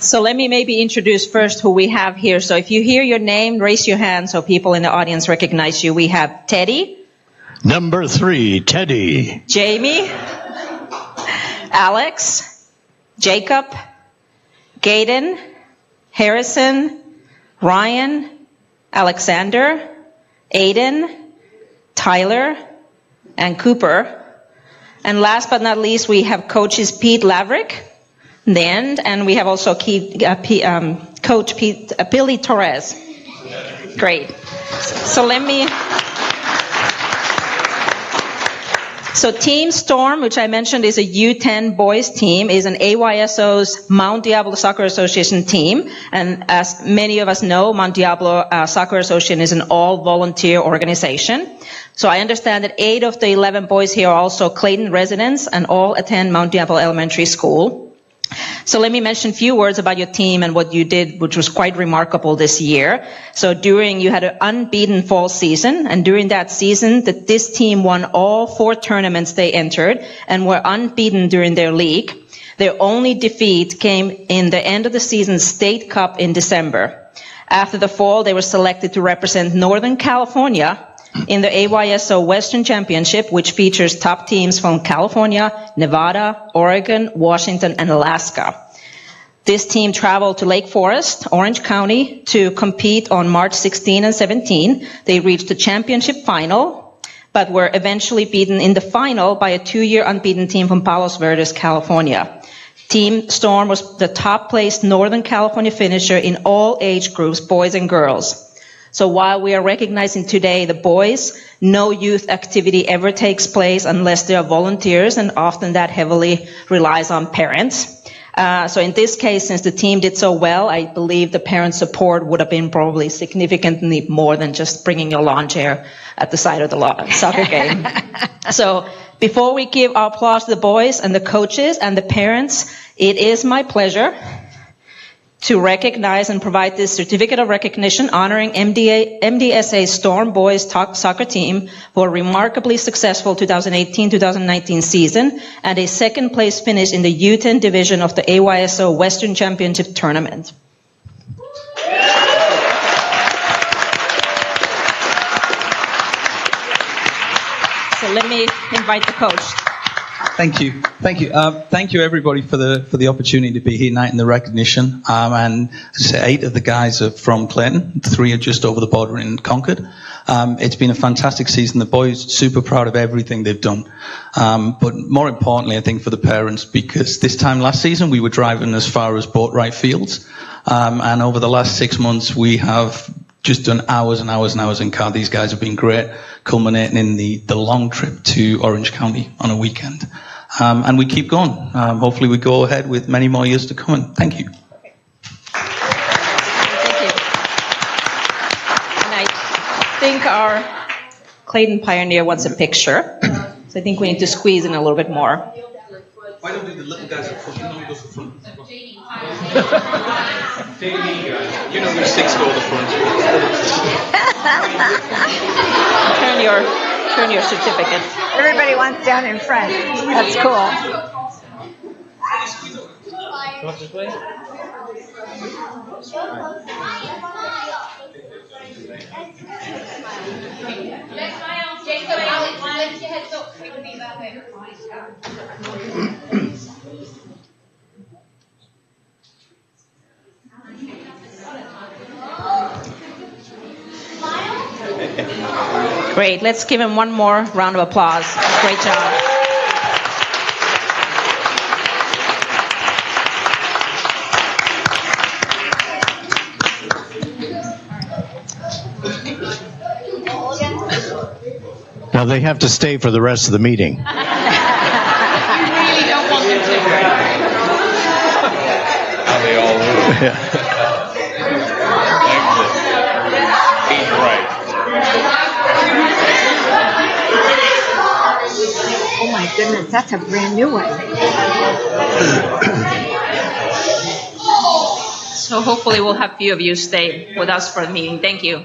So let me maybe introduce first who we have here. So if you hear your name, raise your hand so people in the audience recognize you. We have Teddy. Number 3, Teddy. Jamie. Alex. Jacob. Gaden. Harrison. Ryan. Alexander. Aiden. Tyler. And Cooper. And last but not least, we have coaches Pete Laverick. In the end, and we have also Coach Billy Torres. Great. So Team Storm, which I mentioned is a U10 boys team, is an AYSO's Mount Diablo Soccer Association team. And as many of us know, Mount Diablo Soccer Association is an all-volunteer organization. So I understand that 8 of the 11 boys here are also Clayton residents and all attend Mount Diablo Elementary School. So let me mention a few words about your team and what you did, which was quite remarkable this year. So you had an unbeaten fall season, and during that season, this team won all 4 tournaments they entered and were unbeaten during their league. Their only defeat came in the end of the season state cup in December. After the fall, they were selected to represent Northern California in the AYSO Western Championship, which features top teams from California, Nevada, Oregon, Washington, and Alaska. This team traveled to Lake Forest, Orange County, to compete on March 16 and 17. They reached the championship final, but were eventually beaten in the final by a 2-year unbeaten team from Palos Verdes, California. Team Storm was the top-placed Northern California finisher in all age groups, boys and girls. So while we are recognizing today the boys, no youth activity ever takes place unless they are volunteers, and often that heavily relies on parents. So in this case, since the team did so well, I believe the parent support would have been probably significantly more than just bringing your lawn chair at the side of the soccer game. So before we give our applause to the boys and the coaches and the parents, it is my pleasure to recognize and provide this certificate of recognition honoring MDSA Storm Boys Soccer Team for a remarkably successful 2018-2019 season and a second place finish in the U10 division of the AYSO Western Championship Tournament. So let me invite the coach. Thank you. Thank you, everybody, for the opportunity to be here tonight in the recognition. And as I say, 8 of the guys are from Clayton. 3 are just over the border in Concord. It's been a fantastic season. The boys super proud of everything they've done. But more importantly, I think for the parents, because this time last season we were driving as far as Boatwright Fields, and over the last 6 months we have just done hours and hours and hours in car. These guys have been great, culminating in the long trip to Orange County on a weekend. And we keep going. Hopefully we go ahead with many more years to come. And thank you. Okay. Thank you. And I think our Clayton Pioneer wants a picture. So I think we need to squeeze in a little bit more. Why don't we do the little guys up front? You know who goes up front. You know who 6 go to the front. Turn your certificate. Everybody wants down in front. That's cool. Great. Let's give him one more round of applause. Great job. Now they have to stay for the rest of the meeting. You really don't want them to. How they all live. Yeah. He's right. Oh my goodness, that's a brand new one. So So hopefully we'll have a few of you stay with us for the meeting. Thank you.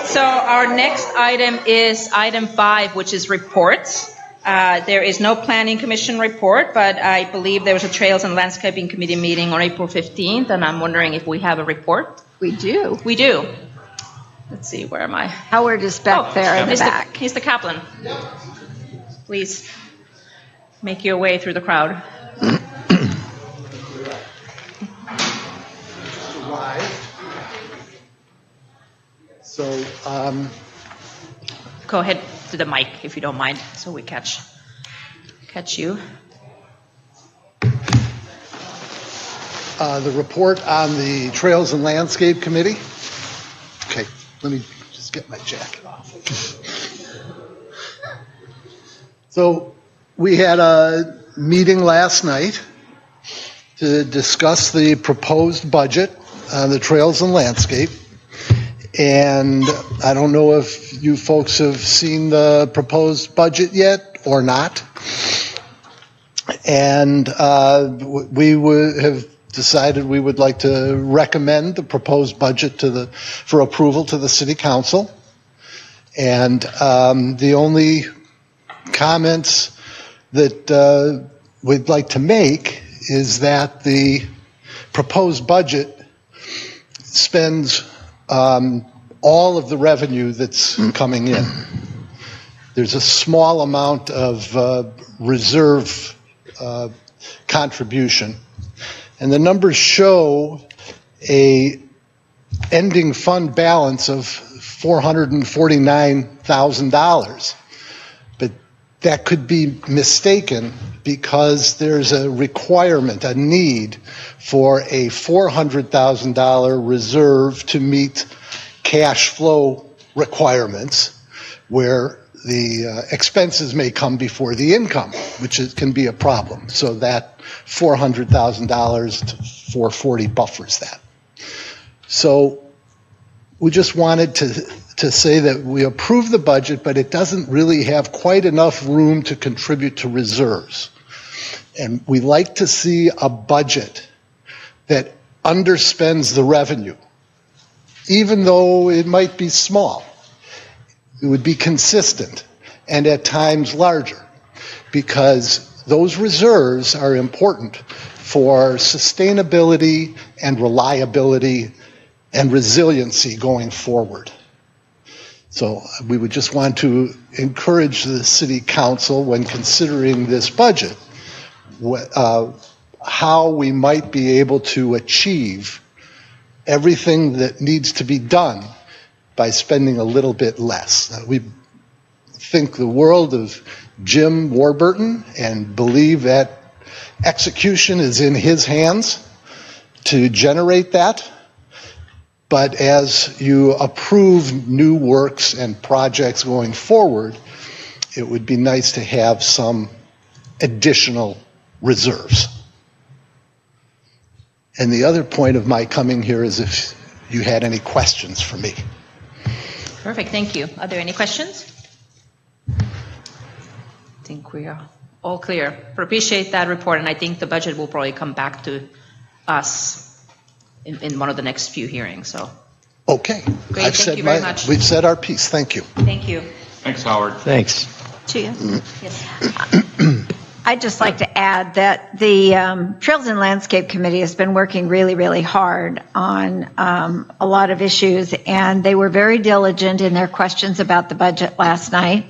So our next item is item 5, which is reports. There is no planning commission report, but I believe there was a Trails and Landscaping Committee meeting on April 15th, and I'm wondering if we have a report. We do. We do. Let's see, where am I? Howard is back there in the back. He's the Kaplan. Please make your way through the crowd. So, Go ahead to the mic if you don't mind, so we catch you. the report on the Trails and Landscape Committee. Okay, let me just get my jacket off. So, we had a meeting last night to discuss the proposed budget on the Trails and Landscape. And I don't know if you folks have seen the proposed budget yet or not. And we would have decided we would like to recommend the proposed budget for approval to the City Council. And the only comments that we'd like to make is that the proposed budget spends all of the revenue that's coming in. There's a small amount of reserve contribution. And the numbers show a ending fund balance of $449,000. But that could be mistaken because there's a requirement, a need for a $400,000 reserve to meet cash flow requirements where the expenses may come before the income, which can be a problem. So that $400,000 to $440,000 buffers that. So we just wanted to say that we approve the budget, but it doesn't really have quite enough room to contribute to reserves. And we like to see a budget that underspends the revenue, even though it might be small. It would be consistent and at times larger, because those reserves are important for sustainability and reliability and resiliency going forward. So we would just want to encourage the City Council, when considering this budget, how we might be able to achieve everything that needs to be done by spending a little bit less. We think the world of Jim Warburton and believe that execution is in his hands to generate that. But as you approve new works and projects going forward, it would be nice to have some additional reserves. And the other point of my coming here is if you had any questions for me. Perfect, thank you. Are there any questions? I think we are all clear. Appreciate that report, and I think the budget will probably come back to us in one of the next few hearings. So. Okay. Great, thank you very much. We've said our piece. Thank you. Thank you. Thanks, Howard. Thanks. To you. Yes. I'd just like to add that the Trails and Landscape Committee has been working really, really hard on a lot of issues, and they were very diligent in their questions about the budget last night.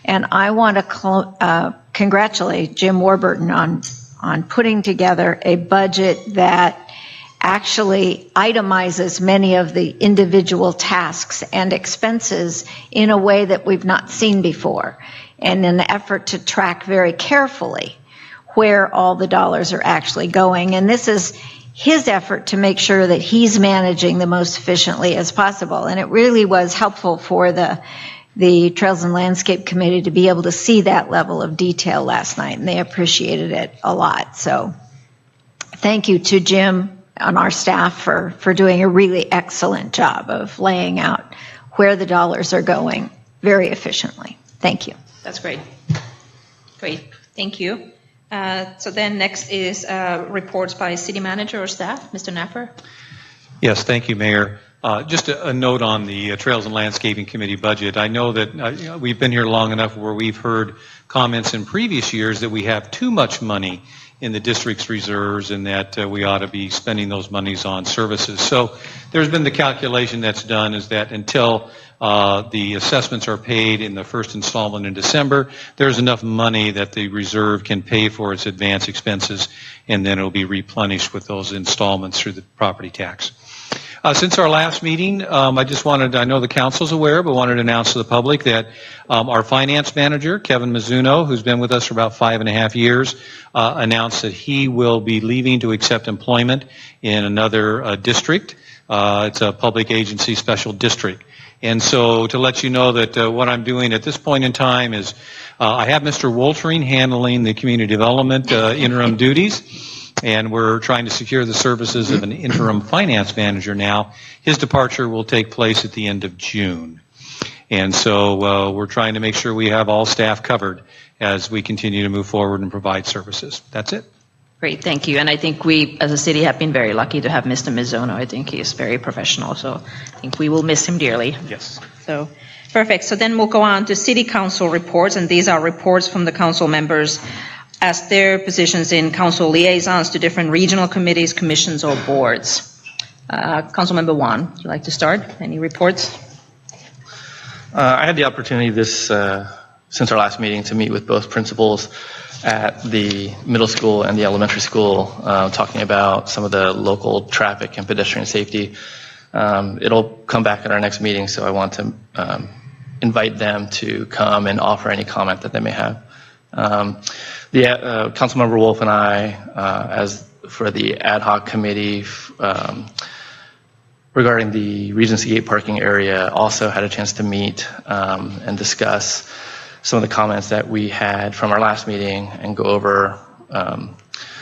And I want to congratulate Jim Warburton on putting together a budget that actually itemizes many of the individual tasks and expenses in a way that we've not seen before, and in an effort to track very carefully where all the dollars are actually going. And this is his effort to make sure that he's managing the most efficiently as possible. And it really was helpful for the Trails and Landscape Committee to be able to see that level of detail last night, and they appreciated it a lot. So thank you to Jim and our staff for doing a really excellent job of laying out where the dollars are going very efficiently. Thank you. That's great. Great, thank you. So then next is reports by city manager or staff. Mr. Napper. Yes, thank you, Mayor. Just a note on the Trails and Landscaping Committee budget. I know that we've been here long enough where we've heard comments in previous years that we have too much money in the district's reserves and that we ought to be spending those monies on services. So there's been the calculation that's done is that until the assessments are paid in the first installment in December, there's enough money that the reserve can pay for its advance expenses, and then it'll be replenished with those installments through the property tax. Since our last meeting, I know the council's aware, but wanted to announce to the public that our finance manager, Kevin Mizuno, who's been with us for about 5.5 years, announced that he will be leaving to accept employment in another district. It's a public agency special district. And so to let you know that what I'm doing at this point in time is I have Mr. Woltering handling the community development interim duties. And we're trying to secure the services of an interim finance manager now. His departure will take place at the end of June. And so we're trying to make sure we have all staff covered as we continue to move forward and provide services. That's it. Great, thank you. And I think we, as a city, have been very lucky to have Mr. Mizuno. I think he is very professional, so I think we will miss him dearly. Yes. So, perfect. So then we'll go on to city council reports, and these are reports from the council members as their positions in council liaisons to different regional committees, commissions, or boards. Councilmember Juan, would you like to start? Any reports? I had the opportunity since our last meeting to meet with both principals at the middle school and the elementary school, talking about some of the local traffic and pedestrian safety. It'll come back at our next meeting, so I want to invite them to come and offer any comment that they may have. Councilmember Wolf and I, as for the ad hoc committee regarding the Regency Gate parking area, also had a chance to meet and discuss some of the comments that we had from our last meeting and go over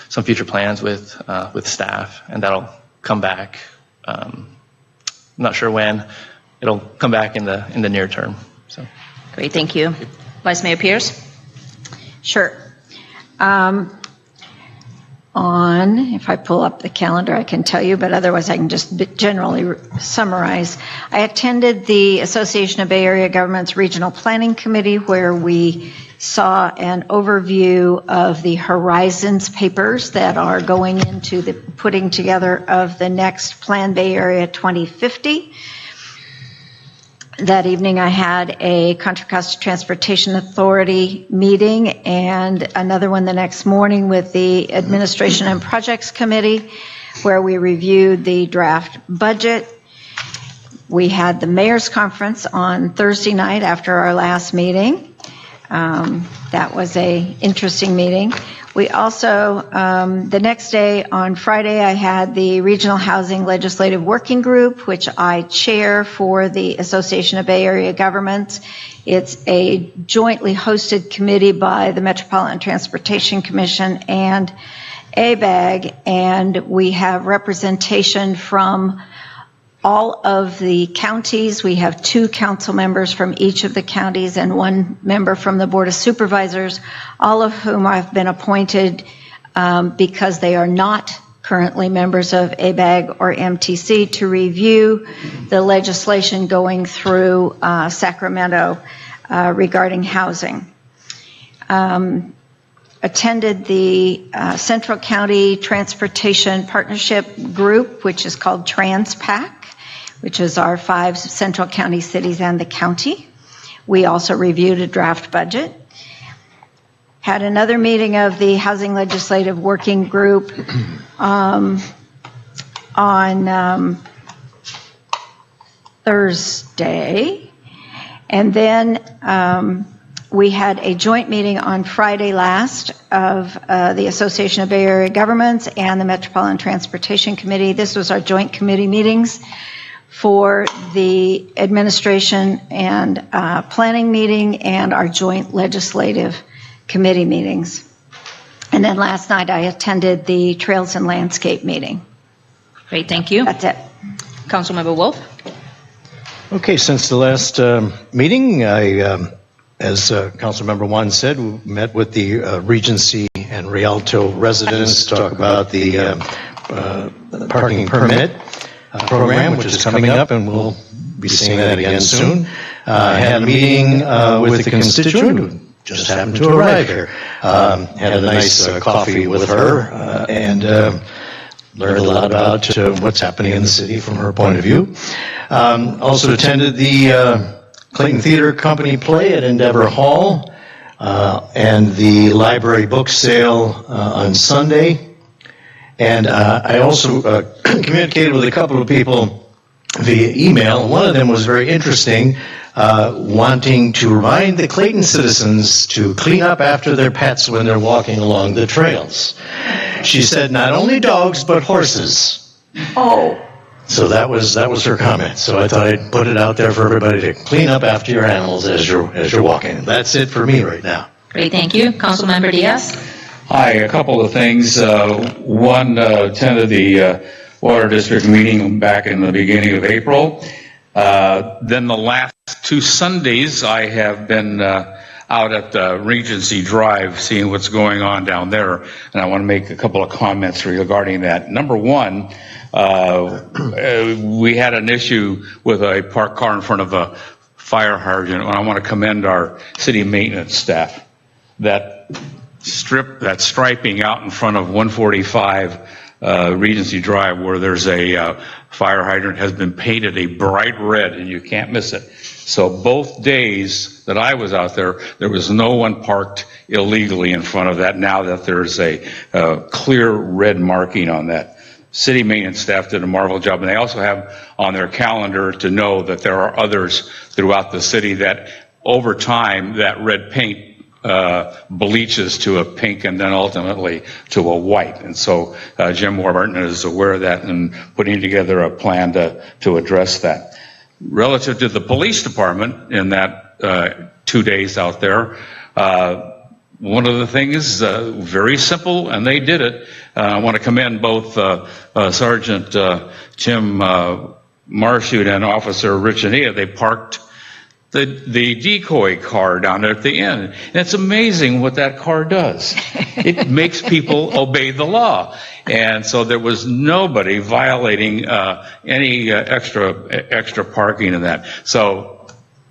some future plans with staff, and that'll come back. I'm not sure when. It'll come back in the near term. So, Great, thank you. Vice Mayor Pierce? Sure. If I pull up the calendar, I can tell you, but otherwise I can just generally summarize. I attended the Association of Bay Area Governments Regional Planning Committee, where we saw an overview of the Horizons papers that are going into the putting together of the next Plan Bay Area 2050. That evening I had a Contra Costa Transportation Authority meeting and another one the next morning with the Administration and Projects Committee, where we reviewed the draft budget. We had the Mayor's Conference on Thursday night after our last meeting. That was an interesting meeting. We also, the next day on Friday, I had the Regional Housing Legislative Working Group, which I chair for the Association of Bay Area Governments. It's a jointly hosted committee by the Metropolitan Transportation Commission and ABAG, and we have representation from all of the counties. We have 2 council members from each of the counties and 1 member from the Board of Supervisors, all of whom I've been appointed because they are not currently members of ABAG or MTC to review the legislation going through Sacramento regarding housing. Attended the Central County Transportation Partnership Group, which is called TransPAC, which is our 5 Central County cities and the county. We also reviewed a draft budget. Had another meeting of the Housing Legislative Working Group on Thursday. And then we had a joint meeting on Friday last of the Association of Bay Area Governments and the Metropolitan Transportation Committee. This was our joint committee meetings for the administration and planning meeting and our joint legislative committee meetings. And then last night I attended the Trails and Landscape meeting. Great, thank you. That's it. Councilmember Wolf? Okay, since the last meeting, I, as Councilmember Juan said, we met with the Regency and Rialto residents to talk about the parking permit program, which is coming up, and we'll be seeing that again soon. Had a meeting with the constituent who just happened to arrive here. Had a nice coffee with her and learned a lot about what's happening in the city from her point of view. Also attended the Clayton Theater Company play at Endeavor Hall and the library book sale on Sunday. And I also communicated with a couple of people via email. One of them was very interesting, wanting to remind the Clayton citizens to clean up after their pets when they're walking along the trails. She said not only dogs, but horses. Oh. So that was her comment. So I thought I'd put it out there for everybody to clean up after your animals as you're walking. That's it for me right now. Great, thank you. Councilmember Diaz? Hi, a couple of things. One, attended the Water District meeting back in the beginning of April. Then the last 2 Sundays, I have been out at Regency Drive seeing what's going on down there, and I want to make a couple of comments regarding that. Number one, we had an issue with a parked car in front of a fire hydrant, and I want to commend our city maintenance staff. That striping out in front of 145 Regency Drive, where there's a fire hydrant, has been painted a bright red, and you can't miss it. So both days that I was out there, there was no one parked illegally in front of that. Now that there's a clear red marking on that. City maintenance staff did a marvelous job, and they also have on their calendar to know that there are others throughout the city that over time that red paint bleaches to a pink and then ultimately to a white. And so Jim Warburton is aware of that and putting together a plan to address that. Relative to the police department in that 2 days out there, one of the things very simple, and they did it. I want to commend both Sergeant Tim Marshute and Officer Rich Ania. They parked the decoy car down there at the end. And it's amazing what that car does. It makes people obey the law. And so there was nobody violating any extra parking in that. So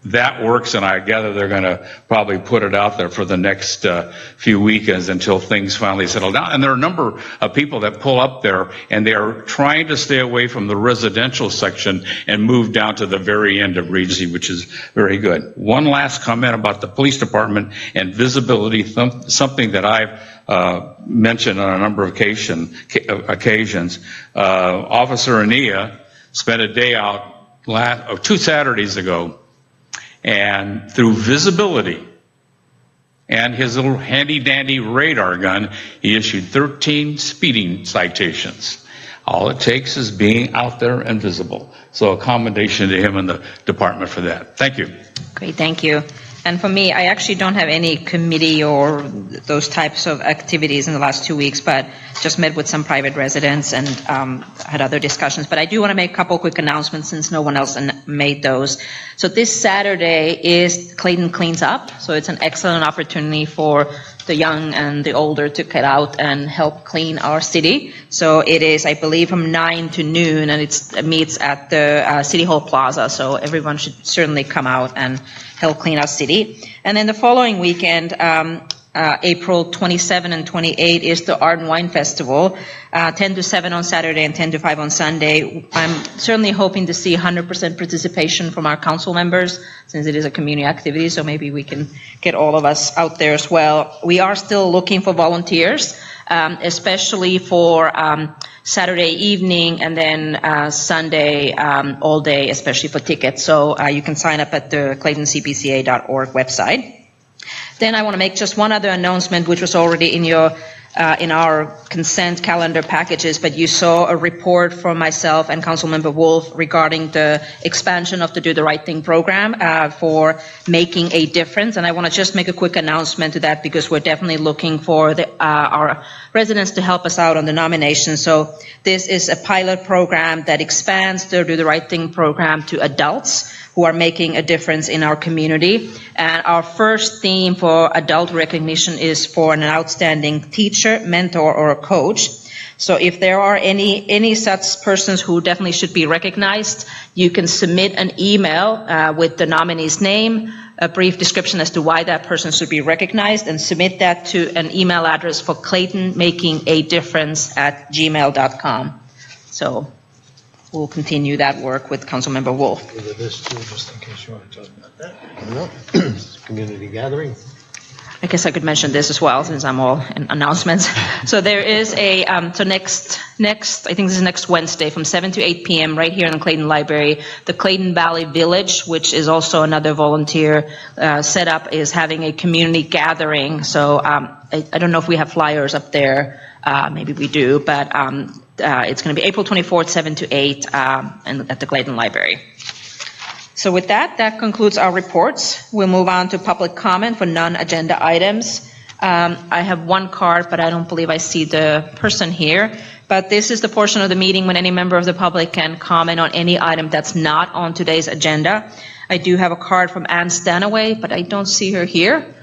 that works, and I gather they're going to probably put it out there for the next few weekends until things finally settle down. And there are a number of people that pull up there, and they are trying to stay away from the residential section and move down to the very end of Regency, which is very good. One last comment about the police department and visibility, something that I've mentioned on a number of occasions. Officer Ania spent a day out 2 Saturdays ago, and through visibility and his little handy-dandy radar gun, he issued 13 speeding citations. All it takes is being out there and visible. So a commendation to him and the department for that. Thank you. Great, thank you. And for me, I actually don't have any committee or those types of activities in the last 2 weeks, but just met with some private residents and had other discussions. But I do want to make a couple quick announcements since no one else made those. So this Saturday is Clayton Cleans Up. So it's an excellent opportunity for the young and the older to get out and help clean our city. So it is, I believe, from 9 to noon, and it meets at the City Hall Plaza. So everyone should certainly come out and help clean our city. And then the following weekend, April 27 and 28 is the Art and Wine Festival, 10 to 7 on Saturday and 10 to 5 on Sunday. I'm certainly hoping to see 100% participation from our council members, since it is a community activity, so maybe we can get all of us out there as well. We are still looking for volunteers, especially for Saturday evening and then Sunday all day, especially for tickets. So you can sign up at the claytoncpca.org website. Then I want to make just one other announcement, which was already in your in our consent calendar packages, but you saw a report from myself and Councilmember Wolf regarding the expansion of the Do the Right Thing program for making a difference. And I want to just make a quick announcement to that, because we're definitely looking for our residents to help us out on the nomination. So this is a pilot program that expands the Do the Right Thing program to adults who are making a difference in our community. And our first theme for adult recognition is for an outstanding teacher, mentor, or a coach. So if there are any such persons who definitely should be recognized, you can submit an email with the nominee's name, a brief description as to why that person should be recognized, and submit that to an email address for claytonmakingadifference@gmail.com. So we'll continue that work with Councilmember Wolf. This too, just in case you want to talk about that. No. Community gathering. I guess I could mention this as well, since I'm all in announcements. So there is next, I think this is next Wednesday from 7 to 8 p.m. right here in the Clayton Library. The Clayton Valley Village, which is also another volunteer setup, is having a community gathering. So I don't know if we have flyers up there. Maybe we do, but it's going to be April 24th, 7 to 8 at the Clayton Library. So with that concludes our reports. We'll move on to public comment for non-agenda items. I have one card, but I don't believe I see the person here. But this is the portion of the meeting when any member of the public can comment on any item that's not on today's agenda. I do have a card from Ann Stanaway, but I don't see her here.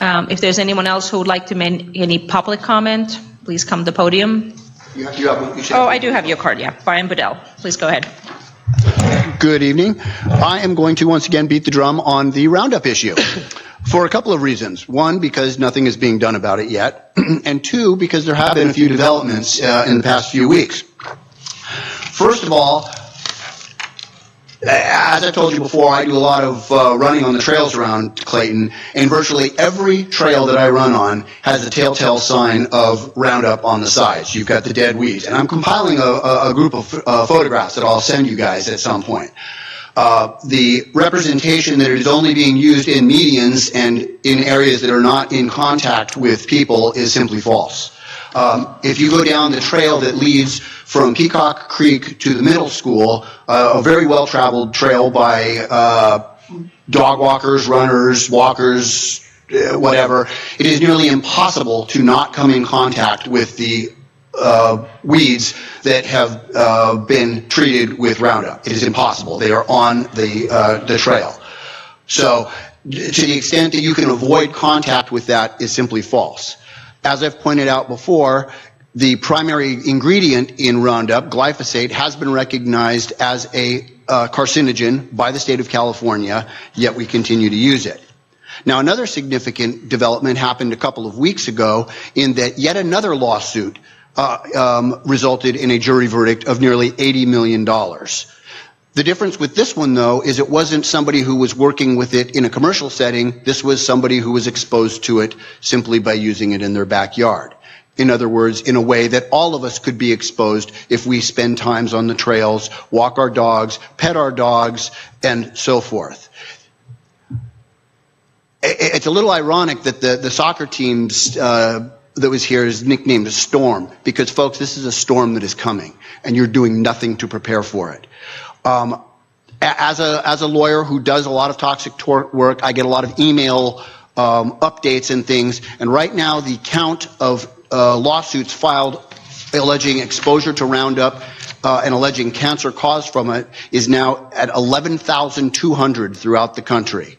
If there's anyone else who would like to make any public comment, please come to the podium. I do have your card, yeah. Brian Budell, please go ahead. Good evening. I am going to once again beat the drum on the Roundup issue for a couple of reasons. One, because nothing is being done about it yet, and two, because there have been a few developments in the past few weeks. First of all, as I told you before, I do a lot of running on the trails around Clayton, and virtually every trail that I run on has a telltale sign of Roundup on the sides. You've got the dead weeds. And I'm compiling a group of photographs that I'll send you guys at some point. The representation that it is only being used in medians and in areas that are not in contact with people is simply false. If you go down the trail that leads from Peacock Creek to the middle school, a very well-traveled trail by dog walkers, runners, walkers, whatever, it is nearly impossible to not come in contact with the weeds that have been treated with Roundup. It is impossible. They are on the trail. So to the extent that you can avoid contact with that is simply false. As I've pointed out before, the primary ingredient in Roundup, glyphosate, has been recognized as a carcinogen by the state of California, yet we continue to use it. Now, another significant development happened a couple of weeks ago in that yet another lawsuit resulted in a jury verdict of nearly $80 million. The difference with this one, though, is it wasn't somebody who was working with it in a commercial setting. This was somebody who was exposed to it simply by using it in their backyard. In other words, in a way that all of us could be exposed if we spend times on the trails, walk our dogs, pet our dogs, and so forth. It's a little ironic that the soccer teams that was here is nicknamed a storm, because, folks, this is a storm that is coming, and you're doing nothing to prepare for it. As a lawyer who does a lot of toxic tort work, I get a lot of email updates and things, and right now the count of lawsuits filed alleging exposure to Roundup and alleging cancer caused from it is now at 11,200 throughout the country.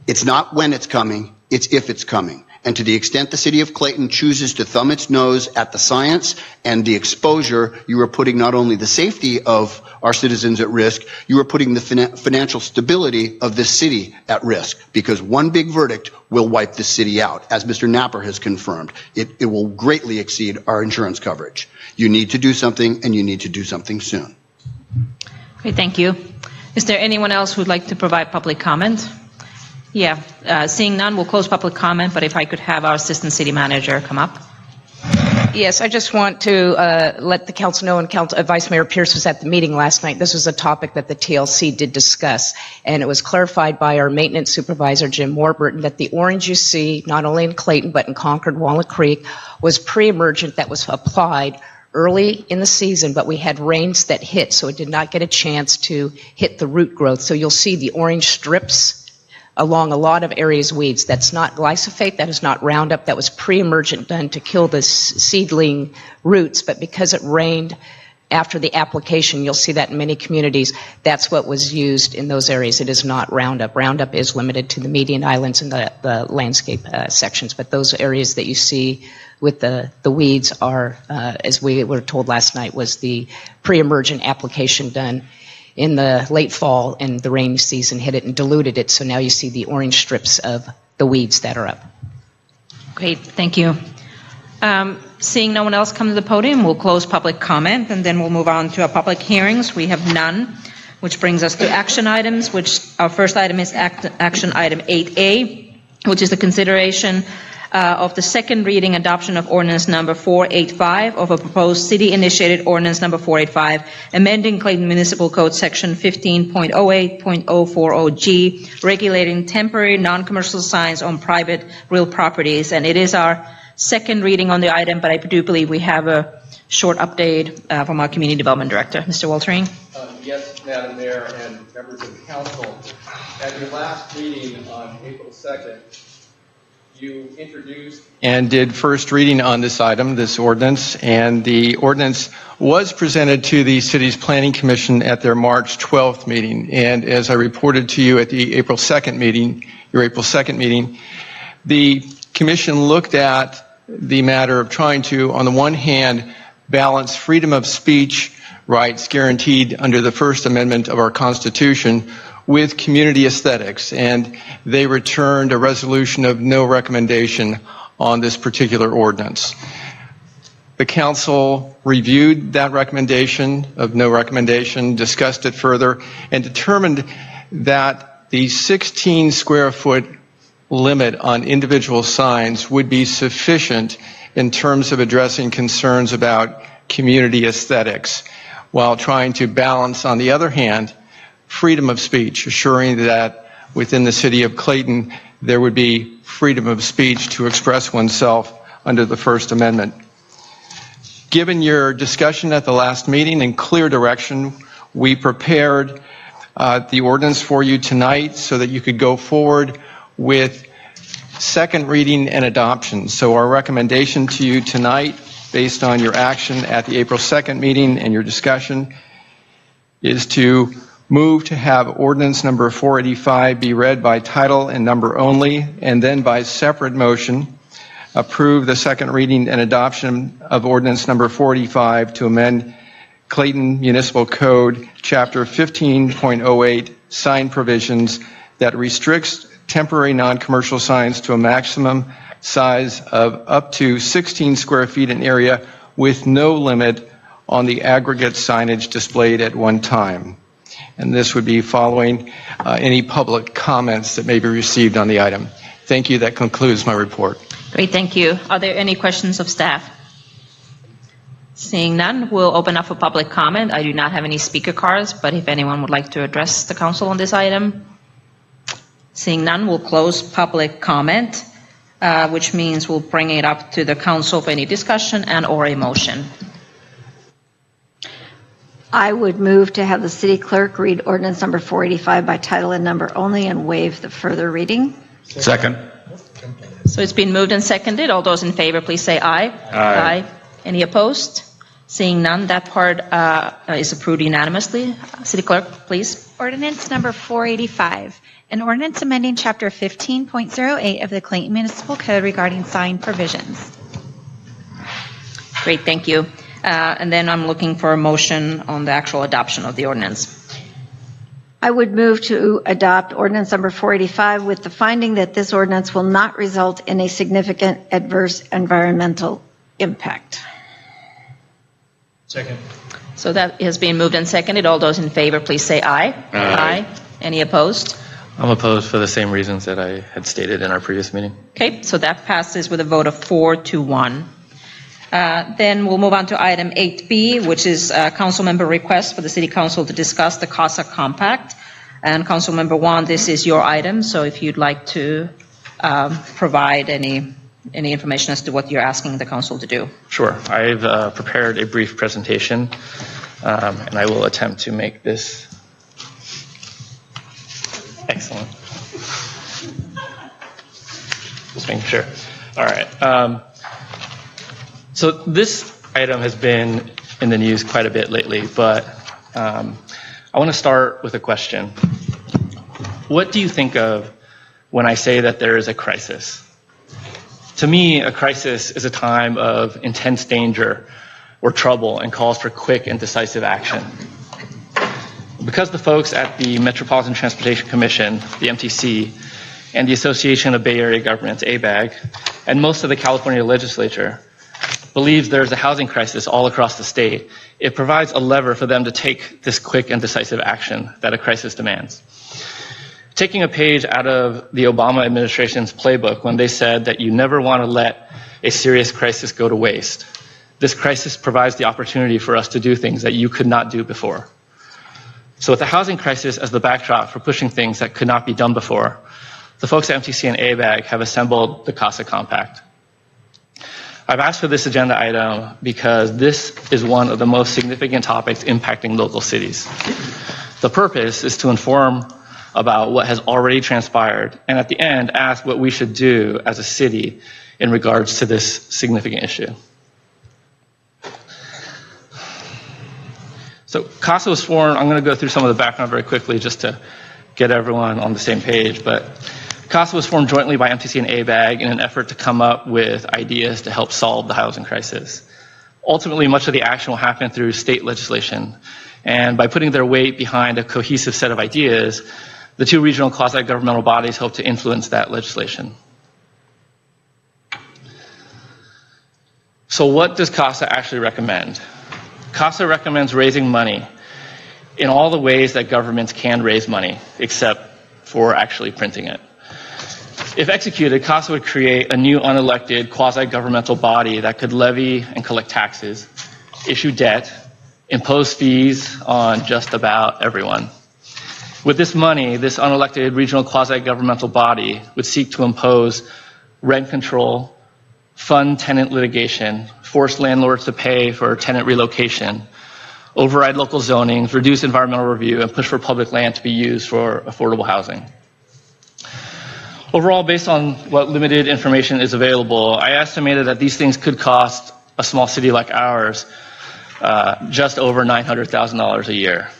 It's not when it's coming, it's if it's coming. And to the extent the city of Clayton chooses to thumb its nose at the science and the exposure, you are putting not only the safety of our citizens at risk, you are putting the financial stability of this city at risk, because one big verdict will wipe this city out. As Mr. Napper has confirmed, it will greatly exceed our insurance coverage. You need to do something, and you need to do something soon. Okay, thank you. Is there anyone else who would like to provide public comment? Yeah, seeing none, we'll close public comment, but if I could have our Assistant City Manager come up. Yes, I just want to let the council know, and Vice Mayor Pierce was at the meeting last night. This was a topic that the TLC did discuss, and it was clarified by our maintenance supervisor, Jim Warburton, that the orange you see, not only in Clayton but in Concord, Walnut Creek, was pre-emergent that was applied early in the season, but we had rains that hit, so it did not get a chance to hit the root growth. So you'll see the orange strips along a lot of areas weeds. That's not glyphosate, that is not Roundup, that was pre-emergent done to kill the seedling roots, but because it rained after the application, you'll see that in many communities, that's what was used in those areas. It is not Roundup. Roundup is limited to the median islands and the landscape sections, but those areas that you see with the weeds are, as we were told last night, was the pre-emergent application done in the late fall, and the rainy season hit it and diluted it, so now you see the orange strips of the weeds that are up. Great, thank you. Seeing no one else come to the podium, we'll close public comment, and then we'll move on to our public hearings. We have none, which brings us to action items, which our first item is action item 8A, which is the consideration of the second reading adoption of ordinance number 485 of a proposed city-initiated ordinance number 485, amending Clayton Municipal Code section 15.08.040G, regulating temporary non-commercial signs on private real properties. And it is our second reading on the item, but I do believe we have a short update from our Community Development Director. Mr. Waltering. Yes, Madam Mayor and members of the council. At your last meeting on April 2nd, you introduced and did first reading on this item, this ordinance, and the ordinance was presented to the city's planning commission at their March 12th meeting. And as I reported to you at the April 2nd meeting, your April 2nd meeting, the commission looked at the matter of trying to, on the one hand, balance freedom of speech rights guaranteed under the First Amendment of our Constitution with community aesthetics, and they returned a resolution of no recommendation on this particular ordinance. The council reviewed that recommendation of no recommendation, discussed it further, and determined that the 16 square foot limit on individual signs would be sufficient in terms of addressing concerns about community aesthetics, while trying to balance, on the other hand, freedom of speech, assuring that within the city of Clayton there would be freedom of speech to express oneself under the First Amendment. Given your discussion at the last meeting and clear direction, we prepared the ordinance for you tonight so that you could go forward with second reading and adoption. So our recommendation to you tonight, based on your action at the April 2nd meeting and your discussion, is to move to have ordinance number 485 be read by title and number only, and then by separate motion, approve the second reading and adoption of ordinance number 485 to amend Clayton Municipal Code, Chapter 15.08, sign provisions that restricts temporary non-commercial signs to a maximum size of up to 16 square feet in area with no limit on the aggregate signage displayed at one time. And this would be following any public comments that may be received on the item. Thank you. That concludes my report. Great, thank you. Are there any questions of staff? Seeing none, we'll open up for public comment. I do not have any speaker cards, but if anyone would like to address the council on this item. Seeing none, we'll close public comment, which means we'll bring it up to the council for any discussion and or a motion. I would move to have the city clerk read ordinance number 485 by title and number only and waive the further reading. Second. So it's been moved and seconded. All those in favor, please say aye. Aye. Any opposed? Seeing none, that part is approved unanimously. City clerk, please. Ordinance number 485, an ordinance amending chapter 15.08 of the Clayton Municipal Code regarding sign provisions. Great, thank you. And then I'm looking for a motion on the actual adoption of the ordinance. I would move to adopt ordinance number 485 with the finding that this ordinance will not result in a significant adverse environmental impact. Second. So that has been moved and seconded. All those in favor, please say aye. Aye. Any opposed? I'm opposed for the same reasons that I had stated in our previous meeting. Okay, so that passes with a vote of 4-1. Then we'll move on to item 8B, which is council member request for the city council to discuss the CASA compact. And council member Juan, this is your item. So if you'd like to provide any information as to what you're asking the council to do. Sure. I've prepared a brief presentation, and I will attempt to make this excellent. Just making sure. All right. So this item has been in the news quite a bit lately, but I want to start with a question. What do you think of when I say that there is a crisis? To me, a crisis is a time of intense danger or trouble and calls for quick and decisive action. Because the folks at the Metropolitan Transportation Commission, the MTC, and the Association of Bay Area Governments, ABAG, and most of the California legislature believes there's a housing crisis all across the state, it provides a lever for them to take this quick and decisive action that a crisis demands. Taking a page out of the Obama administration's playbook when they said that you never want to let a serious crisis go to waste, this crisis provides the opportunity for us to do things that you could not do before. So with the housing crisis as the backdrop for pushing things that could not be done before, the folks at MTC and ABAG have assembled the CASA Compact. I've asked for this agenda item because this is one of the most significant topics impacting local cities. The purpose is to inform about what has already transpired, and at the end, ask what we should do as a city in regards to this significant issue. So CASA was formed, I'm going to go through some of the background very quickly just to get everyone on the same page, but CASA was formed jointly by MTC and ABAG in an effort to come up with ideas to help solve the housing crisis. Ultimately, much of the action will happen through state legislation, and by putting their weight behind a cohesive set of ideas, the two regional quasi-governmental bodies hope to influence that legislation. So what does CASA actually recommend? CASA recommends raising money in all the ways that governments can raise money, except for actually printing it. If executed, CASA would create a new unelected quasi-governmental body that could levy and collect taxes, issue debt, impose fees on just about everyone. With this money, this unelected regional quasi-governmental body would seek to impose rent control, fund tenant litigation, force landlords to pay for tenant relocation, override local zonings, reduce environmental review, and push for public land to be used for affordable housing. Overall, based on what limited information is available, I estimated that these things could cost a small city like ours just over $900,000 a year.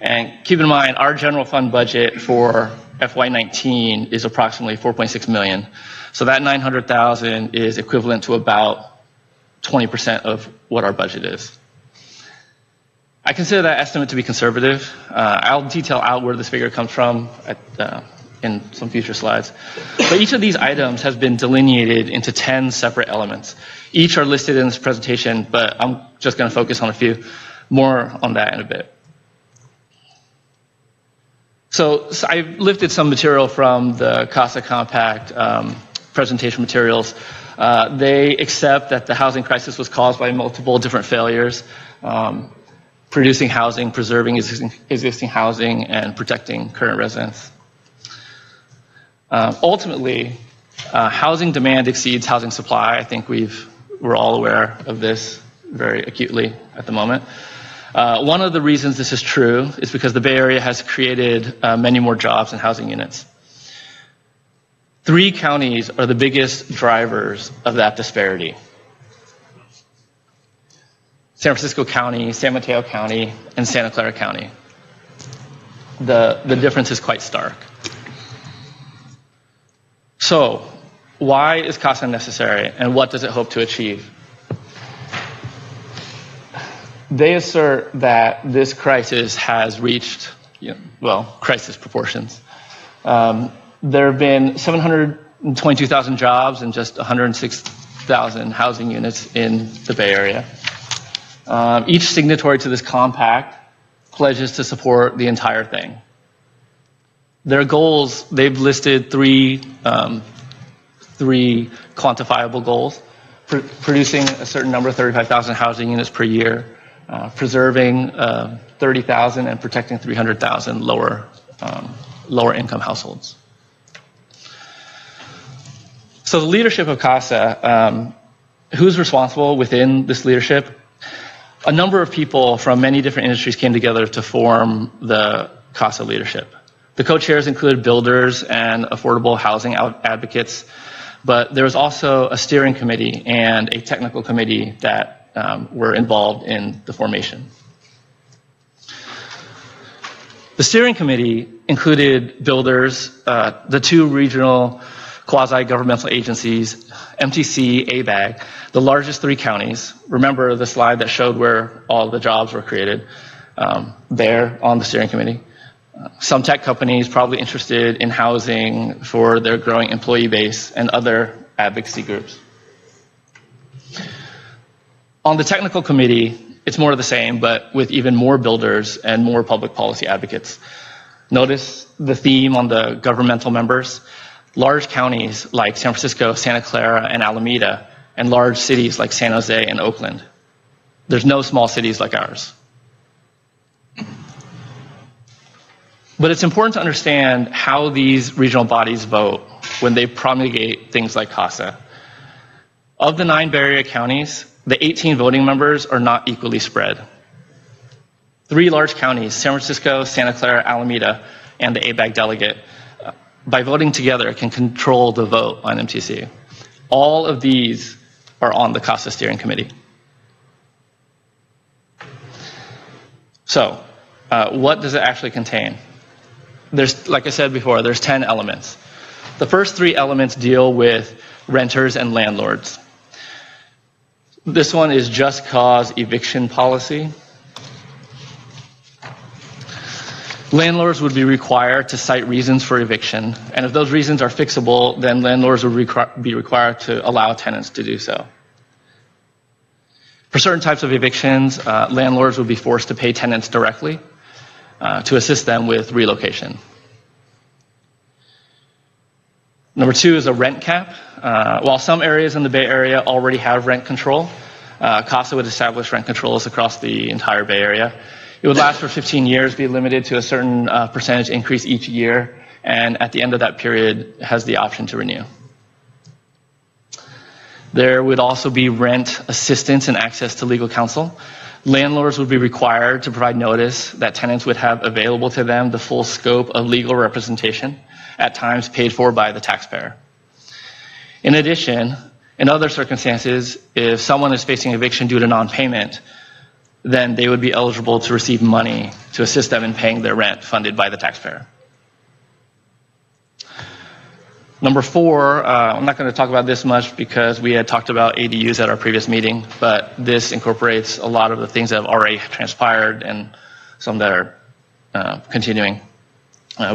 And keep in mind, our general fund budget for FY19 is approximately $4.6 million. So that $900,000 is equivalent to about 20% of what our budget is. I consider that estimate to be conservative. I'll detail out where this figure comes from in some future slides. But each of these items has been delineated into 10 separate elements. Each are listed in this presentation, but I'm just going to focus on a few. More on that in a bit. So I lifted some material from the CASA Compact presentation materials. They accept that the housing crisis was caused by multiple different failures, producing housing, preserving existing housing, and protecting current residents. Ultimately, housing demand exceeds housing supply. I think we're all aware of this very acutely at the moment. One of the reasons this is true is because the Bay Area has created many more jobs and housing units. 3 counties are the biggest drivers of that disparity. San Francisco County, San Mateo County, and Santa Clara County. The difference is quite stark. So, why is CASA necessary, and what does it hope to achieve? They assert that this crisis has reached, crisis proportions. There have been 722,000 jobs and just 106,000 housing units in the Bay Area. Each signatory to this compact pledges to support the entire thing. Their goals, they've listed three quantifiable goals: producing a certain number of 35,000 housing units per year, preserving 30,000 and protecting 300,000 lower income households. So the leadership of CASA, who's responsible within this leadership? A number of people from many different industries came together to form the CASA leadership. The co-chairs included builders and affordable housing advocates, but there was also a steering committee and a technical committee that were involved in the formation. The steering committee included builders, the two regional quasi-governmental agencies, MTC, ABAG, the largest three counties. Remember the slide that showed where all the jobs were created there on the steering committee. Some tech companies probably interested in housing for their growing employee base and other advocacy groups. On the technical committee, it's more of the same, but with even more builders and more public policy advocates. Notice the theme on the governmental members. Large counties like San Francisco, Santa Clara, and Alameda, and large cities like San Jose and Oakland. There's no small cities like ours. But it's important to understand how these regional bodies vote when they promulgate things like CASA. Of the 9 Bay Area counties, the 18 voting members are not equally spread. 3 large counties, San Francisco, Santa Clara, Alameda, and the ABAG delegate, by voting together, can control the vote on MTC. All of these are on the CASA steering committee. So, what does it actually contain? There's, like I said before, there's 10 elements. The first 3 elements deal with renters and landlords. This one is just cause eviction policy. Landlords would be required to cite reasons for eviction, and if those reasons are fixable, then landlords would be required to allow tenants to do so. For certain types of evictions, landlords would be forced to pay tenants directly to assist them with relocation. Number 2 is a rent cap. While some areas in the Bay Area already have rent control, CASA would establish rent controls across the entire Bay Area. It would last for 15 years, be limited to a certain percentage increase each year, and at the end of that period has the option to renew. There would also be rent assistance and access to legal counsel. Landlords would be required to provide notice that tenants would have available to them the full scope of legal representation, at times paid for by the taxpayer. In addition, in other circumstances, if someone is facing eviction due to non-payment, then they would be eligible to receive money to assist them in paying their rent funded by the taxpayer. Number 4, I'm not going to talk about this much because we had talked about ADUs at our previous meeting, but this incorporates a lot of the things that have already transpired and some that are continuing.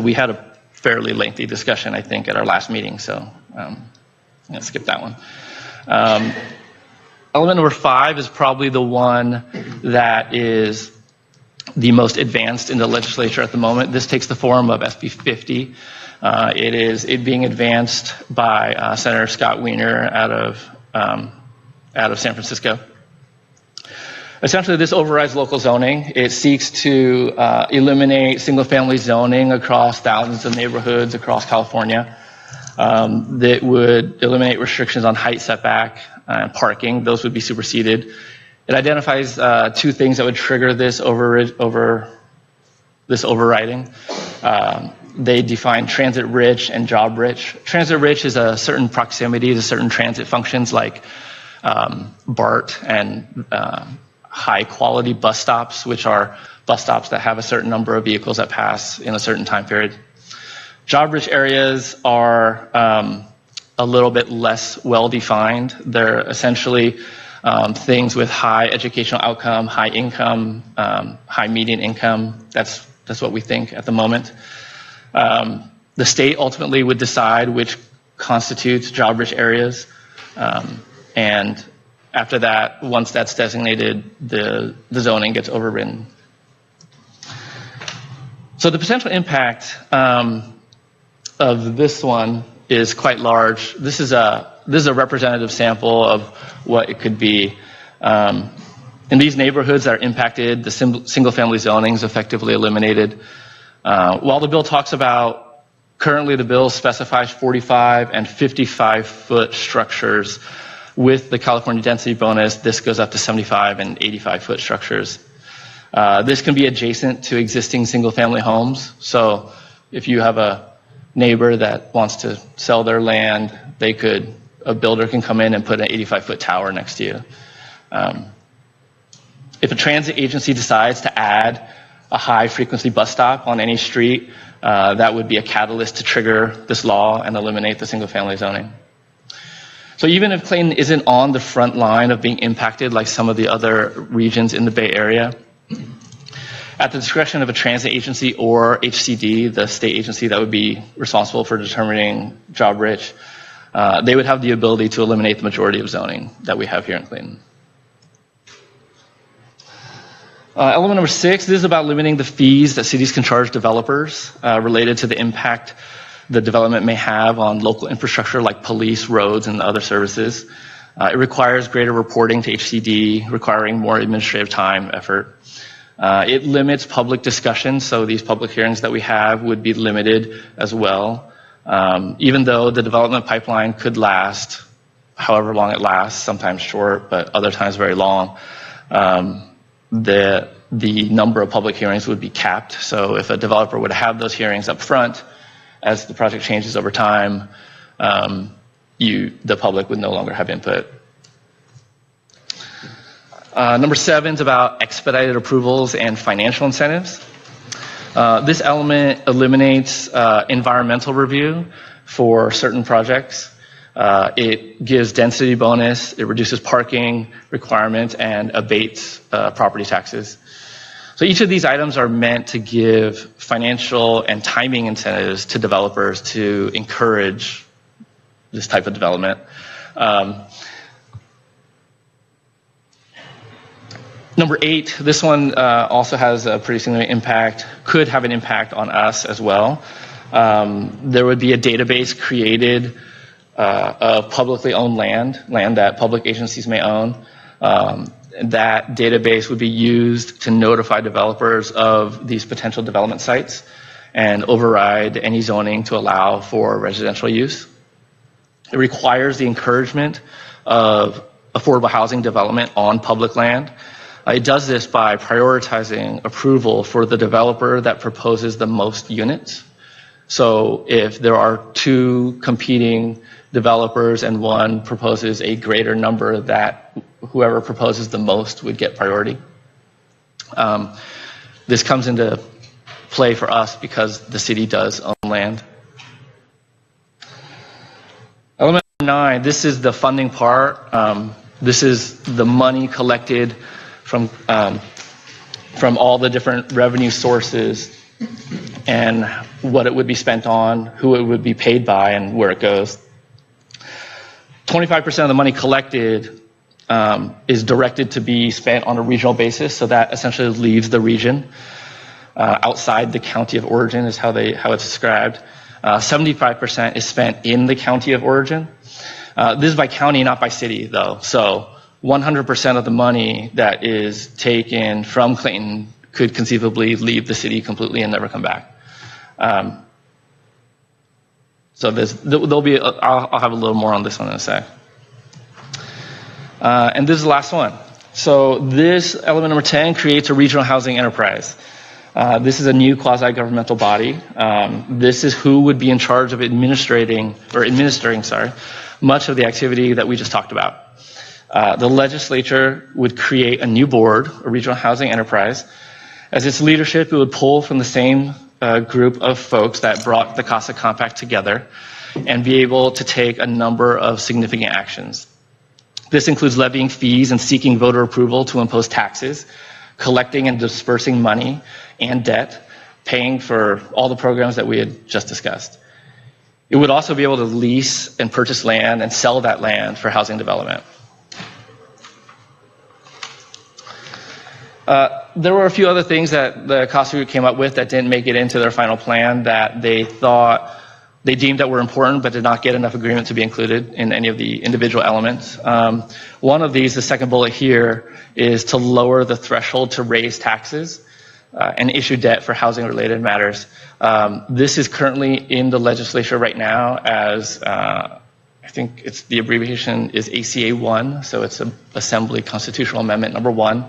We had a fairly lengthy discussion, I think, at our last meeting, so I'm going to skip that one. Element number 5 is probably the one that is the most advanced in the legislature at the moment. This takes the form of SB 50. It is being advanced by Senator Scott Wiener out of San Francisco. Essentially, this overrides local zoning. It seeks to eliminate single-family zoning across thousands of neighborhoods across California. That would eliminate restrictions on height setback and parking. Those would be superseded. It identifies 2 things that would trigger this overriding. They define transit-rich and job-rich. Transit-rich is a certain proximity to certain transit functions like BART and high-quality bus stops, which are bus stops that have a certain number of vehicles that pass in a certain time period. Job-rich areas are a little bit less well-defined. They're essentially things with high educational outcome, high income, high median income. That's what we think at the moment. The state ultimately would decide which constitutes job-rich areas, and after that, once that's designated, the zoning gets overridden. So the potential impact of this one is quite large. This is a representative sample of what it could be. In these neighborhoods that are impacted, the single-family zoning is effectively eliminated. While the bill talks about, currently the bill specifies 45 and 55-foot structures. With the California density bonus, this goes up to 75 and 85-foot structures. This can be adjacent to existing single-family homes. So if you have a neighbor that wants to sell their land, a builder can come in and put an 85-foot tower next to you. If a transit agency decides to add a high-frequency bus stop on any street, that would be a catalyst to trigger this law and eliminate the single-family zoning. So even if Clayton isn't on the front line of being impacted like some of the other regions in the Bay Area, at the discretion of a transit agency or HCD, the state agency that would be responsible for determining job rich, they would have the ability to eliminate the majority of zoning that we have here in Clayton. Element number 6, this is about limiting the fees that cities can charge developers related to the impact the development may have on local infrastructure like police, roads, and other services. It requires greater reporting to HCD, requiring more administrative time, effort. It limits public discussion, so these public hearings that we have would be limited as well. Even though the development pipeline could last however long it lasts, sometimes short, but other times very long, the number of public hearings would be capped. So if a developer would have those hearings up front, as the project changes over time, the public would no longer have input. Number 7 is about expedited approvals and financial incentives. This element eliminates environmental review for certain projects. It gives density bonus, it reduces parking requirements, and abates property taxes. So each of these items are meant to give financial and timing incentives to developers to encourage this type of development. Number 8, this one also has a pretty significant impact, could have an impact on us as well. There would be a database created of publicly owned land that public agencies may own. That database would be used to notify developers of these potential development sites and override any zoning to allow for residential use. It requires the encouragement of affordable housing development on public land. It does this by prioritizing approval for the developer that proposes the most units. So if there are 2 competing developers and one proposes a greater number, that whoever proposes the most would get priority. This comes into play for us because the city does own land. Element 9, this is the funding part. This is the money collected from all the different revenue sources and what it would be spent on, who it would be paid by, and where it goes. 25% of the money collected is directed to be spent on a regional basis, so that essentially leaves the region outside the county of origin is how it's described. 75% is spent in the county of origin. This is by county, not by city, though. So 100% of the money that is taken from Clayton could conceivably leave the city completely and never come back. So there'll be, I'll have a little more on this one in a sec. And this is the last one. So this element number 10 creates a regional housing enterprise. This is a new quasi-governmental body. This is who would be in charge of administering much of the activity that we just talked about. The legislature would create a new board, a regional housing enterprise. As its leadership, it would pull from the same group of folks that brought the CASA Compact together and be able to take a number of significant actions. This includes levying fees and seeking voter approval to impose taxes, collecting and dispersing money and debt, paying for all the programs that we had just discussed. It would also be able to lease and purchase land and sell that land for housing development. There were a few other things that the CASA group came up with that didn't make it into their final plan that they deemed that were important but did not get enough agreement to be included in any of the individual elements. One of these, the second bullet here, is to lower the threshold to raise taxes and issue debt for housing-related matters. This is currently in the legislature right now as, I think it's the abbreviation is ACA 1, so it's Assembly Constitutional Amendment number 1.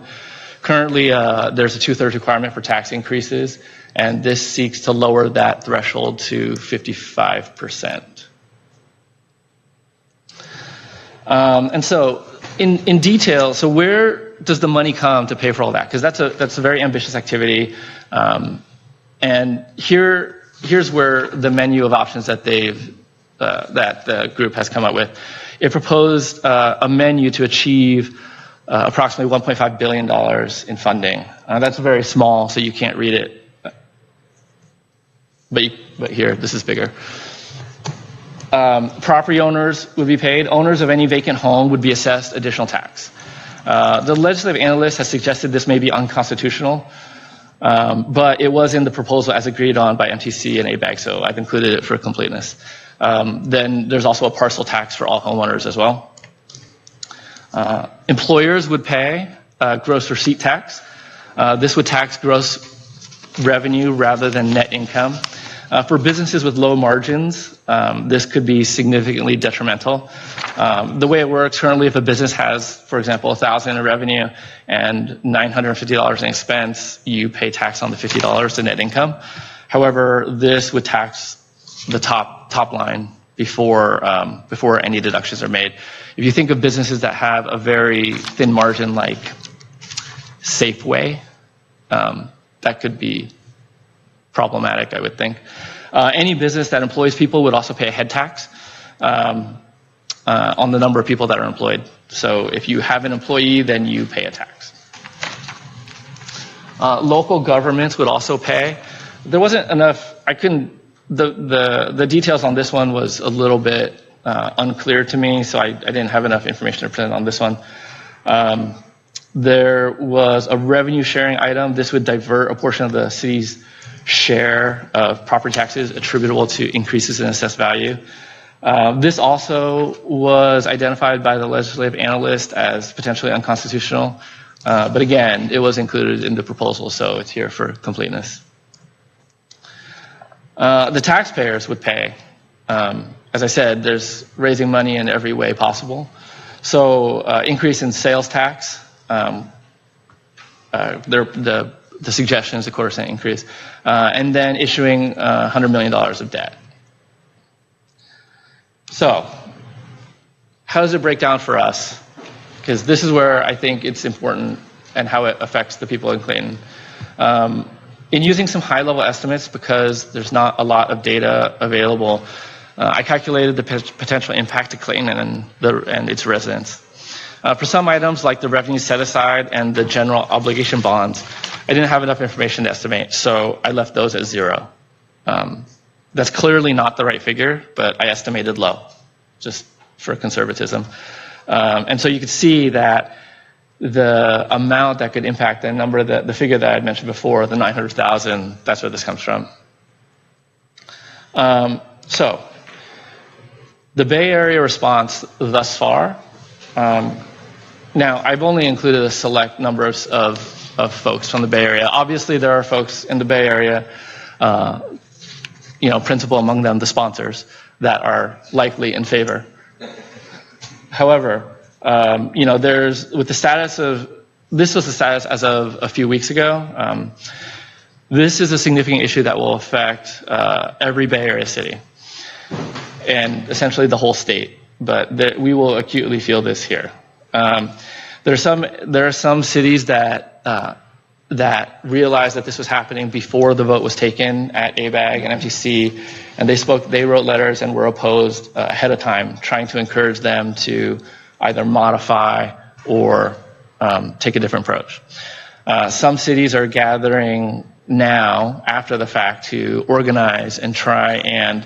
Currently, there's a 2/3 requirement for tax increases, and this seeks to lower that threshold to 55%. And so, in detail, so where does the money come to pay for all that? Because that's a very ambitious activity. And here's where the menu of options that that the group has come up with. It proposed a menu to achieve approximately $1.5 billion in funding. That's very small, so you can't read it. But here, this is bigger. Property owners would be paid. Owners of any vacant home would be assessed additional tax. The legislative analyst has suggested this may be unconstitutional, but it was in the proposal as agreed on by MTC and ABAG, so I've included it for completeness. Then there's also a parcel tax for all homeowners as well. Employers would pay gross receipt tax. This would tax gross revenue rather than net income. For businesses with low margins, this could be significantly detrimental. The way it works currently, if a business has, for example, $1,000 in revenue and $950 in expense, you pay tax on the $50 to net income. However, this would tax the top line before any deductions are made. If you think of businesses that have a very thin margin, like Safeway, that could be problematic, I would think. Any business that employs people would also pay a head tax on the number of people that are employed. So if you have an employee, then you pay a tax. Local governments would also pay. There wasn't enough, the details on this one was a little bit unclear to me, so I didn't have enough information to present on this one. There was a revenue sharing item. This would divert a portion of the city's share of property taxes attributable to increases in assessed value. This also was identified by the legislative analyst as potentially unconstitutional, but again, it was included in the proposal, so it's here for completeness. The taxpayers would pay. As I said, there's raising money in every way possible. So increase in sales tax, the suggestion is a 0.25% increase, and then issuing $100 million of debt. So how does it break down for us? Because this is where I think it's important and how it affects the people in Clayton. In using some high-level estimates, because there's not a lot of data available, I calculated the potential impact to Clayton and its residents. For some items, like the revenue set aside and the general obligation bonds, I didn't have enough information to estimate, so I left those at 0. That's clearly not the right figure, but I estimated low, just for conservatism. And so you could see that the amount that could impact the number, the figure that I mentioned before, the 900,000, that's where this comes from. So the Bay Area response thus far. Now, I've only included a select number of folks from the Bay Area. Obviously, there are folks in the Bay Area, principal among them, the sponsors, that are likely in favor. However, with the status of, this was the status as of a few weeks ago. This is a significant issue that will affect every Bay Area city and essentially the whole state. But we will acutely feel this here. There are some cities that realized that this was happening before the vote was taken at ABAG and MTC, and they wrote letters and were opposed ahead of time, trying to encourage them to either modify or take a different approach. Some cities are gathering now after the fact to organize and try and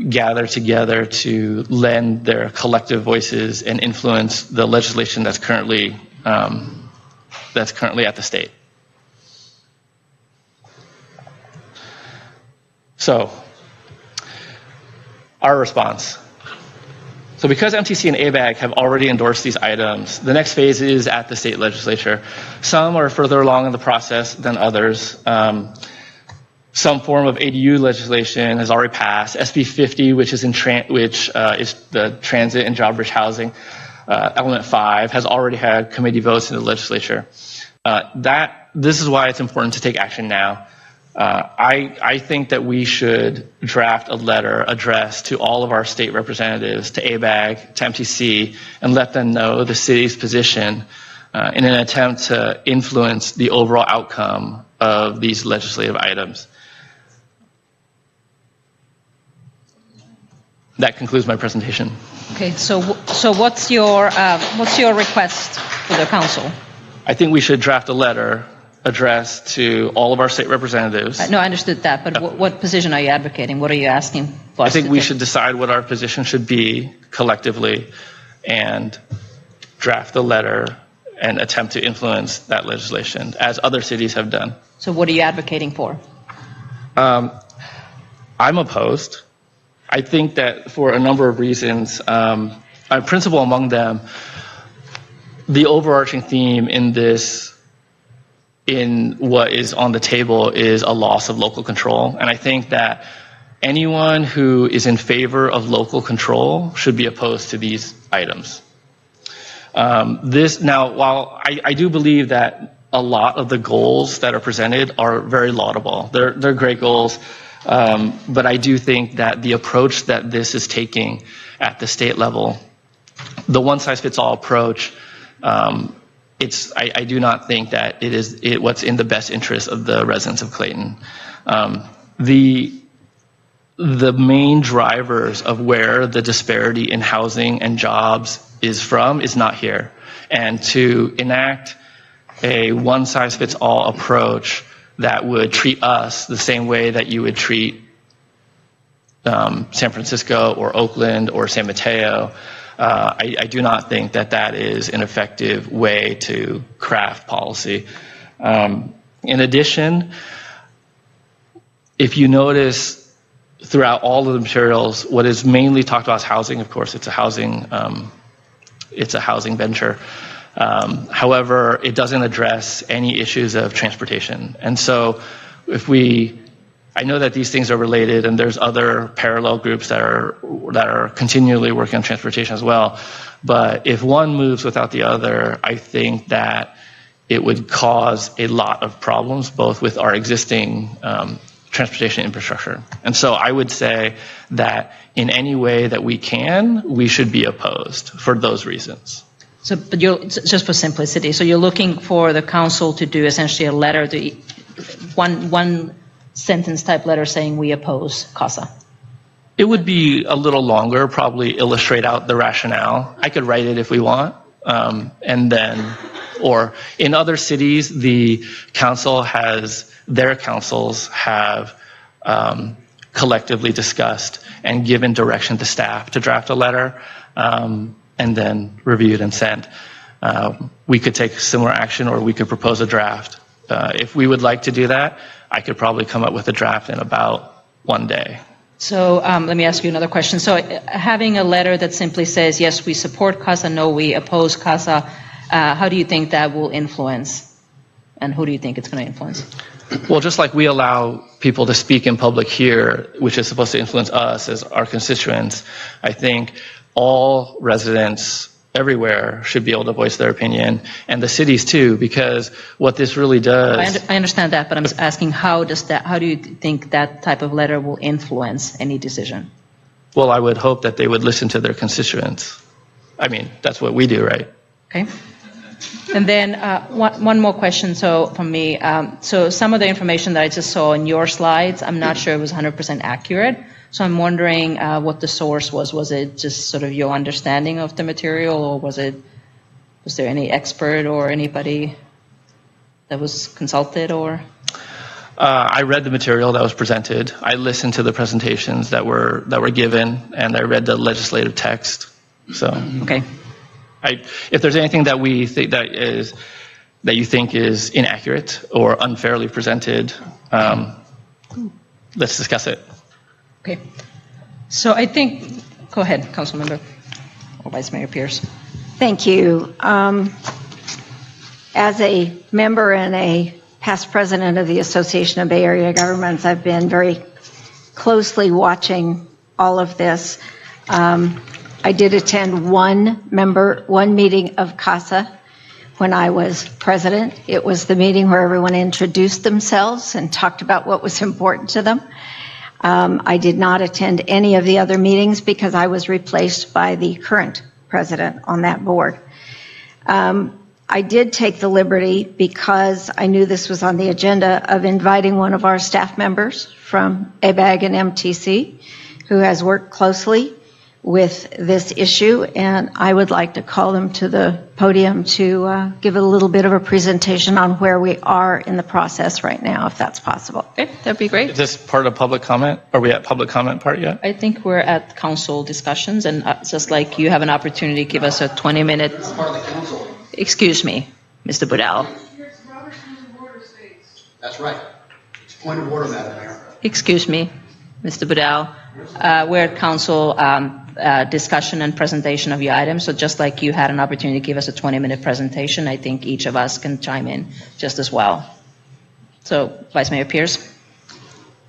gather together to lend their collective voices and influence the legislation that's currently at the state. So, our response. So because MTC and ABAG have already endorsed these items, the next phase is at the state legislature. Some are further along in the process than others. Some form of ADU legislation has already passed. SB 50, which is the transit and job rich housing, element 5, has already had committee votes in the legislature. This is why it's important to take action now. I think that we should draft a letter addressed to all of our state representatives, to ABAG, to MTC, and let them know the city's position in an attempt to influence the overall outcome of these legislative items. That concludes my presentation. Okay, so what's your request for the council? I think we should draft a letter addressed to all of our state representatives. No, I understood that, but what position are you advocating? What are you asking for? I think we should decide what our position should be collectively and draft a letter and attempt to influence that legislation, as other cities have done. So what are you advocating for? I'm opposed. I think that for a number of reasons, a principle among them, the overarching theme in what is on the table is a loss of local control. And I think that anyone who is in favor of local control should be opposed to these items. While I do believe that a lot of the goals that are presented are very laudable, they're great goals, but I do think that the approach that this is taking at the state level, the one-size-fits-all approach, I do not think that it is what's in the best interest of the residents of Clayton. The main drivers of where the disparity in housing and jobs is from is not here. And to enact a one-size-fits-all approach that would treat us the same way that you would treat San Francisco or Oakland or San Mateo, I do not think that that is an effective way to craft policy. In addition, if you notice throughout all of the materials, what is mainly talked about is housing. Of course, it's a housing venture. However, it doesn't address any issues of transportation. And so I know that these things are related, and there's other parallel groups that are continually working on transportation as well. But if one moves without the other, I think that it would cause a lot of problems, both with our existing transportation infrastructure. And so I would say that in any way that we can, we should be opposed for those reasons. So, but just for simplicity, so you're looking for the council to do essentially a letter, one sentence type letter saying we oppose CASA? It would be a little longer, probably illustrate out the rationale. I could write it if we want. Or in other cities, their councils have collectively discussed and given direction to staff to draft a letter and then reviewed and sent. We could take similar action, or we could propose a draft. If we would like to do that, I could probably come up with a draft in about one day. So let me ask you another question. So having a letter that simply says, yes, we support CASA, no, we oppose CASA, how do you think that will influence? And who do you think it's going to influence? Well, just like we allow people to speak in public here, which is supposed to influence us as our constituents, I think all residents everywhere should be able to voice their opinion, and the cities too, because what this really does... I understand that, but I'm just asking how do you think that type of letter will influence any decision? Well, I would hope that they would listen to their constituents. I mean, that's what we do, right? Okay. And then one more question from me. So some of the information that I just saw in your slides, I'm not sure it was 100% accurate. So I'm wondering what the source was. Was it just sort of your understanding of the material, or was there any expert or anybody that was consulted, or? I read the material that was presented. I listened to the presentations that were given, and I read the legislative text. So okay. If there's anything that we think that you think is inaccurate or unfairly presented, let's discuss it. Okay. So I think, go ahead, Councilmember or Vice Mayor Pierce. Thank you. As a member and a past president of the Association of Bay Area Governments, I've been very closely watching all of this. I did attend one meeting of CASA when I was president. It was the meeting where everyone introduced themselves and talked about what was important to them. I did not attend any of the other meetings because I was replaced by the current president on that board. I did take the liberty, because I knew this was on the agenda, of inviting one of our staff members from ABAG and MTC who has worked closely with this issue, and I would like to call them to the podium to give a little bit of a presentation on where we are in the process right now, if that's possible. Okay, that'd be great. Is this part of public comment? Are we at public comment part yet? I think we're at council discussions, and just like you have an opportunity to give us a 20-minute. Part of the council. Excuse me, Mr. Budell. That's right. It's a point of order, Madam Mayor. Excuse me, Mr. Budell. We're at council discussion and presentation of your items. So just like you had an opportunity to give us a 20-minute presentation, I think each of us can chime in just as well. So, Vice Mayor Pierce.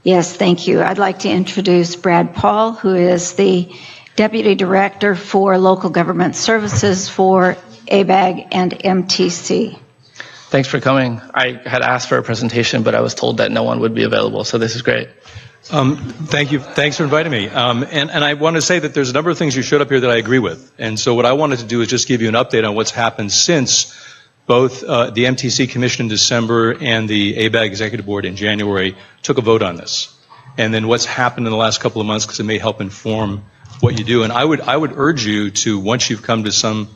Yes, thank you. I'd like to introduce Brad Paul, who is the Deputy Director for Local Government Services for ABAG and MTC. Thanks for coming. I had asked for a presentation, but I was told that no one would be available, so this is great. Thank you. Thanks for inviting me. And I want to say that there's a number of things you showed up here that I agree with. And so what I wanted to do is just give you an update on what's happened since both the MTC Commission in December and the ABAG Executive Board in January took a vote on this. And then what's happened in the last couple of months, because it may help inform what you do. And I would urge you to, once you've come to some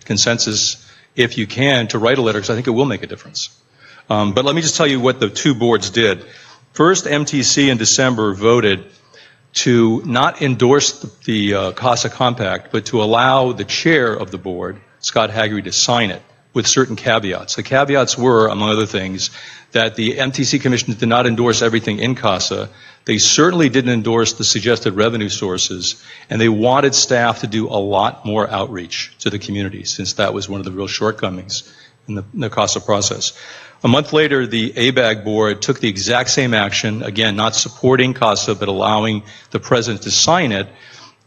consensus, if you can, to write a letter, because I think it will make a difference. But let me just tell you what the two boards did. First, MTC in December voted to not endorse the CASA Compact, but to allow the chair of the board, Scott Haggerty, to sign it with certain caveats. The caveats were, among other things, that the MTC Commission did not endorse everything in CASA. They certainly didn't endorse the suggested revenue sources, and they wanted staff to do a lot more outreach to the community, since that was one of the real shortcomings in the CASA process. A month later, the ABAG board took the exact same action, again, not supporting CASA, but allowing the president to sign it.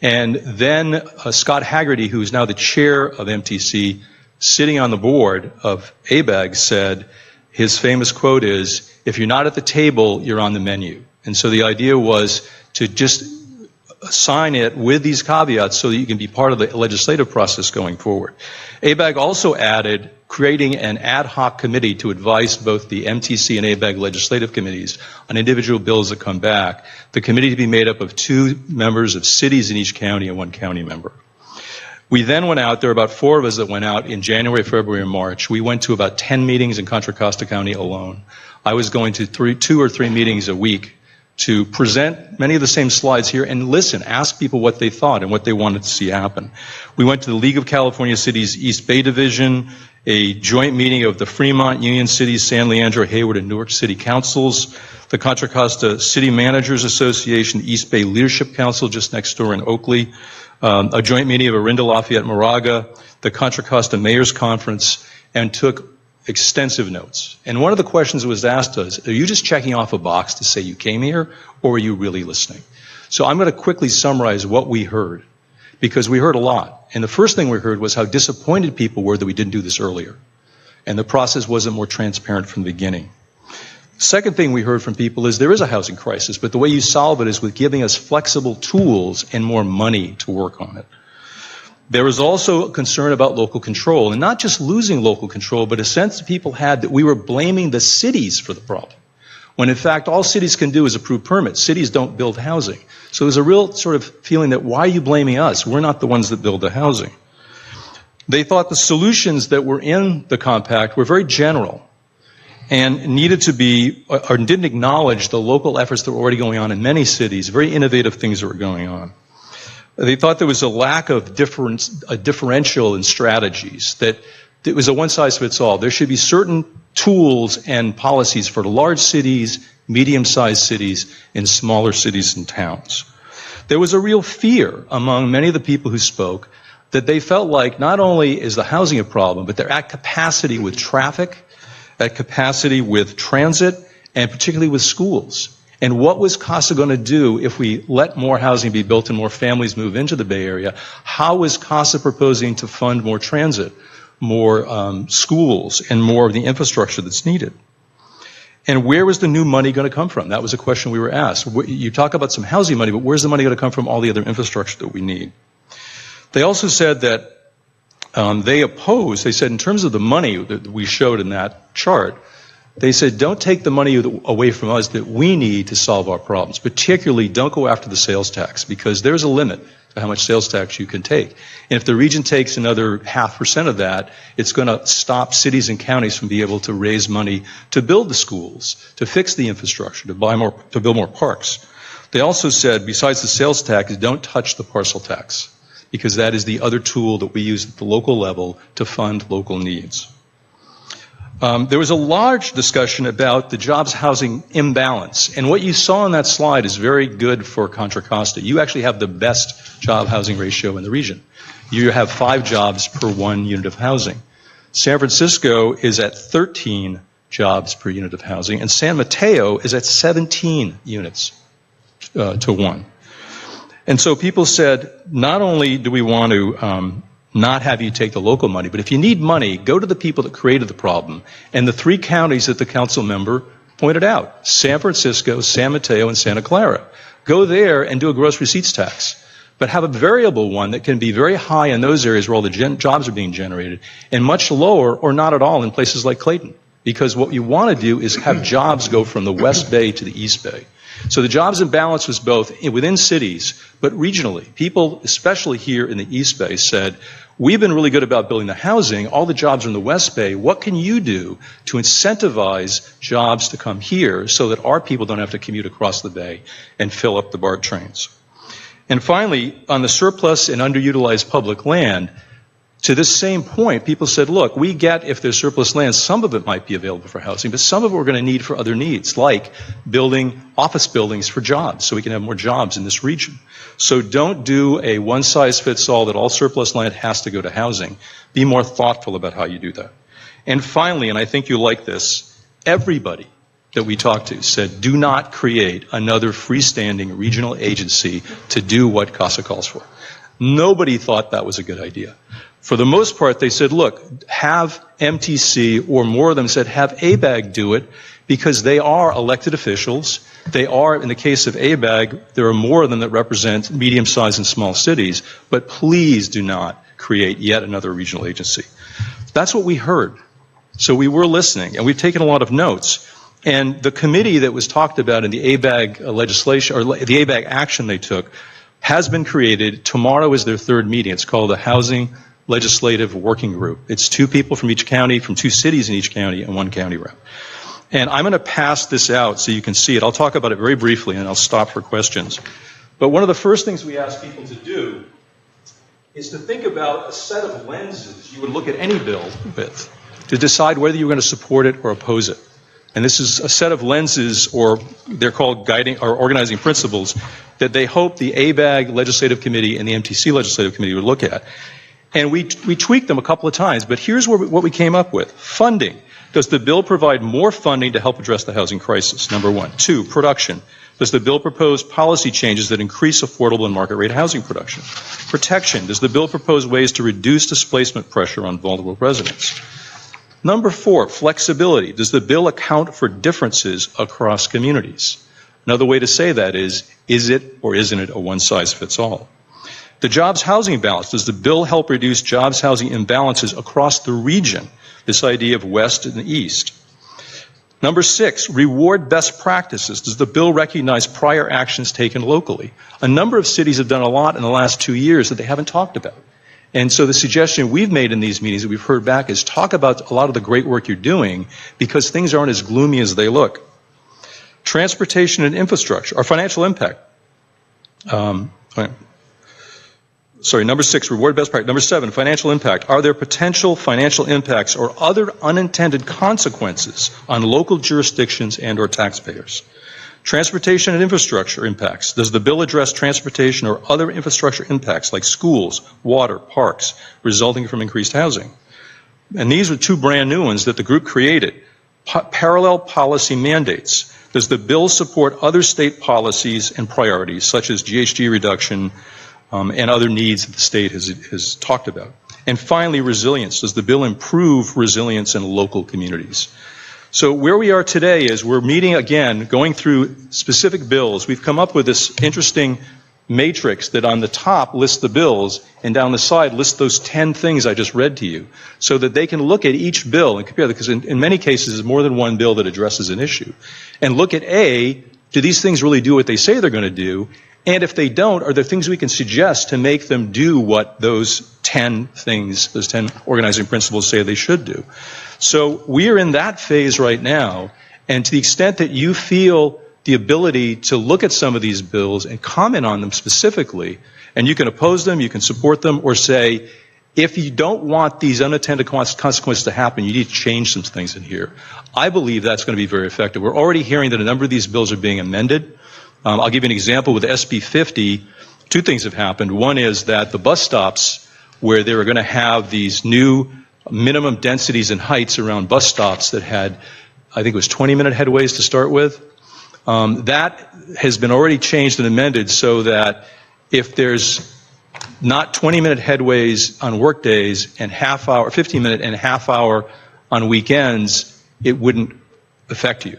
And then Scott Haggerty, who is now the chair of MTC, sitting on the board of ABAG, said, his famous quote is, "If you're not at the table, you're on the menu." And so the idea was to just sign it with these caveats so that you can be part of the legislative process going forward. ABAG also added creating an ad hoc committee to advise both the MTC and ABAG legislative committees on individual bills that come back. The committee to be made up of 2 members of cities in each county and 1 county member. We then went out, there were about 4 of us that went out in January, February, and March. We went to about 10 meetings in Contra Costa County alone. I was going to 2 or 3 meetings a week to present many of the same slides here and listen, ask people what they thought and what they wanted to see happen. We went to the League of California Cities East Bay Division, a joint meeting of the Fremont, Union City, San Leandro, Hayward, and Newark City Councils, the Contra Costa City Managers Association, East Bay Leadership Council just next door in Oakley, a joint meeting of Orinda, Lafayette, Moraga, the Contra Costa Mayor's Conference, and took extensive notes. And one of the questions that was asked us, are you just checking off a box to say you came here, or are you really listening? So I'm going to quickly summarize what we heard, because we heard a lot. And the first thing we heard was how disappointed people were that we didn't do this earlier. And the process wasn't more transparent from the beginning. Second thing we heard from people is there is a housing crisis, but the way you solve it is with giving us flexible tools and more money to work on it. There was also a concern about local control, and not just losing local control, but a sense that people had that we were blaming the cities for the problem, when in fact all cities can do is approve permits. Cities don't build housing. So there's a real sort of feeling that, why are you blaming us? We're not the ones that build the housing. They thought the solutions that were in the compact were very general and needed to be, or didn't acknowledge the local efforts that were already going on in many cities, very innovative things that were going on. They thought there was a lack of differential in strategies, that it was a one-size-fits-all. There should be certain tools and policies for large cities, medium-sized cities, and smaller cities and towns. There was a real fear among many of the people who spoke that they felt like not only is the housing a problem, but they're at capacity with traffic, at capacity with transit, and particularly with schools. And what was CASA going to do if we let more housing be built and more families move into the Bay Area? How was CASA proposing to fund more transit, more schools, and more of the infrastructure that's needed? And where was the new money going to come from? That was a question we were asked. You talk about some housing money, but where's the money going to come from all the other infrastructure that we need? They also said that they opposed, they said in terms of the money that we showed in that chart, they said don't take the money away from us that we need to solve our problems. Particularly don't go after the sales tax because there's a limit to how much sales tax you can take. And if the region takes another 0.5% of that, it's going to stop cities and counties from being able to raise money to build the schools, to fix the infrastructure, to build more parks. They also said, besides the sales tax, don't touch the parcel tax, because that is the other tool that we use at the local level to fund local needs. There was a large discussion about the jobs housing imbalance, and what you saw on that slide is very good for Contra Costa. You actually have the best job housing ratio in the region. You have 5 jobs per 1 unit of housing. San Francisco is at 13 jobs per unit of housing, and San Mateo is at 17 units to 1. And so people said, not only do we want to not have you take the local money, but if you need money, go to the people that created the problem. And the 3 counties that the council member pointed out, San Francisco, San Mateo, and Santa Clara. Go there and do a gross receipts tax, but have a variable one that can be very high in those areas where all the jobs are being generated, and much lower or not at all in places like Clayton. Because what you want to do is have jobs go from the West Bay to the East Bay. So the jobs imbalance was both within cities, but regionally. People, especially here in the East Bay, said, we've been really good about building the housing. All the jobs are in the West Bay. What can you do to incentivize jobs to come here so that our people don't have to commute across the bay and fill up the BART trains? And finally, on the surplus and underutilized public land, to this same point, people said, look, we get if there's surplus land, some of it might be available for housing, but some of it we're going to need for other needs, like building office buildings for jobs so we can have more jobs in this region. So don't do a one-size-fits-all that all surplus land has to go to housing. Be more thoughtful about how you do that. And finally, and I think you like this, everybody that we talked to said, do not create another freestanding regional agency to do what CASA calls for. Nobody thought that was a good idea. For the most part, they said, look, have MTC, or more of them said, have ABAG do it, because they are elected officials. They are, in the case of ABAG, there are more of them that represent medium-sized and small cities, but please do not create yet another regional agency. That's what we heard. So we were listening, and we've taken a lot of notes. And the committee that was talked about in the ABAG legislation, or the ABAG action they took, has been created. Tomorrow is their 3rd meeting. It's called the Housing Legislative Working Group. It's 2 people from each county, from 2 cities in each county, and 1 county rep. And I'm going to pass this out so you can see it. I'll talk about it very briefly, and I'll stop for questions. But one of the first things we ask people to do is to think about a set of lenses you would look at any bill with to decide whether you're going to support it or oppose it. And this is a set of lenses, or they're called guiding or organizing principles, that they hope the ABAG Legislative Committee and the MTC Legislative Committee would look at. And we tweaked them a couple of times, but here's what we came up with. Funding. Does the bill provide more funding to help address the housing crisis? Number 1. 2, production. Does the bill propose policy changes that increase affordable and market rate housing production? Protection. Does the bill propose ways to reduce displacement pressure on vulnerable residents? Number 4, flexibility. Does the bill account for differences across communities? Another way to say that is it or isn't it a one-size-fits-all? The jobs housing imbalance. Does the bill help reduce jobs housing imbalances across the region? This idea of West and East. Number 6, reward best practices. Does the bill recognize prior actions taken locally? A number of cities have done a lot in the last 2 years that they haven't talked about. And so the suggestion we've made in these meetings that we've heard back is talk about a lot of the great work you're doing, because things aren't as gloomy as they look. Transportation and infrastructure, or financial impact. Number 6, reward best practice. Number 7, financial impact. Are there potential financial impacts or other unintended consequences on local jurisdictions and or taxpayers? Transportation and infrastructure impacts. Does the bill address transportation or other infrastructure impacts like schools, water, parks, resulting from increased housing? And these are 2 brand new ones that the group created. Parallel policy mandates. Does the bill support other state policies and priorities, such as GHG reduction and other needs that the state has talked about? And finally, resilience. Does the bill improve resilience in local communities? So where we are today is we're meeting again, going through specific bills. We've come up with this interesting matrix that on the top lists the bills and down the side lists those 10 things I just read to you, so that they can look at each bill and compare, because in many cases there's more than one bill that addresses an issue, and look at do these things really do what they say they're going to do? And if they don't, are there things we can suggest to make them do what those 10 things, those 10 organizing principles say they should do? So we are in that phase right now, and to the extent that you feel the ability to look at some of these bills and comment on them specifically, and you can oppose them, you can support them, or say, if you don't want these unintended consequences to happen, you need to change some things in here. I believe that's going to be very effective. We're already hearing that a number of these bills are being amended. I'll give you an example with SB 50. Two things have happened. One is that the bus stops, where they were going to have these new minimum densities and heights around bus stops that had, I think it was 20-minute headways to start with, that has been already changed and amended so that if there's not 20-minute headways on work days and 15-minute and half hour on weekends, it wouldn't affect you.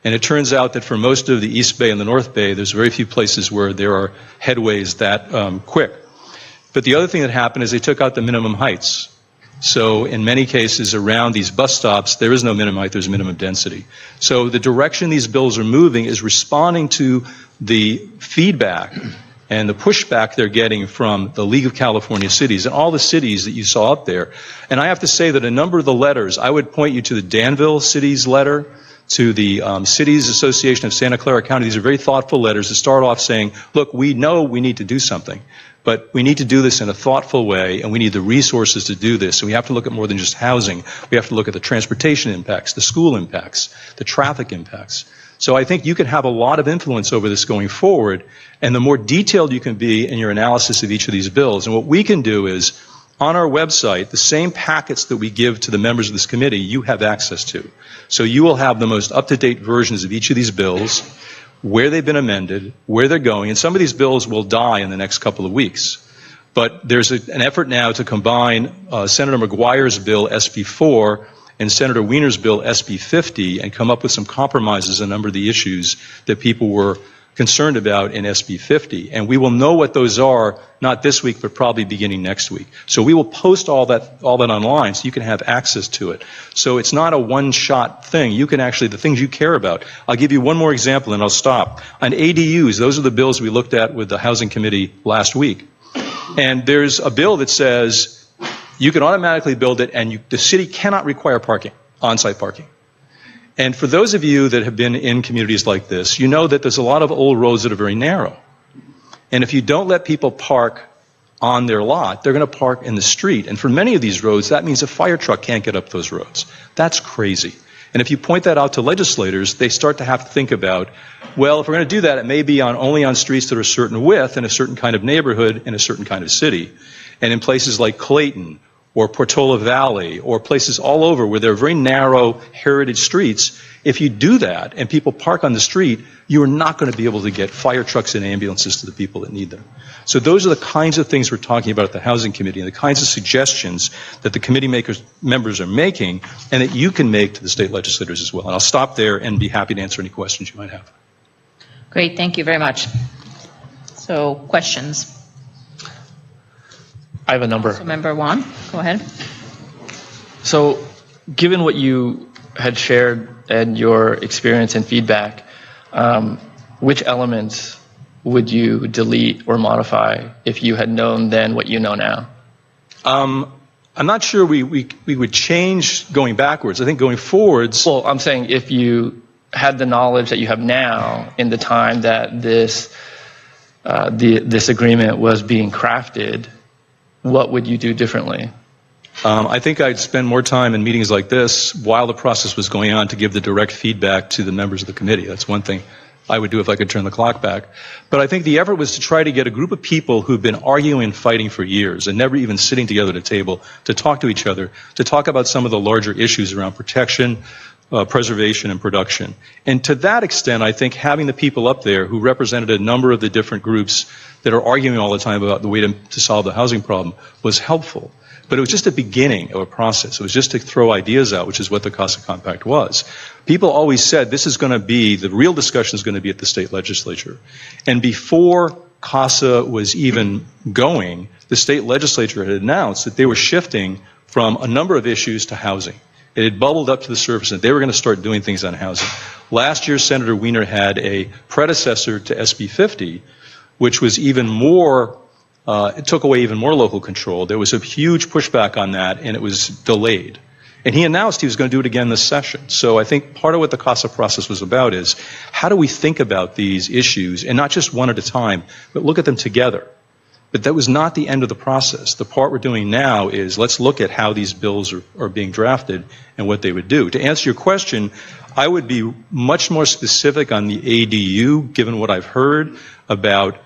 And it turns out that for most of the East Bay and the North Bay, there's very few places where there are headways that quick. But the other thing that happened is they took out the minimum heights. So in many cases around these bus stops, there is no minimum height, there's minimum density. So the direction these bills are moving is responding to the feedback and the pushback they're getting from the League of California Cities and all the cities that you saw up there. And I have to say that a number of the letters, I would point you to the Danville City's letter, to the Cities Association of Santa Clara County. These are very thoughtful letters that start off saying, look, we know we need to do something, but we need to do this in a thoughtful way, and we need the resources to do this. So we have to look at more than just housing. We have to look at the transportation impacts, the school impacts, the traffic impacts. So I think you can have a lot of influence over this going forward, and the more detailed you can be in your analysis of each of these bills. And what we can do is, on our website, the same packets that we give to the members of this committee, you have access to. So you will have the most up-to-date versions of each of these bills, where they've been amended, where they're going, and some of these bills will die in the next couple of weeks. But there's an effort now to combine Senator McGuire's bill, SB 4, and Senator Wiener's bill, SB 50, and come up with some compromises on a number of the issues that people were concerned about in SB 50. And we will know what those are, not this week, but probably beginning next week. So we will post all that online so you can have access to it. So it's not a one-shot thing. You can actually, the things you care about. I'll give you one more example and I'll stop. On ADUs, those are the bills we looked at with the Housing Committee last week. And there's a bill that says you can automatically build it and the city cannot require parking, on-site parking. And for those of you that have been in communities like this, you know that there's a lot of old roads that are very narrow. And if you don't let people park on their lot, they're going to park in the street. And for many of these roads, that means a fire truck can't get up those roads. That's crazy. And if you point that out to legislators, they start to have to think about, well, if we're going to do that, it may be only on streets that are a certain width in a certain kind of neighborhood in a certain kind of city. And in places like Clayton or Portola Valley, or places all over where there are very narrow heritage streets, if you do that and people park on the street, you are not going to be able to get fire trucks and ambulances to the people that need them. So those are the kinds of things we're talking about at the Housing Committee, and the kinds of suggestions that the committee members are making, and that you can make to the state legislators as well. And I'll stop there and be happy to answer any questions you might have. Great, thank you very much. So, questions? I have a number. So Member Juan, go ahead. So, given what you had shared and your experience and feedback, which elements would you delete or modify if you had known then what you know now? I'm not sure we would change going backwards. I think going forwards. Well, I'm saying if you had the knowledge that you have now in the time that this agreement was being crafted, what would you do differently? I think I'd spend more time in meetings like this while the process was going on to give the direct feedback to the members of the committee. That's one thing I would do if I could turn the clock back. But I think the effort was to try to get a group of people who've been arguing and fighting for years and never even sitting together at a table to talk to each other, to talk about some of the larger issues around protection, preservation, and production. And to that extent, I think having the people up there who represented a number of the different groups that are arguing all the time about the way to solve the housing problem was helpful. But it was just a beginning of a process. It was just to throw ideas out, which is what the CASA Compact was. People always said this is going to be, the real discussion is going to be at the state legislature. And before CASA was even going, the state legislature had announced that they were shifting from a number of issues to housing. It had bubbled up to the surface that they were going to start doing things on housing. Last year, Senator Wiener had a predecessor to SB 50, which was even more, it took away even more local control. There was a huge pushback on that, and it was delayed. And he announced he was going to do it again this session. So I think part of what the CASA process was about is how do we think about these issues, and not just one at a time, but look at them together. But that was not the end of the process. The part we're doing now is let's look at how these bills are being drafted and what they would do. To answer your question, I would be much more specific on the ADU, given what I've heard about.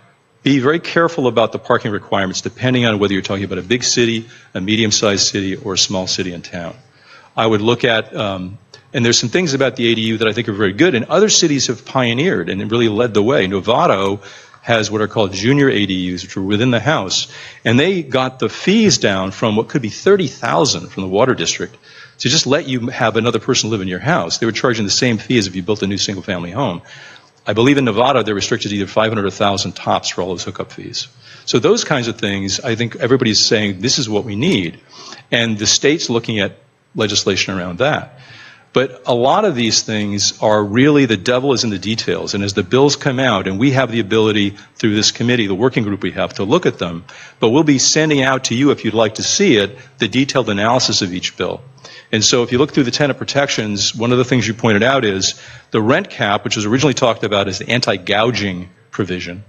Be very careful about the parking requirements, depending on whether you're talking about a big city, a medium-sized city, or a small city and town. I would look at, and there's some things about the ADU that I think are very good, and other cities have pioneered and really led the way. Novato has what are called junior ADUs, which are within the house, and they got the fees down from what could be $30,000 from the water district to just let you have another person live in your house. They were charging the same fee as if you built a new single-family home. I believe in Nevada they're restricted to either $500 or $1,000 tops for all those hookup fees. So those kinds of things, I think everybody's saying this is what we need, and the state's looking at legislation around that. But a lot of these things are really, the devil is in the details. And as the bills come out, and we have the ability through this committee, the working group we have, to look at them, but we'll be sending out to you, if you'd like to see it, the detailed analysis of each bill. And so if you look through the tenant protections, one of the things you pointed out is the rent cap, which was originally talked about as the anti-gouging provision,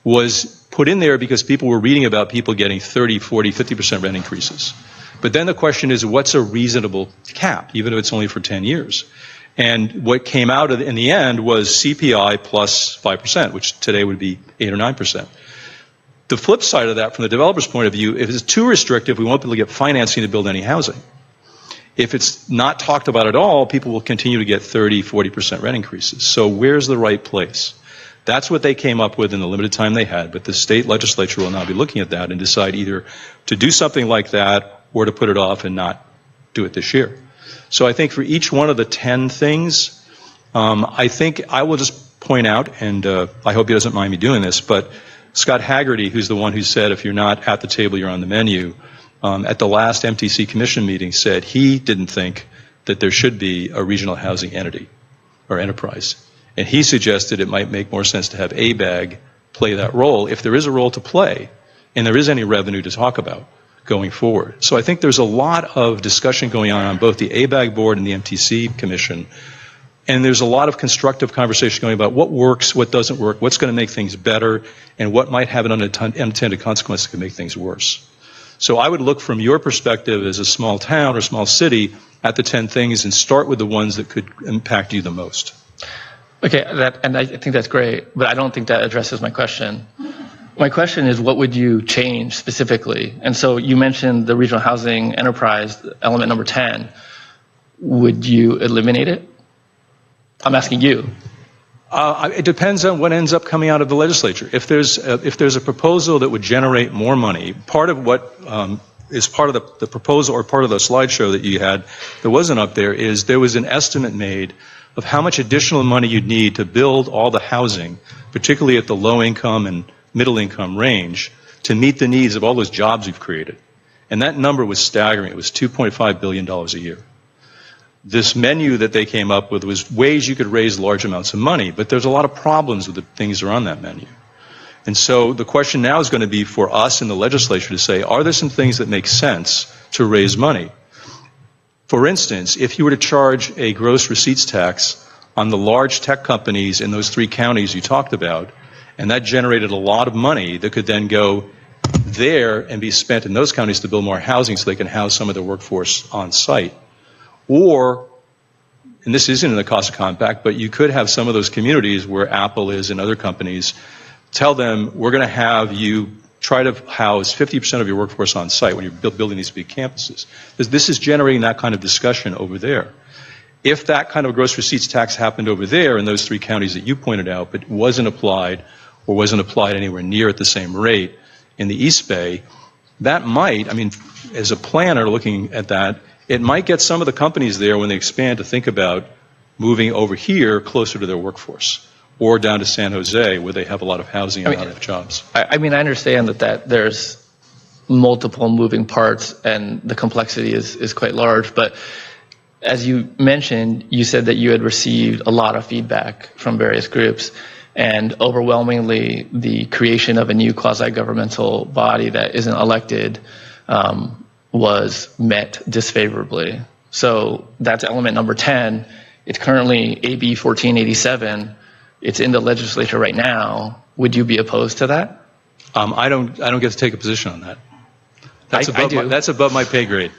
was put in there because people were reading about people getting 30, 40, 50% rent increases. But then the question is, what's a reasonable cap, even if it's only for 10 years? And what came out in the end was CPI plus 5%, which today would be 8 or 9%. The flip side of that, from the developer's point of view, if it's too restrictive, we won't be able to get financing to build any housing. If it's not talked about at all, people will continue to get 30, 40% rent increases. So where's the right place? That's what they came up with in the limited time they had, but the state legislature will now be looking at that and decide either to do something like that or to put it off and not do it this year. So I think for each one of the 10 things, I think I will just point out, and I hope he doesn't mind me doing this, but Scott Haggerty, who's the one who said if you're not at the table, you're on the menu, at the last MTC Commission meeting said he didn't think that there should be a regional housing entity or enterprise. And he suggested it might make more sense to have ABAG play that role if there is a role to play and there is any revenue to talk about going forward. So I think there's a lot of discussion going on both the ABAG board and the MTC Commission. And there's a lot of constructive conversation going about what works, what doesn't work, what's going to make things better, and what might have an unintended consequence that could make things worse. So I would look from your perspective as a small town or small city at the 10 things and start with the ones that could impact you the most. Okay, and I think that's great, but I don't think that addresses my question. My question is, what would you change specifically? And so you mentioned the regional housing enterprise, element number 10. Would you eliminate it? I'm asking you. It depends on what ends up coming out of the legislature. If there's a proposal that would generate more money, part of what is part of the proposal or part of the slideshow that you had that wasn't up there is there was an estimate made of how much additional money you'd need to build all the housing, particularly at the low income and middle income range, to meet the needs of all those jobs we've created. And that number was staggering. It was $2.5 billion a year. This menu that they came up with was ways you could raise large amounts of money, but there's a lot of problems with the things that are on that menu. And so the question now is going to be for us in the legislature to say, are there some things that make sense to raise money? For instance, if you were to charge a gross receipts tax on the large tech companies in those 3 counties you talked about, and that generated a lot of money that could then go there and be spent in those counties to build more housing so they can house some of their workforce on site. Or, and this isn't in the CASA Compact, but you could have some of those communities where Apple is and other companies, tell them we're going to have you try to house 50% of your workforce on site when you're building these big campuses. This is generating that kind of discussion over there. If that kind of gross receipts tax happened over there in those 3 counties that you pointed out, but wasn't applied or wasn't applied anywhere near at the same rate in the East Bay, that might, I mean, as a planner looking at that, it might get some of the companies there when they expand to think about moving over here closer to their workforce or down to San Jose, where they have a lot of housing and a lot of jobs. I mean, I understand that there's multiple moving parts and the complexity is quite large, but as you mentioned, you said that you had received a lot of feedback from various groups, and overwhelmingly the creation of a new quasi-governmental body that isn't elected was met disfavorably. So that's element number 10. It's currently AB 1487. It's in the legislature right now. Would you be opposed to that? I don't get to take a position on that. I do. That's above my pay grade.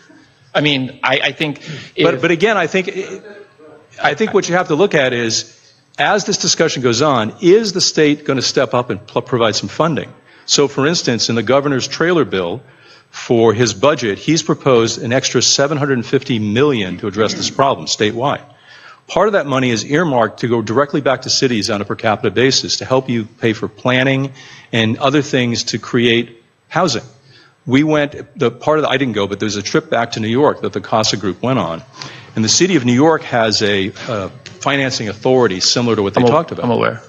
I mean, I think. But again, I think what you have to look at is, as this discussion goes on, is the state going to step up and provide some funding? So, for instance, in the governor's trailer bill for his budget, he's proposed an extra $750 million to address this problem statewide. Part of that money is earmarked to go directly back to cities on a per capita basis to help you pay for planning and other things to create housing. We went, I didn't go, but there's a trip back to New York that the CASA group went on. And the city of New York has a financing authority similar to what they talked about. I'm aware.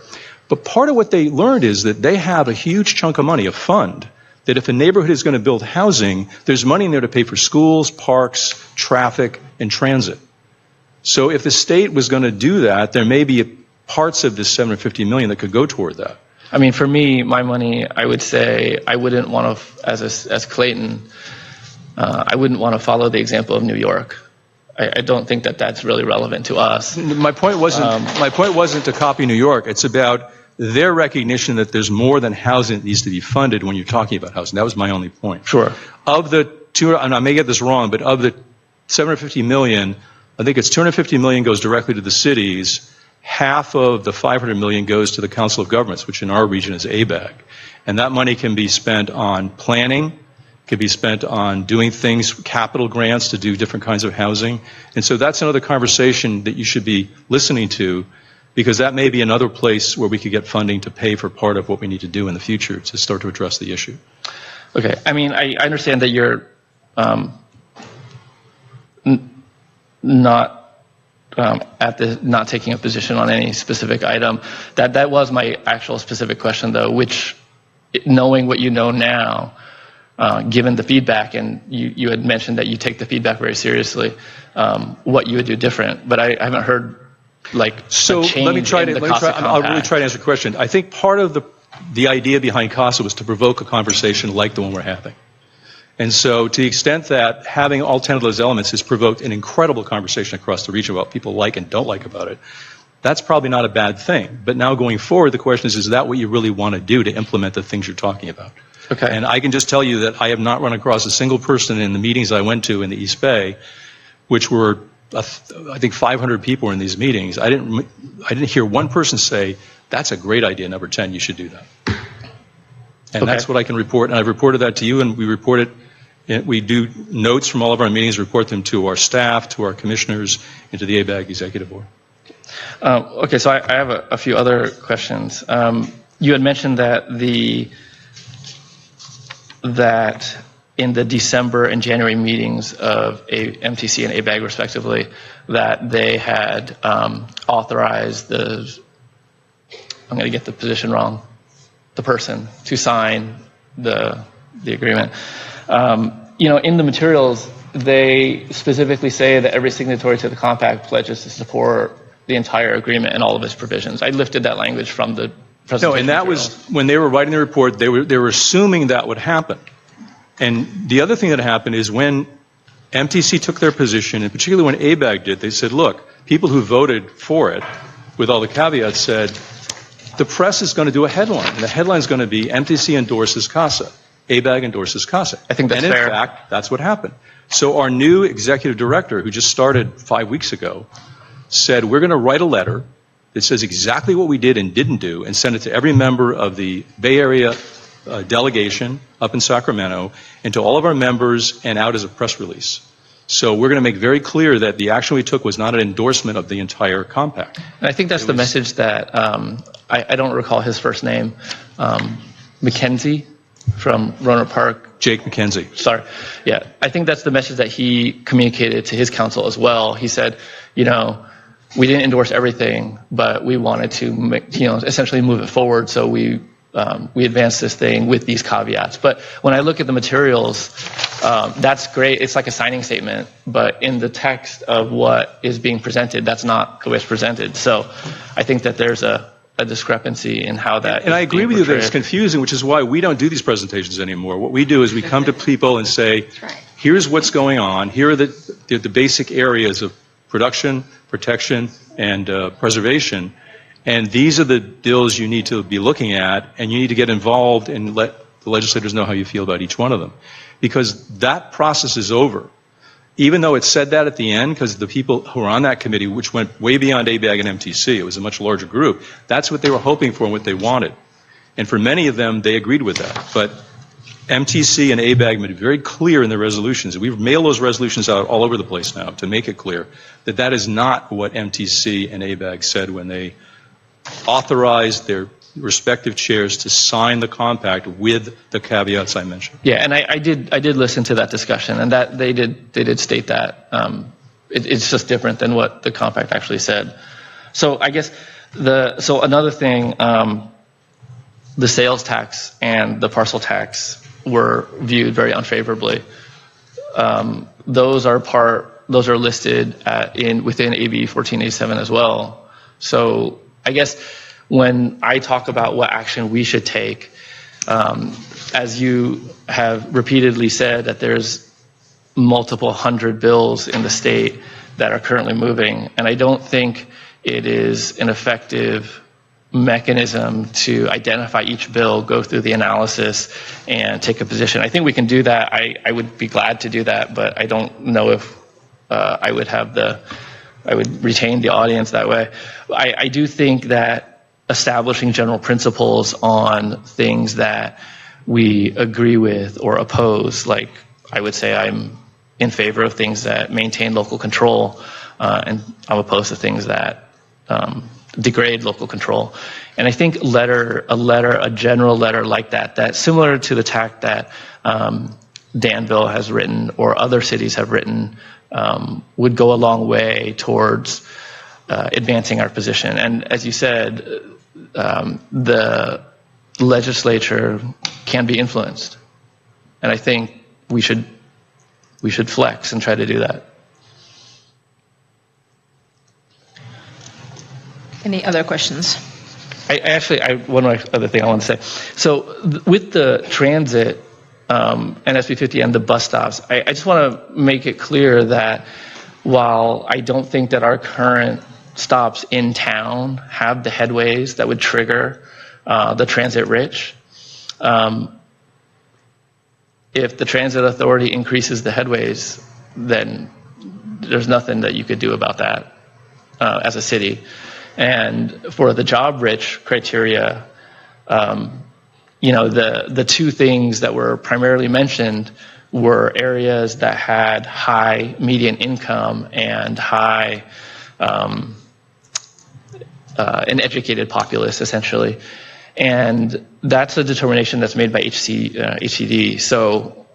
But part of what they learned is that they have a huge chunk of money, a fund, that if a neighborhood is going to build housing, there's money in there to pay for schools, parks, traffic, and transit. So if the state was going to do that, there may be parts of this $750 million that could go toward that. I mean, for me, my money, I would say I wouldn't want to, as Clayton, I wouldn't want to follow the example of New York. I don't think that that's really relevant to us. My point wasn't to copy New York. It's about their recognition that there's more than housing that needs to be funded when you're talking about housing. That was my only point. Sure. Of the and I may get this wrong, but of the $750 million, I think it's $250 million goes directly to the cities. Half of the $500 million goes to the Council of Governments, which in our region is ABAG. And that money can be spent on planning, can be spent on doing things, capital grants to do different kinds of housing. And so that's another conversation that you should be listening to, because that may be another place where we could get funding to pay for part of what we need to do in the future to start to address the issue. Okay. I mean, I understand that you're not taking a position on any specific item. That was my actual specific question, though, which, knowing what you know now, given the feedback, and you had mentioned that you take the feedback very seriously, what you would do different. But I haven't heard a change in the CASA compact. I'll really try to answer the question. I think part of the idea behind CASA was to provoke a conversation like the one we're having. And so to the extent that having all 10 of those elements has provoked an incredible conversation across the region about what people like and don't like about it, that's probably not a bad thing. But now going forward, the question is that what you really want to do to implement the things you're talking about? Okay. And I can just tell you that I have not run across a single person in the meetings I went to in the East Bay, which were, I think 500 people were in these meetings. I didn't hear one person say, that's a great idea, number 10, you should do that. And that's what I can report. And I've reported that to you, and we report it. We do notes from all of our meetings, report them to our staff, to our commissioners, and to the ABAG Executive Board. Okay, so I have a few other questions. You had mentioned that in the December and January meetings of MTC and ABAG respectively, that they had authorized I'm going to get the position wrong, the person to sign the agreement. In the materials, they specifically say that every signatory to the compact pledges to support the entire agreement and all of its provisions. I lifted that language from the presentation. No, and that was when they were writing the report, they were assuming that would happen. And the other thing that happened is when MTC took their position, and particularly when ABAG did, they said, look, people who voted for it, with all the caveats, said, the press is going to do a headline, and the headline is going to be MTC endorses CASA. ABAG endorses CASA. I think that's fair. fair. And in fact, that's what happened. So our new executive director, who just started 5 weeks ago, said, we're going to write a letter that says exactly what we did and didn't do and send it to every member of the Bay Area delegation up in Sacramento and to all of our members and out as a press release. So we're going to make very clear that the action we took was not an endorsement of the entire compact. And I think that's the message that, I don't recall his first name, McKenzie from Roanoke Park. Jake McKenzie. Sorry. Yeah. I think that's the message that he communicated to his council as well. He said, we didn't endorse everything, but we wanted to essentially move it forward. So we advanced this thing with these caveats. But when I look at the materials, that's great. It's like a signing statement, but in the text of what is being presented, that's not the way it's presented. So I think that there's a discrepancy in how that. And I agree with you that it's confusing, which is why we don't do these presentations anymore. What we do is we come to people and say, here's what's going on. Here are the basic areas of production, protection, and preservation. And these are the bills you need to be looking at, and you need to get involved and let the legislators know how you feel about each one of them. Because that process is over. Even though it said that at the end, because the people who were on that committee, which went way beyond ABAG and MTC, it was a much larger group, that's what they were hoping for and what they wanted. And for many of them, they agreed with that. But MTC and ABAG made it very clear in their resolutions, and we've mailed those resolutions out all over the place now to make it clear that that is not what MTC and ABAG said when they authorized their respective chairs to sign the compact with the caveats I mentioned. Yeah, and I did listen to that discussion, and that they did state that it's just different than what the compact actually said. So I guess another thing, the sales tax and the parcel tax were viewed very unfavorably. Those are listed within AB 1487 as well. So I guess when I talk about what action we should take, as you have repeatedly said, that there's multiple hundred bills in the state that are currently moving, and I don't think it is an effective mechanism to identify each bill, go through the analysis, and take a position. I think we can do that. I would be glad to do that, but I don't know if I would retain the audience that way. I do think that establishing general principles on things that we agree with or oppose, like I would say I'm in favor of things that maintain local control, and I'm opposed to things that degrade local control. And I think a general letter like that similar to the tact that Danville has written or other cities have written, would go a long way towards advancing our position. And as you said, the legislature can be influenced, and I think we should flex and try to do that. Any other questions? One other thing I want to say. So with the transit and SB 50 and the bus stops, I just want to make it clear that while I don't think that our current stops in town have the headways that would trigger the transit rich, if the transit authority increases the headways, then there's nothing that you could do about that as a city. And for the job rich criteria, the two things that were primarily mentioned were areas that had high median income and high an educated populace, essentially. And that's a determination that's made by HCD. So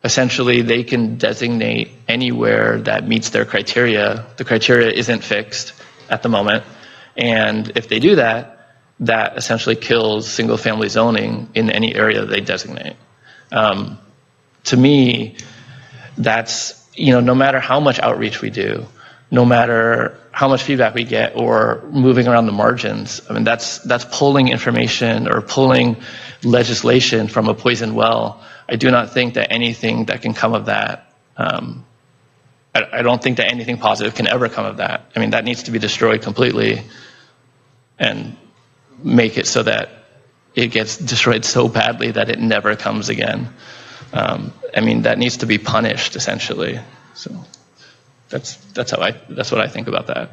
essentially, they can designate anywhere that meets their criteria. The criteria isn't fixed at the moment. And if they do that, that essentially kills single-family zoning in any area they designate. To me, that's, no matter how much outreach we do, no matter how much feedback we get or moving around the margins, I mean, that's pulling information or pulling legislation from a poison well. I do not think that anything that can come of that, I don't think that anything positive can ever come of that. I mean, that needs to be destroyed completely and make it so that it gets destroyed so badly that it never comes again. I mean, that needs to be punished, essentially. So that's what I think about that.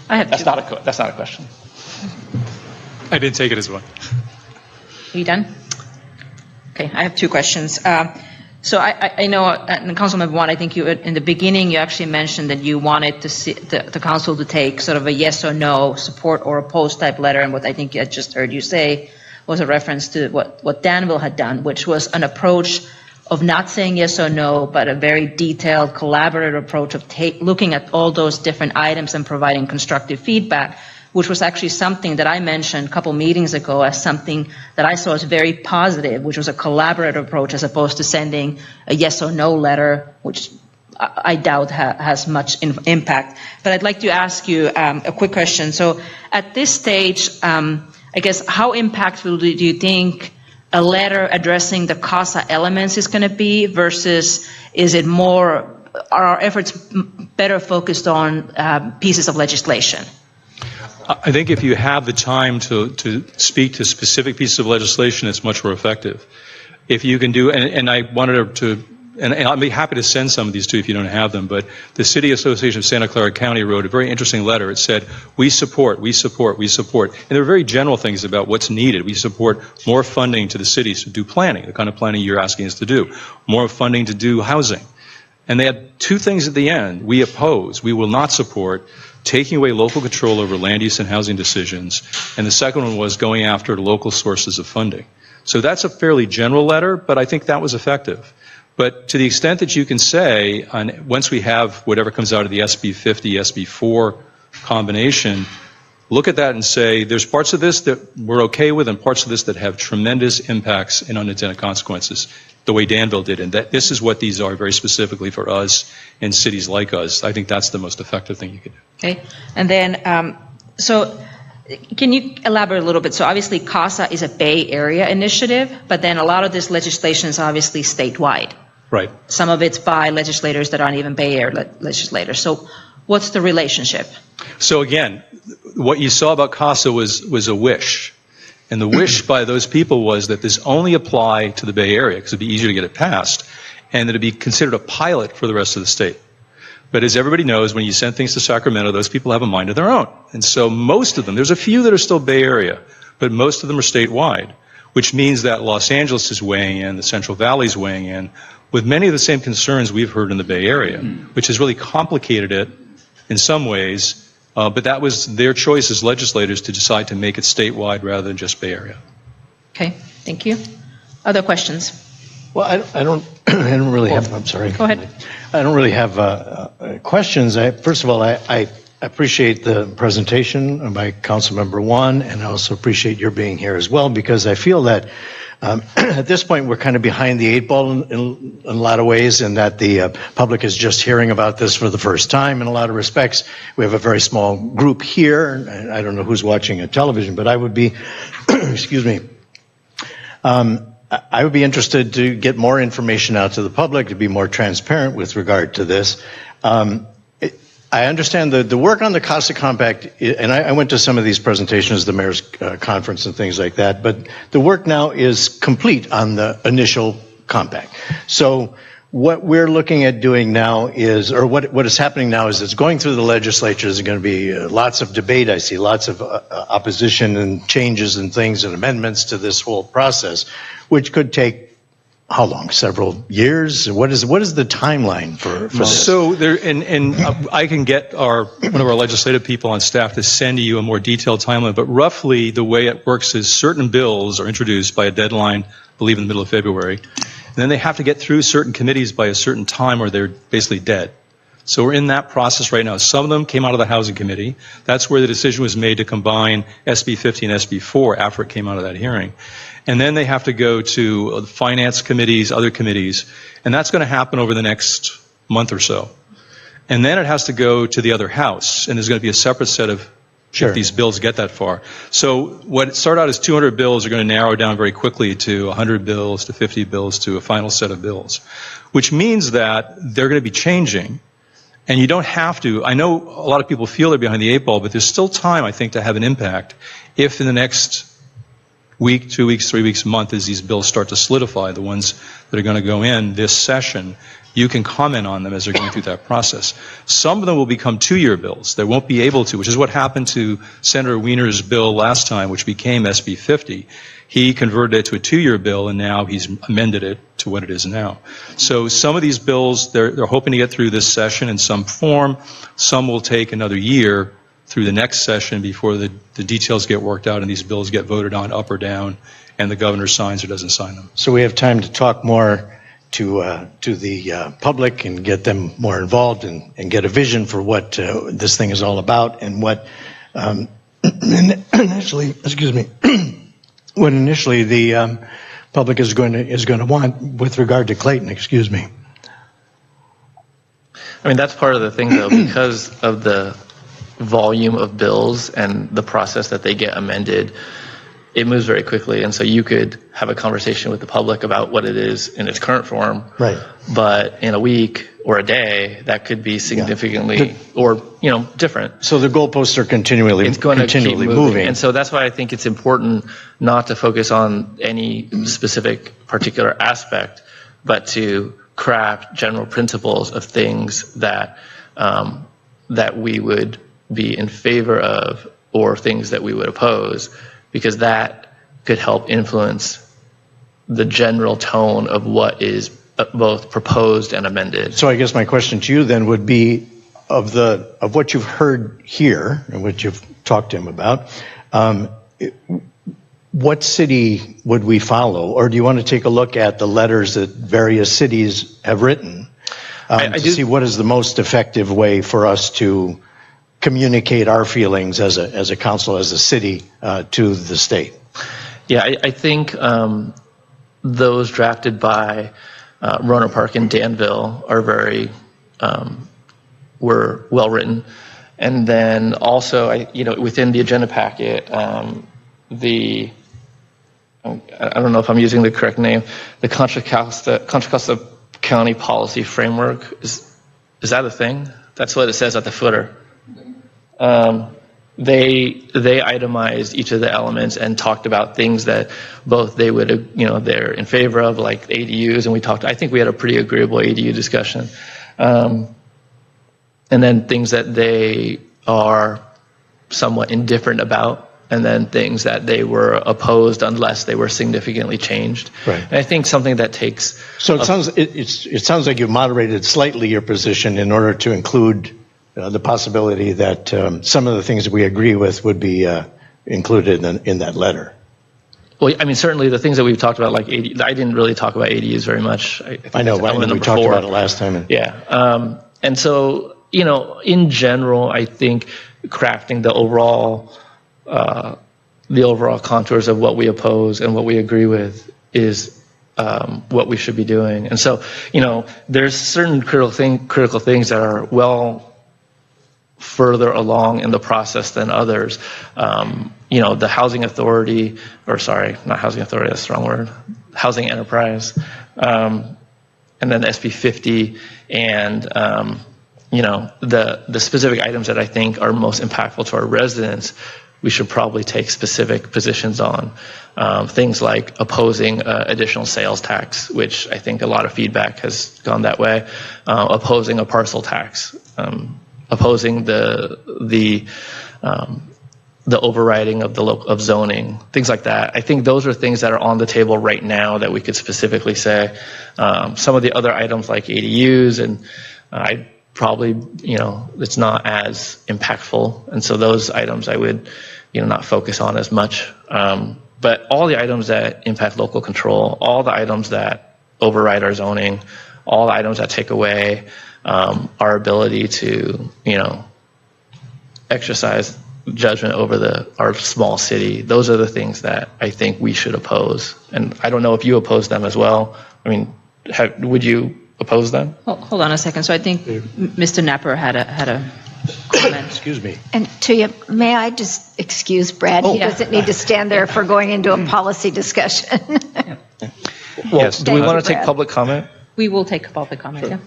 That's not a question. I didn't take it as one. Are you done? Okay, I have two questions. So I know, Councilmember One, I think you in the beginning you actually mentioned that you wanted to see the council to take sort of a yes or no, support or oppose type letter, and what I think I just heard you say was a reference to what Danville had done, which was an approach of not saying yes or no, but a very detailed, collaborative approach of looking at all those different items and providing constructive feedback, which was actually something that I mentioned a couple meetings ago as something that I saw as very positive, which was a collaborative approach as opposed to sending a yes or no letter, which I doubt has much impact. But I'd like to ask you a quick question. So at this stage, I guess, how impactful do you think a letter addressing the CASA elements is going to be versus is it more, are our efforts better focused on pieces of legislation? I think if you have the time to speak to specific pieces of legislation, it's much more effective. If you can do, and I wanted to, and I'll be happy to send some of these to you if you don't have them, but the City Association of Santa Clara County wrote a very interesting letter. It said, we support, we support, we support. And there were very general things about what's needed. We support more funding to the cities to do planning, the kind of planning you're asking us to do, more funding to do housing. And they had two things at the end. We oppose, we will not support taking away local control over land use and housing decisions. And the second one was going after local sources of funding. So that's a fairly general letter, but I think that was effective. But to the extent that you can say, once we have whatever comes out of the SB 50, SB 4 combination, look at that and say, there's parts of this that we're okay with and parts of this that have tremendous impacts and unintended consequences, the way Danville did, and that this is what these are very specifically for us and cities like us. I think that's the most effective thing you could do. Okay. And then, so can you elaborate a little bit? So obviously CASA is a Bay Area initiative, but then a lot of this legislation is obviously statewide. Right. Some of it's by legislators that aren't even Bay Area legislators. So what's the relationship? So again, what you saw about CASA was a wish. And the wish by those people was that this only apply to the Bay Area because it'd be easier to get it passed, and that it'd be considered a pilot for the rest of the state. But as everybody knows, when you send things to Sacramento, those people have a mind of their own. And so most of them, there's a few that are still Bay Area, but most of them are statewide, which means that Los Angeles is weighing in, the Central Valley is weighing in, with many of the same concerns we've heard in the Bay Area, which has really complicated it in some ways. But that was their choice as legislators to decide to make it statewide rather than just Bay Area. Okay, thank you. Other questions? Well, I don't really have, I'm sorry. Go ahead. I don't really have questions. First of all, I appreciate the presentation by Councilmember One, and I also appreciate your being here as well, because I feel that at this point we're kind of behind the eight ball in a lot of ways, in that the public is just hearing about this for the first time in a lot of respects. We have a very small group here, and I don't know who's watching television, but I would be, excuse me, I would be interested to get more information out to the public, to be more transparent with regard to this. I understand the work on the CASA Compact, and I went to some of these presentations, the mayor's conference and things like that, but the work now is complete on the initial compact. So what we're looking at doing now is, or what is happening now is it's going through the legislature. There's going to be lots of debate. I see lots of opposition and changes and things and amendments to this whole process, which could take how long? Several years? What is the timeline for this? So there, and I can get one of our legislative people on staff to send you a more detailed timeline, but roughly the way it works is certain bills are introduced by a deadline, I believe in the middle of February, and then they have to get through certain committees by a certain time or they're basically dead. So we're in that process right now. Some of them came out of the Housing Committee. That's where the decision was made to combine SB 50 and SB 4 after it came out of that hearing. And then they have to go to the finance committees, other committees, and that's going to happen over the next month or so. And then it has to go to the other house, and there's going to be a separate set of, if these bills get that far. So what started out as 200 bills are going to narrow down very quickly to 100 bills, to 50 bills, to a final set of bills, which means that they're going to be changing. And you don't have to, I know a lot of people feel they're behind the eight ball, but there's still time, I think, to have an impact if in the next week, 2 weeks, 3 weeks, a month, as these bills start to solidify, the ones that are going to go in this session, you can comment on them as they're going through that process. Some of them will become 2-year bills. They won't be able to, which is what happened to Senator Wiener's bill last time, which became SB 50. He converted it to a 2-year bill, and now he's amended it to what it is now. So some of these bills, they're hoping to get through this session in some form. Some will take another year through the next session before the details get worked out and these bills get voted on up or down and the governor signs or doesn't sign them. So we have time to talk more to the public and get them more involved and get a vision for what this thing is all about and what initially, excuse me, what initially the public is going to want with regard to Clayton. Excuse me. I mean, that's part of the thing, though, because of the volume of bills and the process that they get amended, it moves very quickly. And so you could have a conversation with the public about what it is in its current form. Right. But in a week or a day, that could be significantly or, different. So the goalposts are continually keep moving. And so that's why I think it's important not to focus on any specific particular aspect, but to craft general principles of things that that we would be in favor of or things that we would oppose, because that could help influence the general tone of what is both proposed and amended. So I guess my question to you then would be, of what you've heard here and what you've talked to him about, what city would we follow? Or do you want to take a look at the letters that various cities have written to see what is the most effective way for us to communicate our feelings as a council, as a city, to the state? Yeah, I think those drafted by Rohnert Park and Danville are were well written. And then also, within the agenda packet, I don't know if I'm using the correct name, the Contra Costa County Policy Framework, is that a thing? That's what it says at the footer. They itemized each of the elements and talked about things that both they would, they're in favor of, like ADUs, and I think we had a pretty agreeable ADU discussion. And then things that they are somewhat indifferent about, and then things that they were opposed unless they were significantly changed. Right. And I think something that takes... So it sounds like you've moderated slightly your position in order to include the possibility that some of the things that we agree with would be included in that letter. Well, I mean, certainly the things that we've talked about, like AD, I didn't really talk about ADUs very much. I know, but we talked about it last time. Yeah. And so, in general, I think crafting the overall contours of what we oppose and what we agree with is what we should be doing. And so, there's certain critical things that are well further along in the process than others. The housing authority, not housing authority, that's the wrong word, housing enterprise, and then SB 50, and the specific items that I think are most impactful to our residents, we should probably take specific positions on. Things like opposing additional sales tax, which I think a lot of feedback has gone that way, opposing a parcel tax, opposing the overriding of zoning, things like that. I think those are things that are on the table right now that we could specifically say. Some of the other items like ADUs, and I probably, it's not as impactful. And so those items I would, not focus on as much. But all the items that impact local control, all the items that override our zoning, all the items that take away our ability to, exercise judgment over our small city. Those are the things that I think we should oppose. And I don't know if you oppose them as well. I mean, would you oppose them? Hold on a second. So I think Mr. Napper had a comment. Excuse me. And to you, may I just excuse Brad? He doesn't need to stand there for going into a policy discussion. Well, do we want to take public comment? We will take public comment, yeah.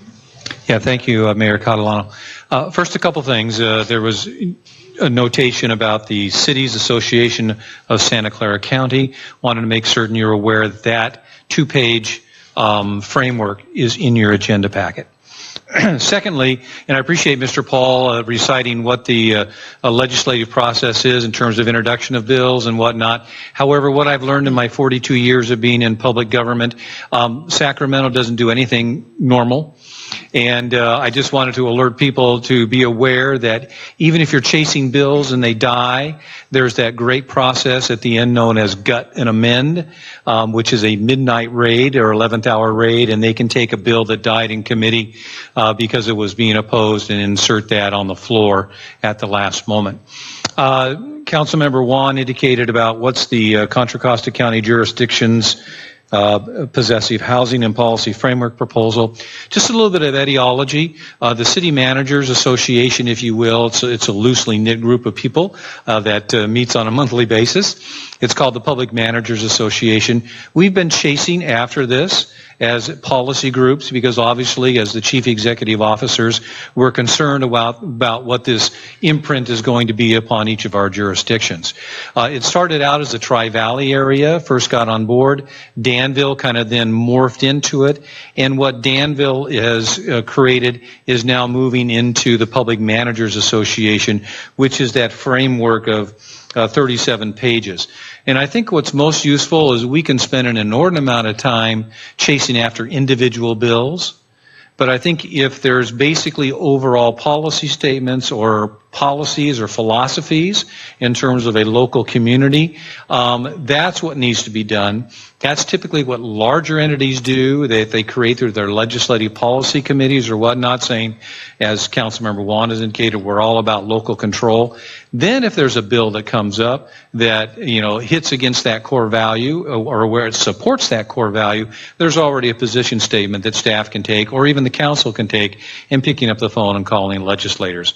Yeah, thank you, Mayor Catalano. First, a couple things. There was a notation about the Cities Association of Santa Clara County. Wanted to make certain you're aware that 2-page framework is in your agenda packet. Secondly, and I appreciate Mr. Paul reciting what the legislative process is in terms of introduction of bills and whatnot. However, what I've learned in my 42 years of being in public government, Sacramento doesn't do anything normal. And I just wanted to alert people to be aware that even if you're chasing bills and they die, there's that great process at the end known as gut and amend, which is a midnight raid or 11th hour raid, and they can take a bill that died in committee because it was being opposed and insert that on the floor at the last moment. Councilmember Juan indicated about what's the Contra Costa County jurisdictions possessive housing and policy framework proposal. Just a little bit of etiology. The City Managers Association, if you will, it's a loosely knit group of people that meets on a monthly basis. It's called the Public Managers Association. We've been chasing after this as policy groups because obviously as the chief executive officers, we're concerned about what this imprint is going to be upon each of our jurisdictions. It started out as the Tri-Valley area, first got on board. Danville kind of then morphed into it. And what Danville has created is now moving into the Public Managers Association, which is that framework of 37 pages. And I think what's most useful is we can spend an inordinate amount of time chasing after individual bills. But I think if there's basically overall policy statements or policies or philosophies in terms of a local community, that's what needs to be done. That's typically what larger entities do. They create through their legislative policy committees or whatnot, saying, as Councilmember Juan has indicated, we're all about local control. Then if there's a bill that comes up that, hits against that core value or where it supports that core value, there's already a position statement that staff can take or even the council can take in picking up the phone and calling legislators.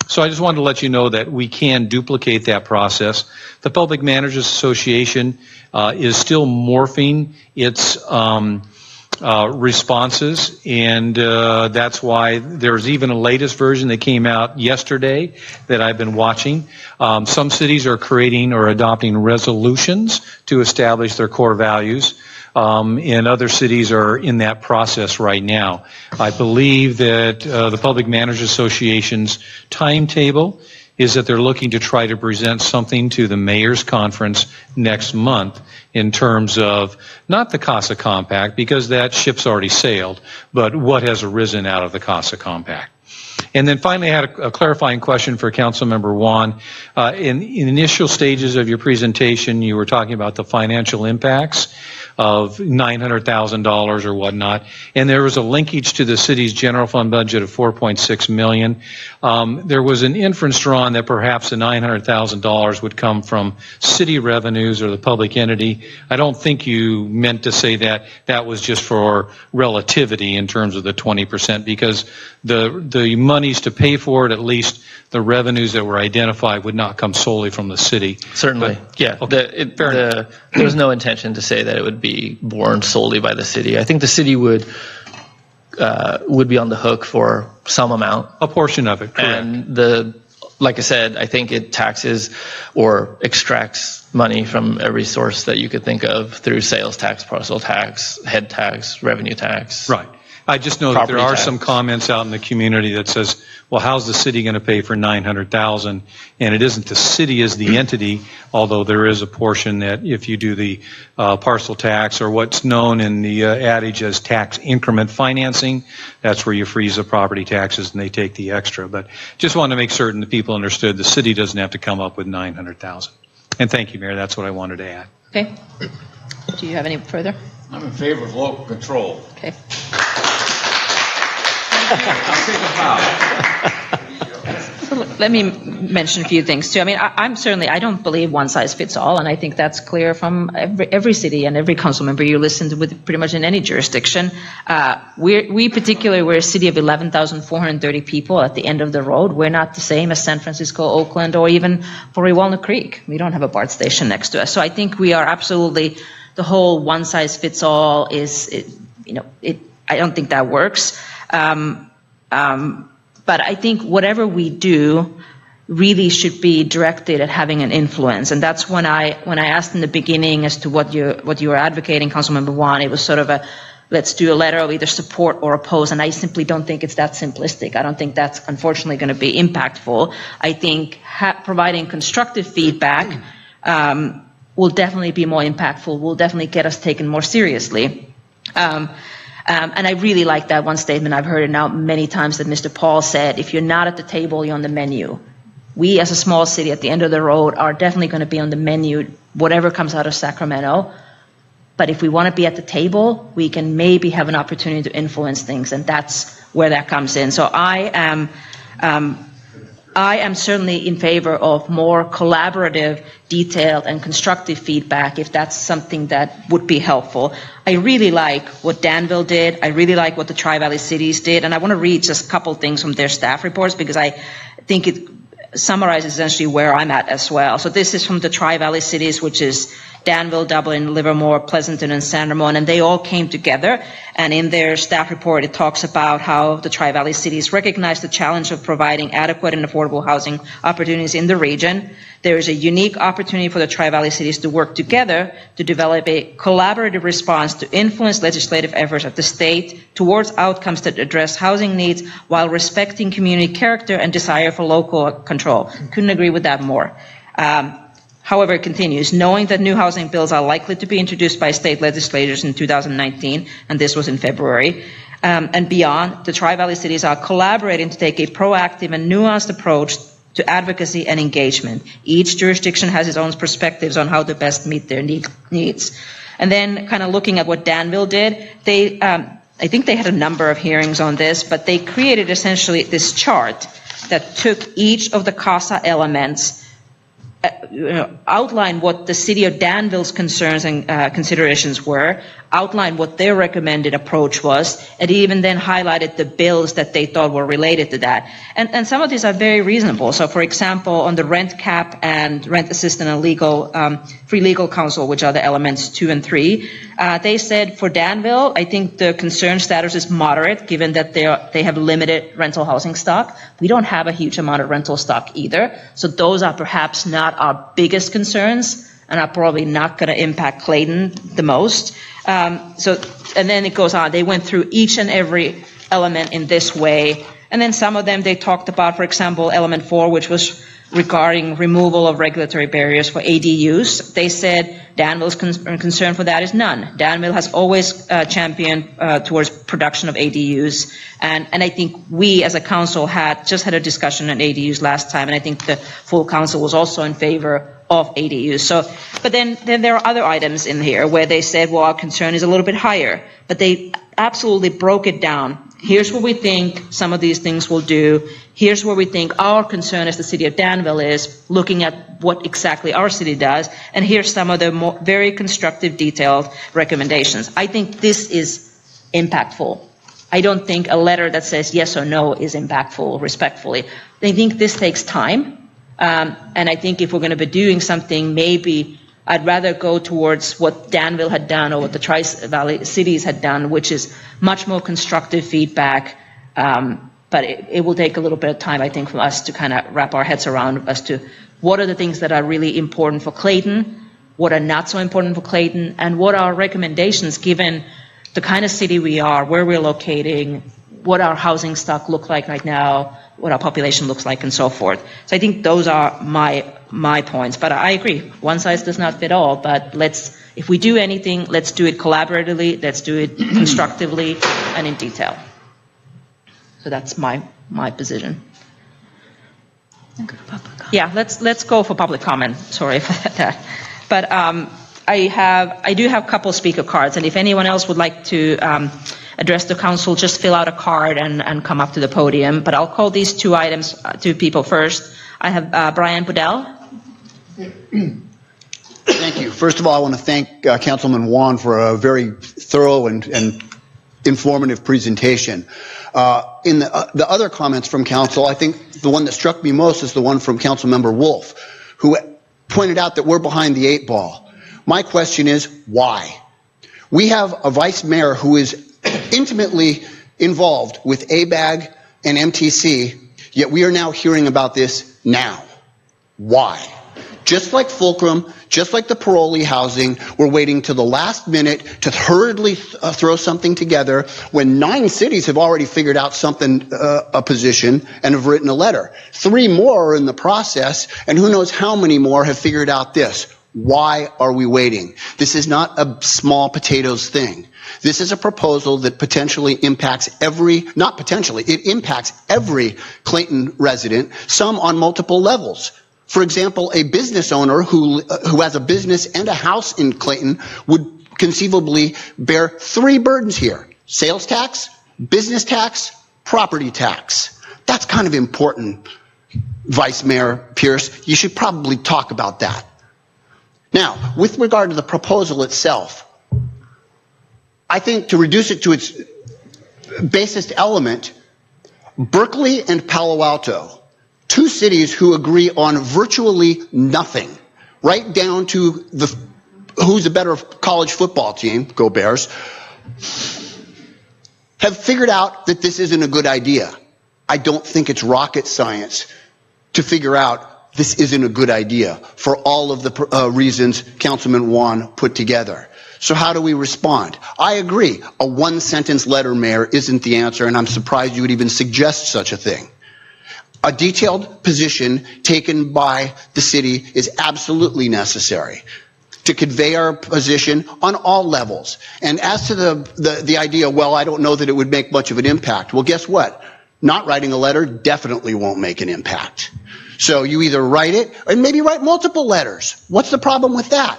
So I just wanted to let you know that we can duplicate that process. The Public Managers Association is still morphing its responses, and that's why there's even a latest version that came out yesterday that I've been watching. Some cities are creating or adopting resolutions to establish their core values. And other cities are in that process right now. I believe that the Public Managers Association's timetable is that they're looking to try to present something to the Mayor's Conference next month in terms of not the CASA Compact, because that ship's already sailed, but what has arisen out of the CASA Compact. And then finally, I had a clarifying question for Councilmember Juan. In initial stages of your presentation, you were talking about the financial impacts of $900,000 or whatnot, and there was a linkage to the city's general fund budget of $4.6 million. There was an inference drawn that perhaps the $900,000 would come from city revenues or the public entity. I don't think you meant to say that. That was just for relativity in terms of the 20%, because the monies to pay for it, at least the revenues that were identified, would not come solely from the city. Certainly, but, yeah. Okay. There was no intention to say that it would be borne solely by the city. I think the city would be on the hook for some amount. A portion of it, correct. And like I said, I think it taxes or extracts money from every source that you could think of through sales tax, parcel tax, head tax, revenue tax. Right. I just know that there are some comments out in the community that says, well, how's the city going to pay for $900,000? And it isn't the city as the entity, although there is a portion that if you do the parcel tax or what's known in the adage as tax increment financing, that's where you freeze the property taxes and they take the extra. But just wanted to make certain that people understood the city doesn't have to come up with $900,000. And thank you, Mayor. That's what I wanted to add. Okay. Do you have any further? I'm in favor of local control. Okay. I'll take a bow. So let me mention a few things too. I mean, I don't believe one size fits all, and I think that's clear from every city and every council member you listen to with pretty much in any jurisdiction. We're a city of 11,430 people at the end of the road. We're not the same as San Francisco, Oakland, or even Fort Walnut Creek. We don't have a BART station next to us. So I think we are absolutely, the whole one size fits all I don't think that works. But I think whatever we do really should be directed at having an influence. And that's when I asked in the beginning as to what you were advocating, Councilmember Juan, it was sort of let's do a letter of either support or oppose. And I simply don't think it's that simplistic. I don't think that's unfortunately going to be impactful. I think providing constructive feedback will definitely be more impactful, will definitely get us taken more seriously. And I really like that one statement. I've heard it now many times that Mr. Paul said, if you're not at the table, you're on the menu. We as a small city at the end of the road are definitely going to be on the menu, whatever comes out of Sacramento. But if we want to be at the table, we can maybe have an opportunity to influence things, and that's where that comes in. So I am certainly in favor of more collaborative, detailed, and constructive feedback if that's something that would be helpful. I really like what Danville did. I really like what the Tri-Valley cities did. And I want to read just a couple things from their staff reports because I think it summarizes essentially where I'm at as well. So this is from the Tri-Valley cities, which is Danville, Dublin, Livermore, Pleasanton, and San Ramon, and they all came together. And in their staff report, it talks about how the Tri-Valley cities recognize the challenge of providing adequate and affordable housing opportunities in the region. There is a unique opportunity for the Tri-Valley cities to work together to develop a collaborative response to influence legislative efforts at the state towards outcomes that address housing needs while respecting community character and desire for local control. Couldn't agree with that more. However, it continues, knowing that new housing bills are likely to be introduced by state legislators in 2019, and this was in February, and beyond, the Tri-Valley cities are collaborating to take a proactive and nuanced approach to advocacy and engagement. Each jurisdiction has its own perspectives on how to best meet their needs. And then kind of looking at what Danville did, they, I think they had a number of hearings on this, but they created essentially this chart that took each of the CASA elements, outline what the city of Danville's concerns and considerations were, outline what their recommended approach was, and even then highlighted the bills that they thought were related to that. And some of these are very reasonable. So, for example, on the rent cap and rent assistance and legal, free legal counsel, which are the elements 2 and 3, they said for Danville, I think the concern status is moderate, given that they have limited rental housing stock. We don't have a huge amount of rental stock either, so those are perhaps not our biggest concerns and are probably not going to impact Clayton the most. And then it goes on. They went through each and every element in this way. And then some of them they talked about, for example, element 4, which was regarding removal of regulatory barriers for ADUs. They said Danville's concern for that is none. Danville has always championed towards production of ADUs. And I think we as a council had a discussion on ADUs last time, and I think the full council was also in favor of ADUs. So, but then there are other items in here where they said, well, our concern is a little bit higher, but they absolutely broke it down. Here's what we think some of these things will do. Here's where we think our concern as the city of Danville is, looking at what exactly our city does. And here's some of the very constructive, detailed recommendations. I think this is impactful. I don't think a letter that says yes or no is impactful, respectfully. I think this takes time. And I think if we're going to be doing something, maybe I'd rather go towards what Danville had done or what the Tri-Valley cities had done, which is much more constructive feedback. But it will take a little bit of time, I think, for us to kind of wrap our heads around as to what are the things that are really important for Clayton, what are not so important for Clayton, and what are recommendations given the kind of city we are, where we're locating, what our housing stock look like right now, what our population looks like, and so forth. So I think those are my points. But I agree, one size does not fit all. But if we do anything, let's do it collaboratively, let's do it constructively, and in detail. So that's my position. Yeah, let's go for public comment. Sorry for that. But I do have a couple speaker cards, and if anyone else would like to address the council, just fill out a card and come up to the podium. But I'll call these two people first. I have Brian Budell. Thank you. First of all, I want to thank Councilman Juan for a very thorough and informative presentation. In the other comments from council, I think the one that struck me most is the one from Councilmember Wolf, who pointed out that we're behind the 8 ball. My question is, why? We have a vice mayor who is intimately involved with ABAG and MTC, yet we are now hearing about this now. Why? Just like Fulcrum, just like the parolee housing, we're waiting to the last minute to hurriedly throw something together when 9 cities have already figured out something, a position, and have written a letter. 3 more are in the process, and who knows how many more have figured out this. Why are we waiting? This is not a small potatoes thing. This is a proposal that potentially impacts it impacts every Clayton resident, some on multiple levels. For example, a business owner who has a business and a house in Clayton would conceivably bear 3 burdens here: sales tax, business tax, property tax. That's kind of important, Vice Mayor Pierce. You should probably talk about that. Now, with regard to the proposal itself, I think to reduce it to its basest element, Berkeley and Palo Alto, 2 cities who agree on virtually nothing, right down to who's a better college football team, go Bears, have figured out that this isn't a good idea. I don't think it's rocket science to figure out this isn't a good idea for all of the reasons Councilman Wan put together. So how do we respond? I agree. A 1-sentence letter, Mayor, isn't the answer, and I'm surprised you would even suggest such a thing. A detailed position taken by the city is absolutely necessary to convey our position on all levels. And as to the idea, well, I don't know that it would make much of an impact. Well, guess what? Not writing a letter definitely won't make an impact. So you either write it or maybe write multiple letters. What's the problem with that?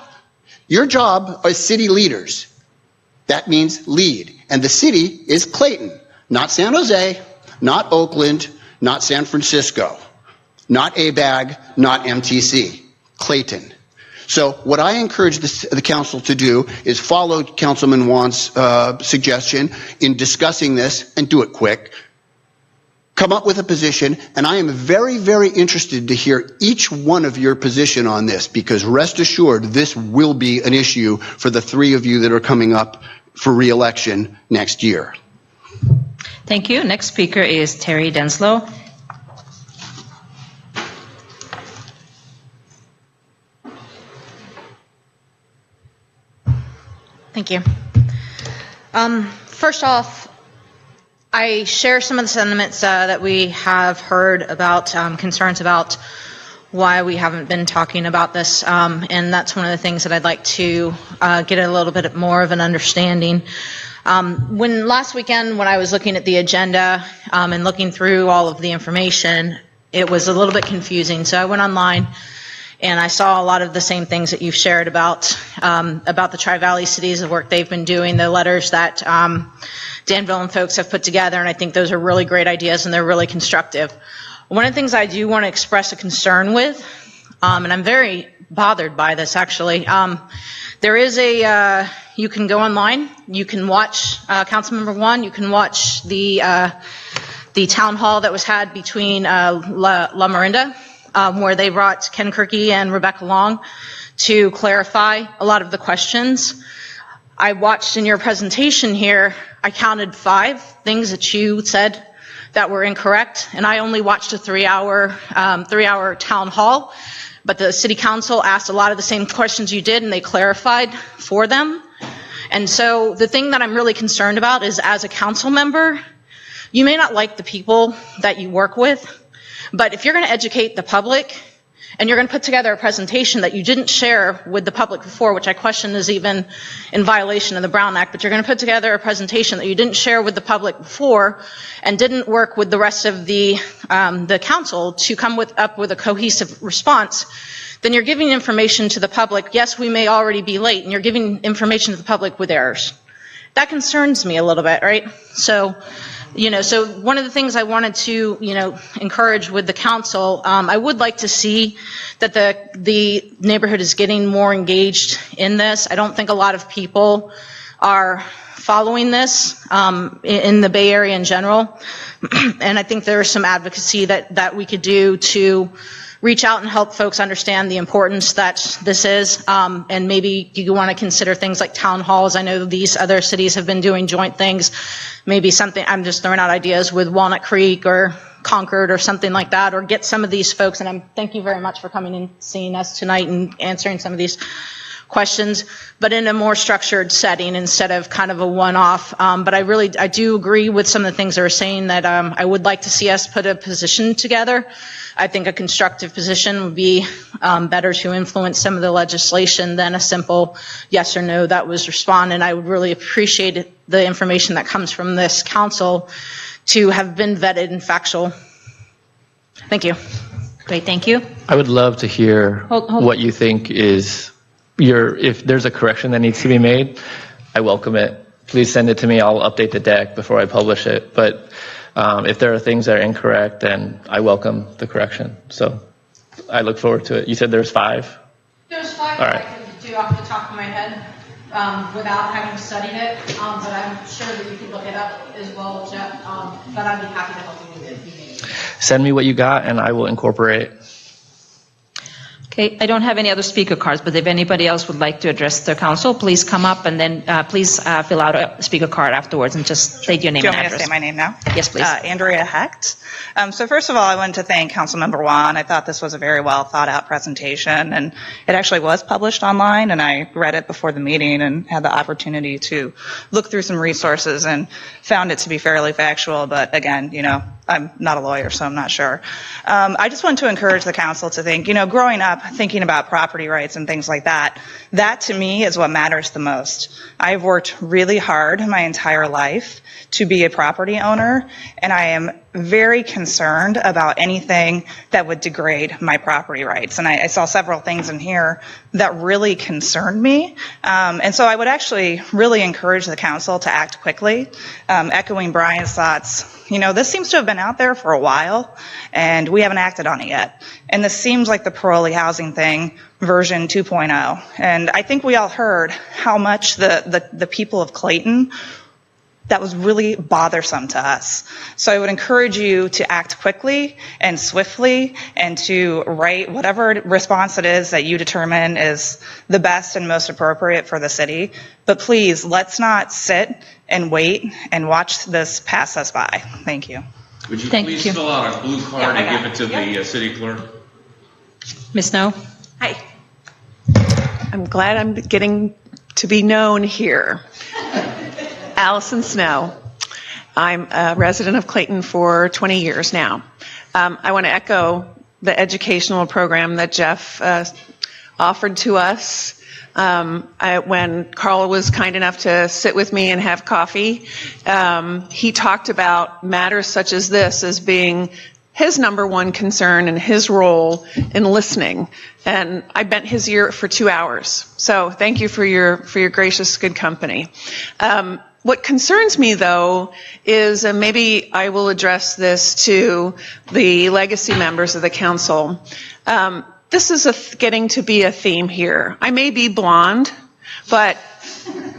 Your job as city leaders, that means lead. And the city is Clayton, not San Jose, not Oakland, not San Francisco, not ABAG, not MTC, Clayton. So what I encourage the council to do is follow Councilman Wan's suggestion in discussing this, and do it quick. Come up with a position, and I am very, very interested to hear each one of your position on this, because rest assured this will be an issue for the 3 of you that are coming up for re-election next year. Thank you. Next speaker is Terry Denslow. Thank you. First off, I share some of the sentiments that we have heard about concerns about why we haven't been talking about this, and that's one of the things that I'd like to get a little bit more of an understanding. Last weekend, when I was looking at the agenda and looking through all of the information, it was a little bit confusing. So I went online and I saw a lot of the same things that you've shared about the Tri-Valley cities, the work they've been doing, the letters that Danville and folks have put together, and I think those are really great ideas and they're really constructive. One of the things I do want to express a concern with, and I'm very bothered by this actually, there is you can go online, you can watch Councilmember Wan, you can watch the town hall that was had between La Miranda, where they brought Ken Kirky and Rebecca Long to clarify a lot of the questions. I watched in your presentation here, I counted 5 things that you said that were incorrect, and I only watched a 3-hour town hall, but the city council asked a lot of the same questions you did, and they clarified for them. And so the thing that I'm really concerned about is, as a council member, you may not like the people that you work with, but if you're going to educate the public and you're going to put together a presentation that you didn't share with the public before, which I question is even in violation of the Brown Act, but you're going to put together a presentation that you didn't share with the public before and didn't work with the rest of the council to come up with a cohesive response, then you're giving information to the public. Yes, we may already be late, and you're giving information to the public with errors. That concerns me a little bit, right? So one of the things I wanted to, encourage with the council, I would like to see that the neighborhood is getting more engaged in this. I don't think a lot of people are following this in the Bay Area in general, and I think there is some advocacy that we could do to reach out and help folks understand the importance that this is, and maybe you want to consider things like town halls. I know these other cities have been doing joint things. Maybe something, I'm just throwing out ideas with Walnut Creek or Concord or something like that, or get some of these folks, and thank you very much for coming and seeing us tonight and answering some of these questions, but in a more structured setting instead of kind of a one-off. But I do agree with some of the things they were saying that I would like to see us put a position together. I think a constructive position would be better to influence some of the legislation than a simple yes or no that was responded. I would really appreciate the information that comes from this council to have been vetted and factual. Thank you. Great, thank you. I would love to hear Hold- what you think is if there's a correction that needs to be made, I welcome it. Please send it to me. I'll update the deck before I publish it. But if there are things that are incorrect, then I welcome the correction. So I look forward to it. You said there's 5? There's 5 All that right. I can do off the top of my head without having studied it, but I'm sure that you can look it up as well, Jeff. But I'd be happy to help you with it if you need. Send me what you got, and I will incorporate it. Okay, I don't have any other speaker cards, but if anybody else would like to address the council, please come up and then please fill out a speaker card afterwards and just state your name Do you and want me to address. say my name now? Yes, please. Andrea Hecht. So first of all, I wanted to thank Councilmember Juan. I thought this was a very well thought out presentation, and it actually was published online, and I read it before the meeting and had the opportunity to look through some resources and found it to be fairly factual. But again, I'm not a lawyer, so I'm not sure. I just want to encourage the council to think, growing up, thinking about property rights and things like that, that to me is what matters the most. I've worked really hard my entire life to be a property owner, and I am very concerned about anything that would degrade my property rights. And I saw several things in here that really concerned me. And so I would actually really encourage the council to act quickly. Echoing Brian's thoughts, this seems to have been out there for a while, and we haven't acted on it yet. And this seems like the parolee housing thing, version 2.0. And I think we all heard how much the people of Clayton, that was really bothersome to us. So I would encourage you to act quickly and swiftly and to write whatever response it is that you determine is the best and most appropriate for the city. But please, let's not sit and wait and watch this pass us by. Thank you. Would you Thank please you. fill out a blue card and give it to the city clerk? Ms. Snow? Hi. I'm glad I'm getting to be known here. Allison Snow. I'm a resident of Clayton for 20 years now. I want to echo the educational program that Jeff offered to us. When Carl was kind enough to sit with me and have coffee, he talked about matters such as this as being his number one concern and his role in listening. And I bent his ear for 2 hours. So thank you for your gracious good company. What concerns me, though, is, and maybe I will address this to the legacy members of the council, this is getting to be a theme here. I may be blonde, but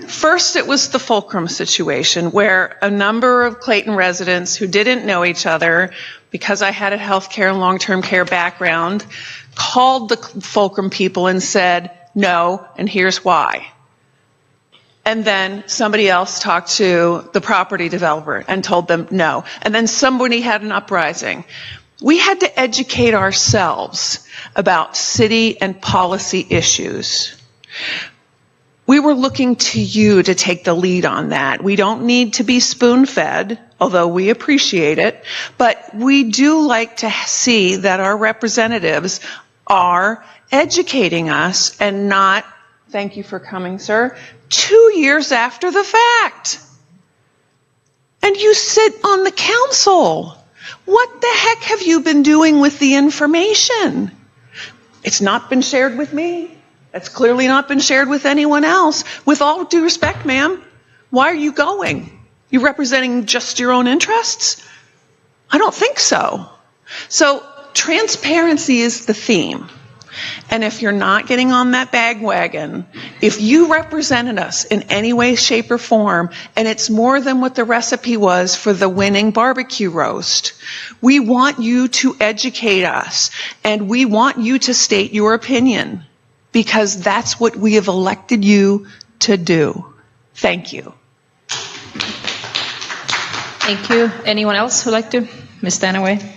first it was the Fulcrum situation where a number of Clayton residents who didn't know each other, because I had a healthcare and long-term care background, called the Fulcrum people and said, no, and here's why. And then somebody else talked to the property developer and told them no. And then somebody had an uprising. We had to educate ourselves about city and policy issues. We were looking to you to take the lead on that. We don't need to be spoon-fed, although we appreciate it, but we do like to see that our representatives are educating us and not, thank you for coming, sir, 2 years after the fact. And you sit on the council. What the heck have you been doing with the information? It's not been shared with me. It's clearly not been shared with anyone else. With all due respect, ma'am, why are you going? You representing just your own interests? I don't think so. So transparency is the theme. And if you're not getting on that bandwagon, if you represented us in any way, shape, or form, and it's more than what the recipe was for the winning barbecue roast, we want you to educate us, and we want you to state your opinion, because that's what we have elected you to do. Thank you. Thank you. Anyone else who'd like to? Ms. Danaway?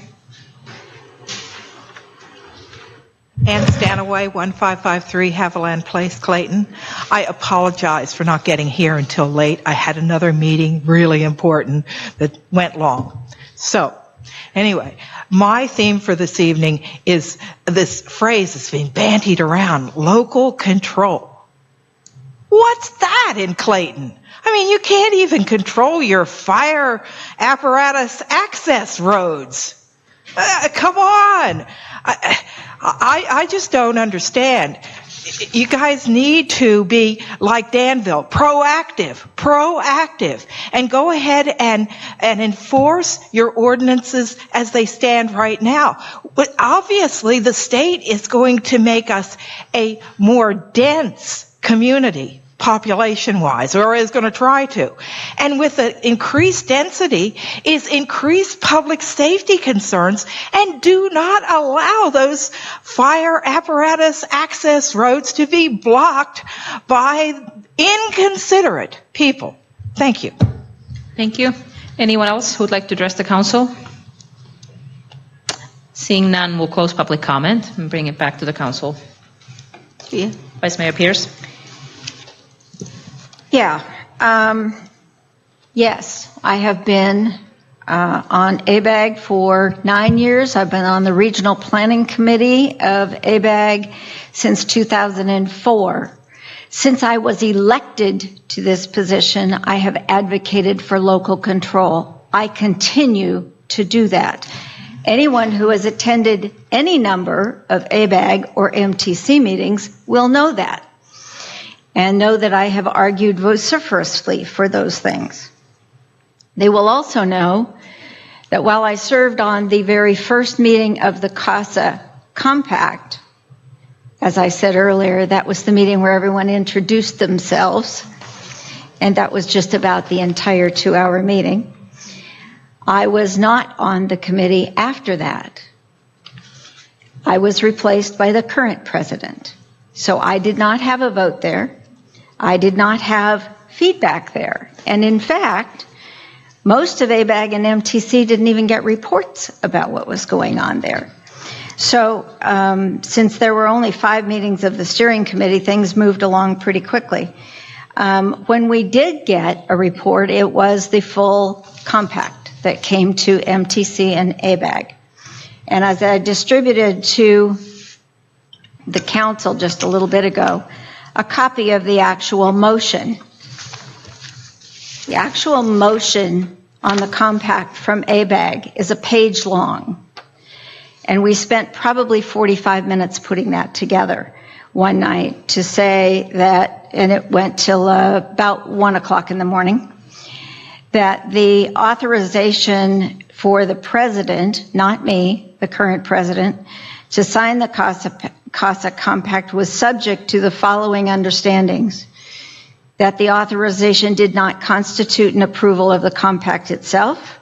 Ann Stanaway, 1553 Haviland Place, Clayton. I apologize for not getting here until late. I had another meeting, really important, that went long. So, anyway, my theme for this evening is this phrase that's being bandied around, local control. What's that in Clayton? I mean, you can't even control your fire apparatus access roads. Come on. I just don't understand. You guys need to be like Danville, proactive, and go ahead and enforce your ordinances as they stand right now. But obviously, the state is going to make us a more dense community, population-wise, or is going to try to. And with the increased density is increased public safety concerns, and do not allow those fire apparatus access roads to be blocked by inconsiderate people. Thank you. Thank you. Anyone else who would like to address the council? Seeing none, we'll close public comment and bring it back to the council. Vice Mayor Pierce. Yeah. Yes, I have been on ABAG for 9 years. I've been on the Regional Planning Committee of ABAG since 2004. Since I was elected to this position, I have advocated for local control. I continue to do that. Anyone who has attended any number of ABAG or MTC meetings will know that, and know that I have argued vociferously for those things. They will also know that while I served on the very first meeting of the CASA Compact, as I said earlier, that was the meeting where everyone introduced themselves, and that was just about the entire 2-hour meeting. I was not on the committee after that. I was replaced by the current president. So I did not have a vote there. I did not have feedback there. And in fact, most of ABAG and MTC didn't even get reports about what was going on there. So since there were only 5 meetings of the steering committee, things moved along pretty quickly. When we did get a report, it was the full compact that came to MTC and ABAG. And as I distributed to the council just a little bit ago, a copy of the actual motion. The actual motion on the compact from ABAG is a page long. And we spent probably 45 minutes putting that together one night to say that, and it went till about 1 o'clock in the morning, that the authorization for the president, not me, the current president, to sign the CASA Compact was subject to the following understandings: that the authorization did not constitute an approval of the compact itself.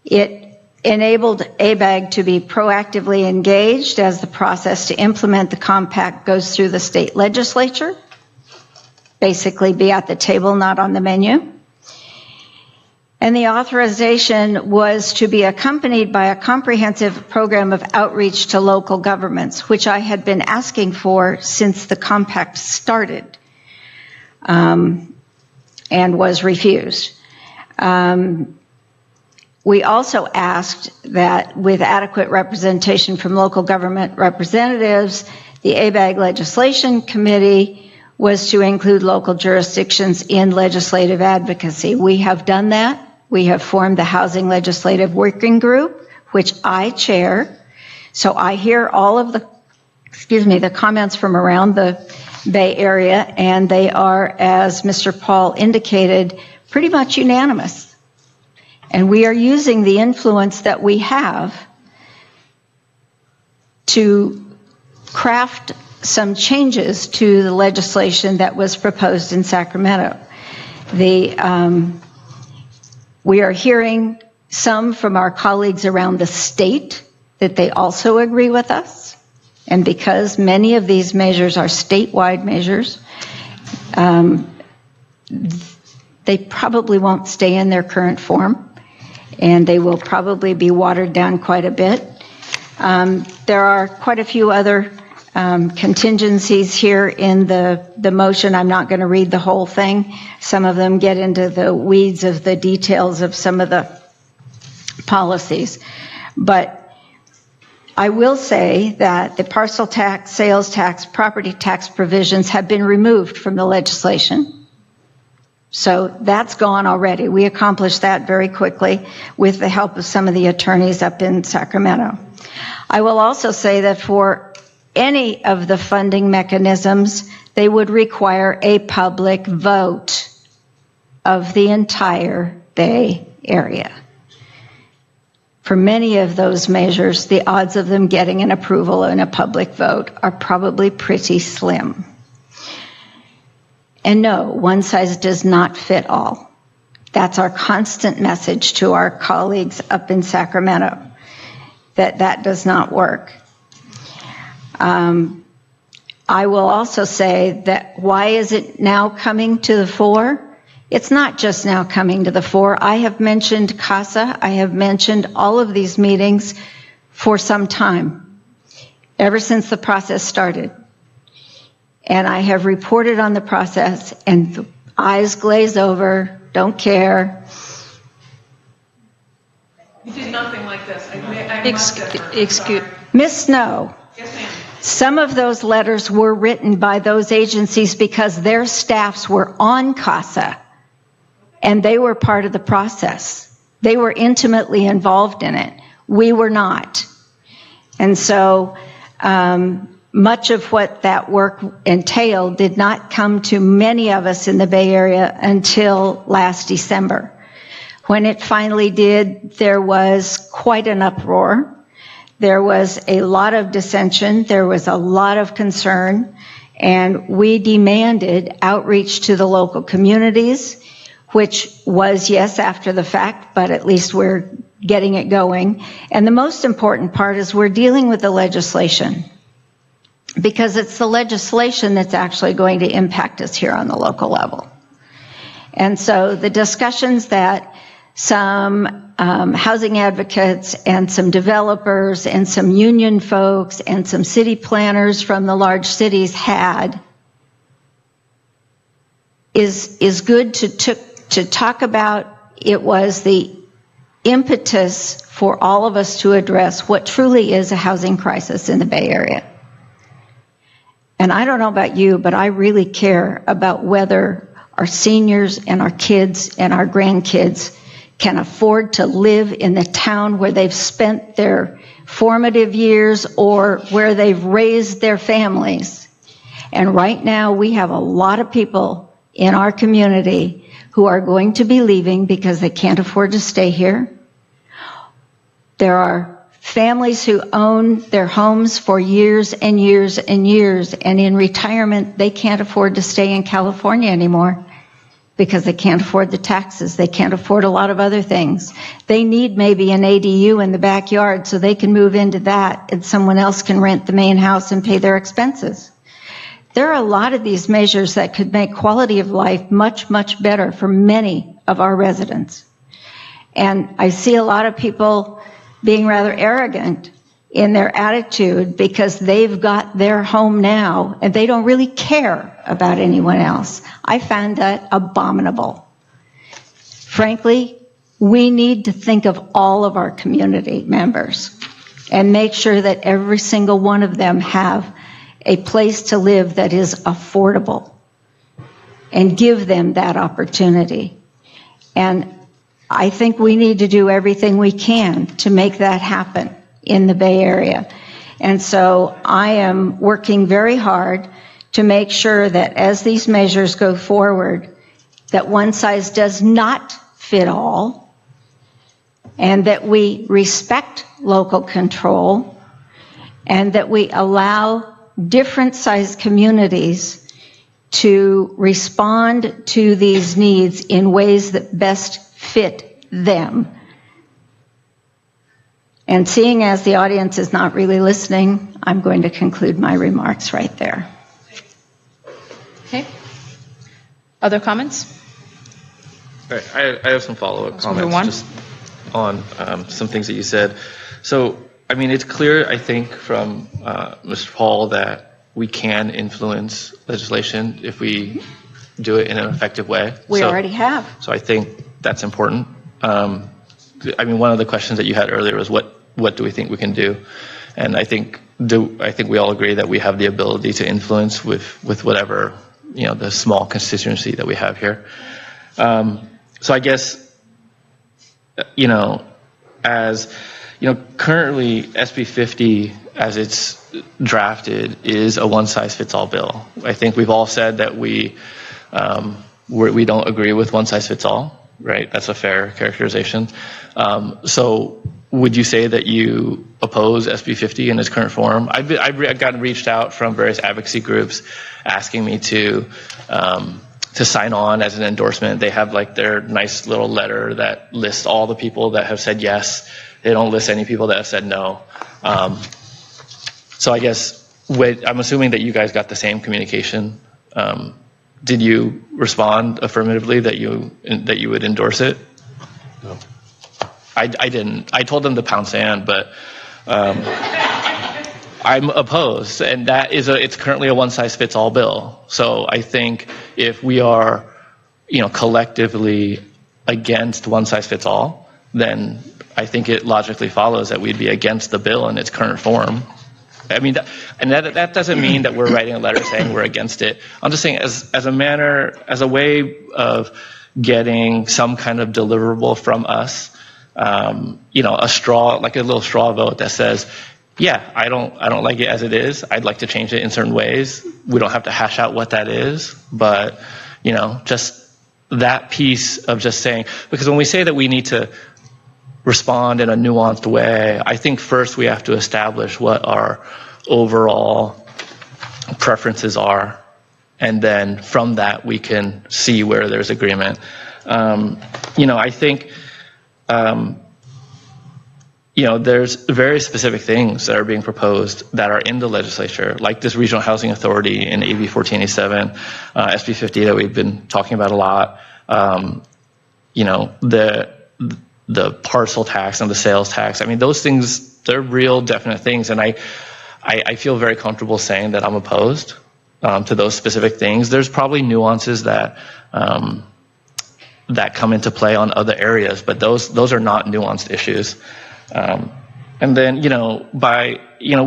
It enabled ABAG to be proactively engaged as the process to implement the compact goes through the state legislature, basically be at the table, not on the menu. And the authorization was to be accompanied by a comprehensive program of outreach to local governments, which I had been asking for since the compact started, and was refused. We also asked that with adequate representation from local government representatives, the ABAG Legislation Committee was to include local jurisdictions in legislative advocacy. We have done that. We have formed the Housing Legislative Working Group, which I chair. So I hear all of the comments from around the Bay Area, and they are, as Mr. Paul indicated, pretty much unanimous. And we are using the influence that we have to craft some changes to the legislation that was proposed in Sacramento. We are hearing some from our colleagues around the state that they also agree with us. And because many of these measures are statewide measures, they probably won't stay in their current form, and they will probably be watered down quite a bit. There are quite a few other contingencies here in the motion. I'm not going to read the whole thing. Some of them get into the weeds of the details of some of the policies. But I will say that the parcel tax, sales tax, property tax provisions have been removed from the legislation. So that's gone already. We accomplished that very quickly with the help of some of the attorneys up in Sacramento. I will also say that for any of the funding mechanisms, they would require a public vote of the entire Bay Area. For many of those measures, the odds of them getting an approval in a public vote are probably pretty slim. And no, one size does not fit all. That's our constant message to our colleagues up in Sacramento, that does not work. I will also say that why is it now coming to the fore? It's not just now coming to the fore. I have mentioned CASA. I have mentioned all of these meetings for some time, ever since the process started. And I have reported on the process, and the eyes glaze over, don't care. You did nothing like this. Excuse Miss Snow. Yes, ma'am. Some of those letters were written by those agencies because their staffs were on CASA, and they were part of the process. They were intimately involved in it. We were not. And so much of what that work entailed did not come to many of us in the Bay Area until last December. When it finally did, there was quite an uproar. There was a lot of dissension. There was a lot of concern. And we demanded outreach to the local communities, which was, yes, after the fact, but at least we're getting it going. And the most important part is we're dealing with the legislation, because it's the legislation that's actually going to impact us here on the local level. And so the discussions that some housing advocates and some developers and some union folks and some city planners from the large cities had is good to talk about. It was the impetus for all of us to address what truly is a housing crisis in the Bay Area. And I don't know about you, but I really care about whether our seniors and our kids and our grandkids can afford to live in the town where they've spent their formative years or where they've raised their families. And right now we have a lot of people in our community who are going to be leaving because they can't afford to stay here. There are families who own their homes for years and years and years, and in retirement they can't afford to stay in California anymore because they can't afford the taxes. They can't afford a lot of other things. They need maybe an ADU in the backyard so they can move into that and someone else can rent the main house and pay their expenses. There are a lot of these measures that could make quality of life much, much better for many of our residents. And I see a lot of people being rather arrogant in their attitude because they've got their home now and they don't really care about anyone else. I find that abominable. Frankly, we need to think of all of our community members and make sure that every single one of them have a place to live that is affordable and give them that opportunity. And I think we need to do everything we can to make that happen in the Bay Area. And so I am working very hard to make sure that as these measures go forward, that one size does not fit all, and that we respect local control, and that we allow different sized communities to respond to these needs in ways that best fit them. And seeing as the audience is not really listening, I'm going to conclude my remarks right there. Okay. Other comments? All right, I have some follow-up comments just on some things that you said. So I mean, it's clear, I think, from Mr. Paul that we can influence legislation if we do it in an effective way. We already have. So I think that's important. I mean, one of the questions that you had earlier was what do we think we can do? And I think we all agree that we have the ability to influence with whatever, the small constituency that we have here. So I guess, as currently SB 50 as it's drafted is a one-size-fits-all bill. I think we've all said that we don't agree with one-size-fits-all, right? That's a fair characterization. So would you say that you oppose SB 50 in its current form? I've gotten reached out from various advocacy groups asking me to sign on as an endorsement. They have like their nice little letter that lists all the people that have said yes. They don't list any people that have said no. So I guess I'm assuming that you guys got the same communication. Did you respond affirmatively that you would endorse it? No. I didn't. I told them to pound sand, but I'm opposed, and it's currently a one-size-fits-all bill. So I think if we are, collectively against one-size-fits-all, then I think it logically follows that we'd be against the bill in its current form. I mean, that doesn't mean that we're writing a letter saying we're against it. I'm just saying as a way of getting some kind of deliverable from us, a little straw vote that says, yeah, I don't like it as it is. I'd like to change it in certain ways. We don't have to hash out what that is, but just that piece of just saying, because when we say that we need to respond in a nuanced way, I think first we have to establish what our overall preferences are, and then from that we can see where there's agreement. I think there's very specific things that are being proposed that are in the legislature, like this regional housing authority in AB 1487, SB 50 that we've been talking about a lot. The parcel tax and the sales tax. I mean, those things, they're real definite things. And I feel very comfortable saying that I'm opposed to those specific things. There's probably nuances that come into play on other areas, but those are not nuanced issues. And then,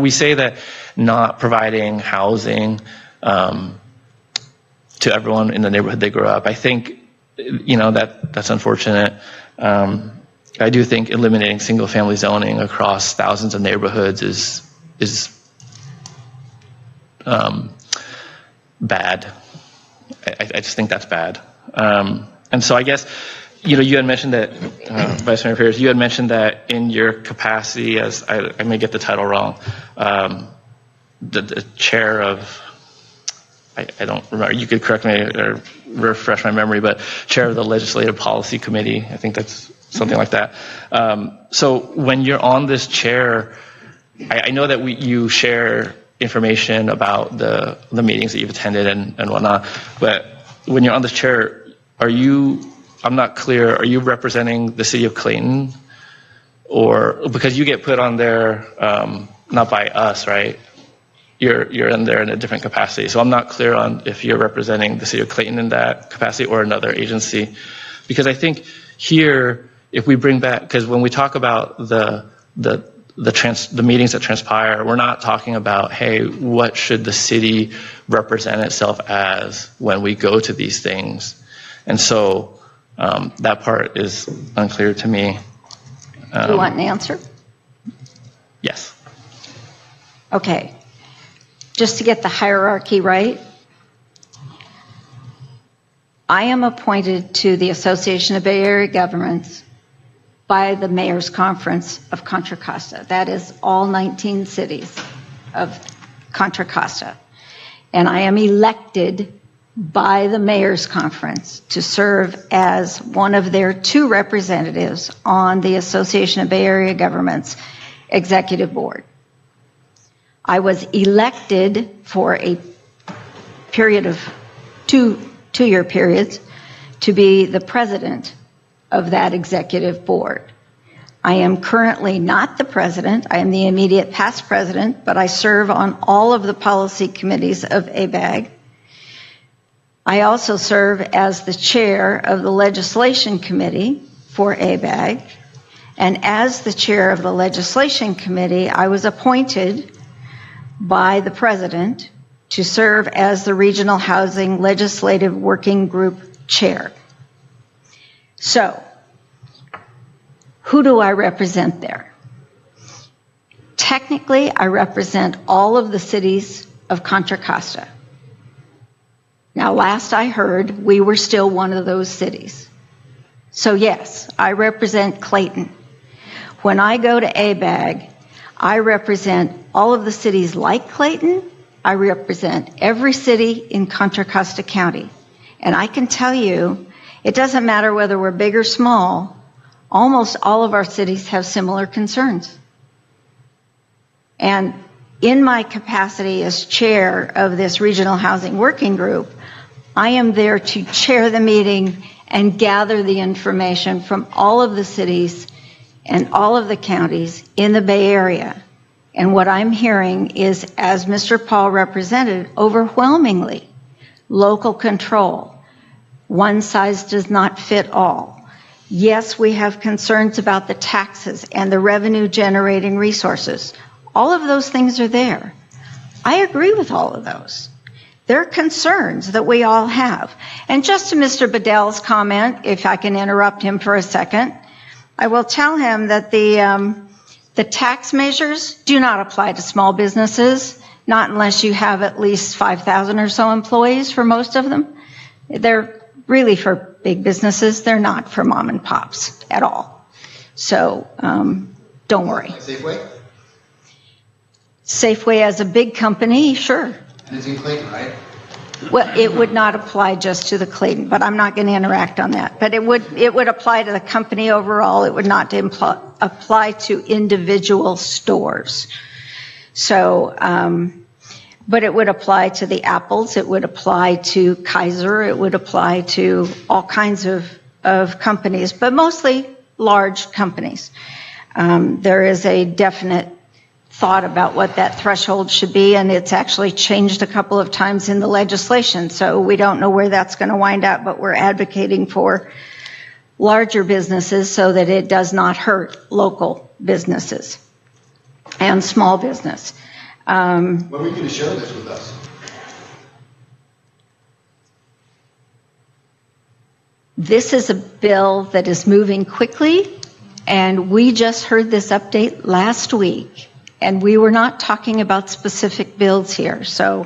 we say that not providing housing to everyone in the neighborhood they grew up. I think, that's unfortunate. I do think eliminating single-family zoning across thousands of neighborhoods is bad. I just think that's bad. And so I guess, you had mentioned that, Vice Mayor Pierce, you had mentioned that in your capacity as, I may get the title wrong, the chair of, I don't remember, you could correct me or refresh my memory, but chair of the Legislative Policy Committee, I think that's something like that. So when you're on this chair, I know that you share information about the meetings that you've attended and whatnot, but when you're on this chair, I'm not clear, are you representing the city of Clayton? Or, because you get put on there, not by us, right? You're in there in a different capacity. So I'm not clear on if you're representing the city of Clayton in that capacity or another agency. Because I think here, if we bring back, because when we talk about the meetings that transpire, we're not talking about, hey, what should the city represent itself as when we go to these things? And so that part is unclear to me. Do you want an answer? Yes. Okay. Just to get the hierarchy right, I am appointed to the Association of Bay Area Governments by the Mayor's Conference of Contra Costa. That is all 19 cities of Contra Costa. And I am elected by the Mayor's Conference to serve as one of their 2 representatives on the Association of Bay Area Governments Executive Board. I was elected for a period of two-year periods to be the president of that executive board. I am currently not the president. I am the immediate past president, but I serve on all of the policy committees of ABAG. I also serve as the chair of the legislation committee for ABAG. And as the chair of the legislation committee, I was appointed by the president to serve as the Regional Housing Legislative Working Group chair. So, who do I represent there? Technically, I represent all of the cities of Contra Costa. Now, last I heard, we were still one of those cities. So yes, I represent Clayton. When I go to ABAG, I represent all of the cities like Clayton. I represent every city in Contra Costa County. And I can tell you, it doesn't matter whether we're big or small, almost all of our cities have similar concerns. And in my capacity as chair of this Regional Housing Working Group, I am there to chair the meeting and gather the information from all of the cities and all of the counties in the Bay Area. And what I'm hearing is, as Mr. Paul represented, overwhelmingly local control. One size does not fit all. Yes, we have concerns about the taxes and the revenue generating resources. All of those things are there. I agree with all of those. They're concerns that we all have. And just to Mr. Bedell's comment, if I can interrupt him for a second, I will tell him that the tax measures do not apply to small businesses, not unless you have at least 5,000 or so employees for most of them. They're really for big businesses. They're not for mom and pops at all. So don't worry. Safeway? Safeway as a big company, sure. And it's in Clayton, right? Well, it would not apply just to the Clayton, but I'm not going to interact on that. But it would apply to the company overall. It would not apply to individual stores. So, but it would apply to the Apples. It would apply to Kaiser. It would apply to all kinds of companies, but mostly large companies. There is a definite thought about what that threshold should be, and it's actually changed a couple of times in the legislation, so we don't know where that's going to wind up, but we're advocating for larger businesses so that it does not hurt local businesses and small business. When are we going to share this with us? This is a bill that is moving quickly, and we just heard this update last week. And we were not talking about specific bills here. So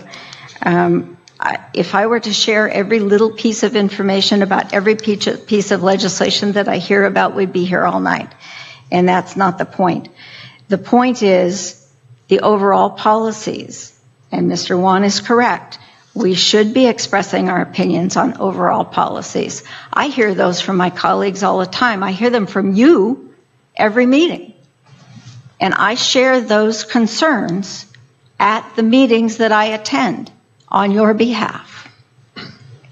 if I were to share every little piece of information about every piece of legislation that I hear about, we'd be here all night. And that's not the point. The point is the overall policies. And Mr. Wan is correct. We should be expressing our opinions on overall policies. I hear those from my colleagues all the time. I hear them from you every meeting. And I share those concerns at the meetings that I attend on your behalf.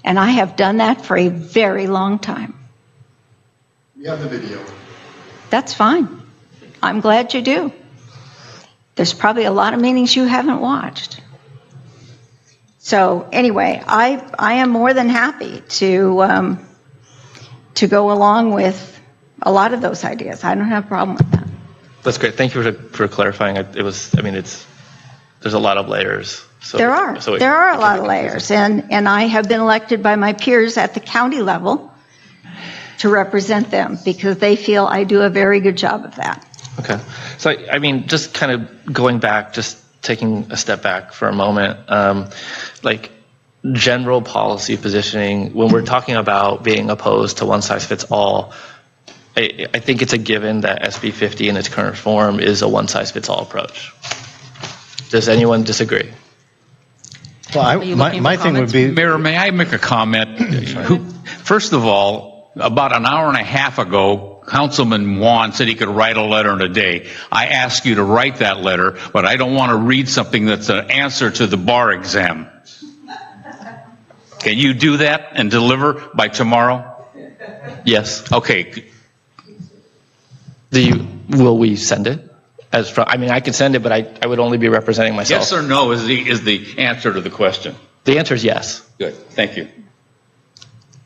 And I have done that for a very long time. We have the video. That's fine. I'm glad you do. There's probably a lot of meetings you haven't watched. So anyway, I am more than happy to go along with a lot of those ideas. I don't have a problem with that. That's great. Thank you for clarifying. There's a lot of layers. So, there are a lot of layers, and I have been elected by my peers at the county level to represent them because they feel I do a very good job of that. Okay. So, just kind of going back, just taking a step back for a moment, like general policy positioning, when we're talking about being opposed to one size fits all, I think it's a given that SB 50 in its current form is a one-size-fits-all approach. Does anyone disagree? Well, my thing would be... Mayor, may I make a comment? First of all, about an hour and a half ago, Councilman Wan said he could write a letter in a day. I asked you to write that letter, but I don't want to read something that's an answer to the bar exam. Can you do that and deliver by tomorrow? Yes. Okay. Will we send it? I mean, I can send it, but I would only be representing myself. Yes or no is the answer to the question. The answer is yes. Good. Thank you.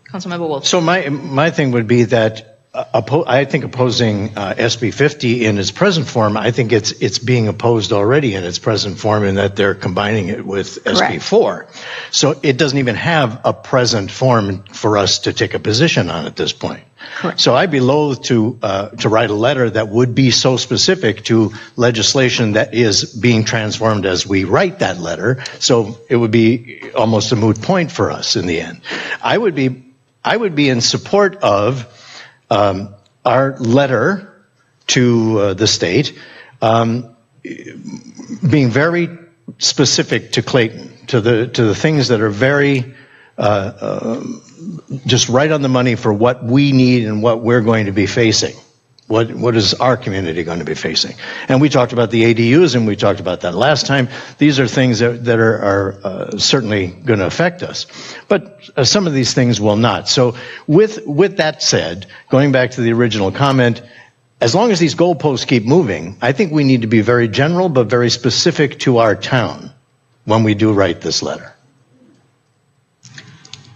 Councilmember Wolf. So my thing would be that I think opposing SB 50 in its present form, I think it's being opposed already in its present form in that they're combining it with SB 4. So it doesn't even have a present form for us to take a position on at this point. Correct. So I'd be loath to write a letter that would be so specific to legislation that is being transformed as we write that letter. So it would be almost a moot point for us in the end. I would be in support of our letter to the state being very specific to Clayton, to the things that are very just right on the money for what we need and what we're going to be facing. What is our community going to be facing? And we talked about the ADUs, and we talked about that last time. These are things that are certainly going to affect us. But some of these things will not. So with that said, going back to the original comment, as long as these goalposts keep moving, I think we need to be very general but very specific to our town when we do write this letter.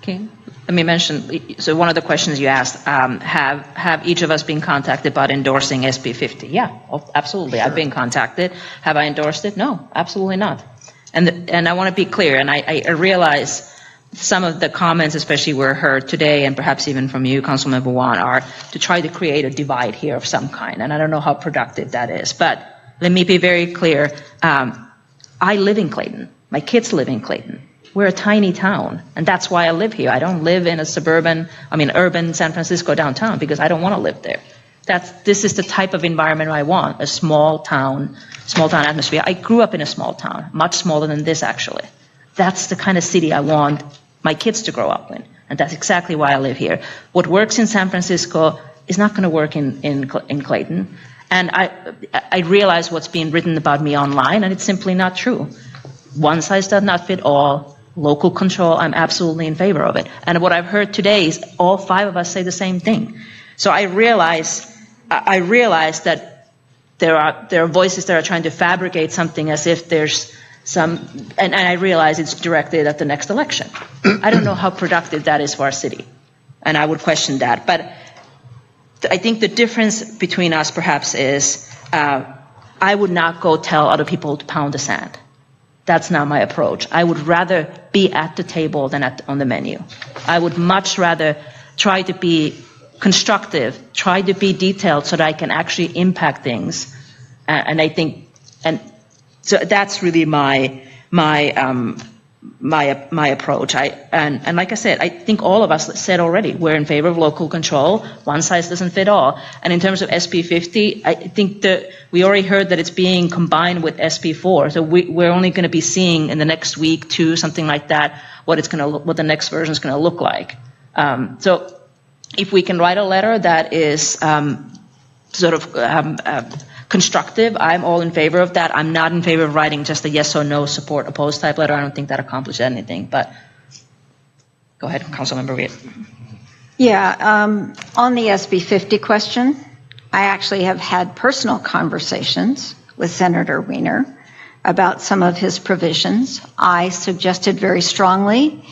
Okay. Let me mention, so one of the questions you asked, have each of us been contacted about endorsing SB 50? Yeah, absolutely. Sure. I've been contacted. Have I endorsed it? No, absolutely not. And I want to be clear, and I realize some of the comments, especially were heard today, and perhaps even from you, Councilmember Juan, are to try to create a divide here of some kind, and I don't know how productive that is. But let me be very clear. I live in Clayton. My kids live in Clayton. We're a tiny town, and that's why I live here. I don't live in a urban San Francisco downtown, because I don't want to live there. This is the type of environment I want, a small town atmosphere. I grew up in a small town, much smaller than this, actually. That's the kind of city I want my kids to grow up in, and that's exactly why I live here. What works in San Francisco is not going to work in Clayton, and I realize what's being written about me online, and it's simply not true. One size does not fit all. Local control, I'm absolutely in favor of it. And what I've heard today is all five of us say the same thing. So I realize that there are voices that are trying to fabricate something as if there's some, and I realize it's directed at the next election. I don't know how productive that is for our city, and I would question that. But I think the difference between us perhaps is I would not go tell other people to pound the sand. That's not my approach. I would rather be at the table than on the menu. I would much rather try to be constructive, try to be detailed so that I can actually impact things. And I think, and so that's really my approach. And like I said, I think all of us said already, we're in favor of local control. One size doesn't fit all. And in terms of SB 50, I think that we already heard that it's being combined with SB 4. So we're only going to be seeing in the next week, two, something like that, what the next version is going to look like. So if we can write a letter that is constructive, I'm all in favor of that. I'm not in favor of writing just a yes or no, support, opposed type letter. I don't think that accomplishes anything. But go ahead, Councilmember Reed. Yeah, on the SB 50 question, I actually have had personal conversations with Senator Wiener about some of his provisions. I suggested very strongly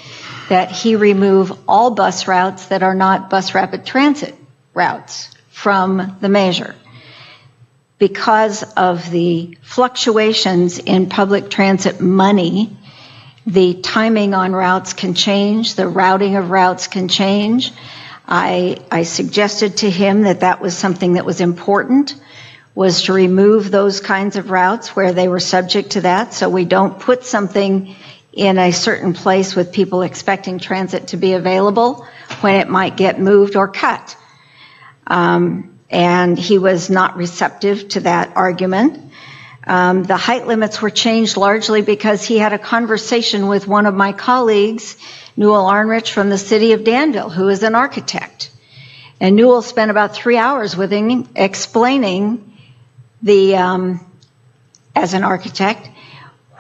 that he remove all bus routes that are not bus rapid transit routes from the measure. Because of the fluctuations in public transit money, the timing on routes can change, the routing of routes can change. I suggested to him that was something that was important, was to remove those kinds of routes where they were subject to that, so we don't put something in a certain place with people expecting transit to be available when it might get moved or cut. And he was not receptive to that argument. The height limits were changed largely because he had a conversation with one of my colleagues, Newell Arnrich from the city of Danville, who is an architect. And Newell spent about 3 hours with him explaining as an architect,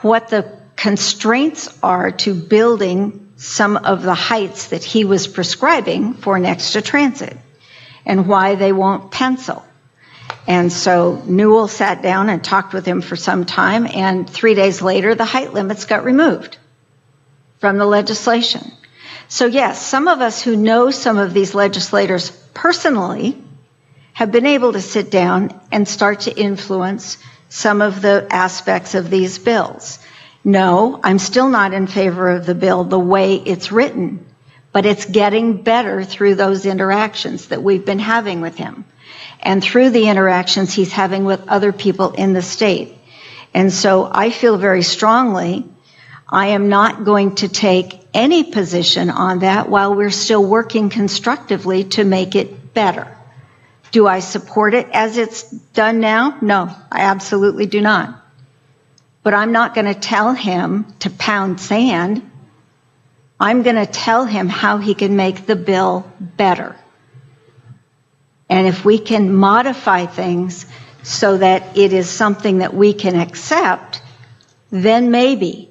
what the constraints are to building some of the heights that he was prescribing for next to transit, and why they won't pencil. And so Newell sat down and talked with him for some time, and 3 days later, the height limits got removed from the legislation. So yes, some of us who know some of these legislators personally have been able to sit down and start to influence some of the aspects of these bills. No, I'm still not in favor of the bill the way it's written, but it's getting better through those interactions that we've been having with him and through the interactions he's having with other people in the state. And so I feel very strongly I am not going to take any position on that while we're still working constructively to make it better. Do I support it as it's done now? No, I absolutely do not. But I'm not going to tell him to pound sand. I'm going to tell him how he can make the bill better. And if we can modify things so that it is something that we can accept, then maybe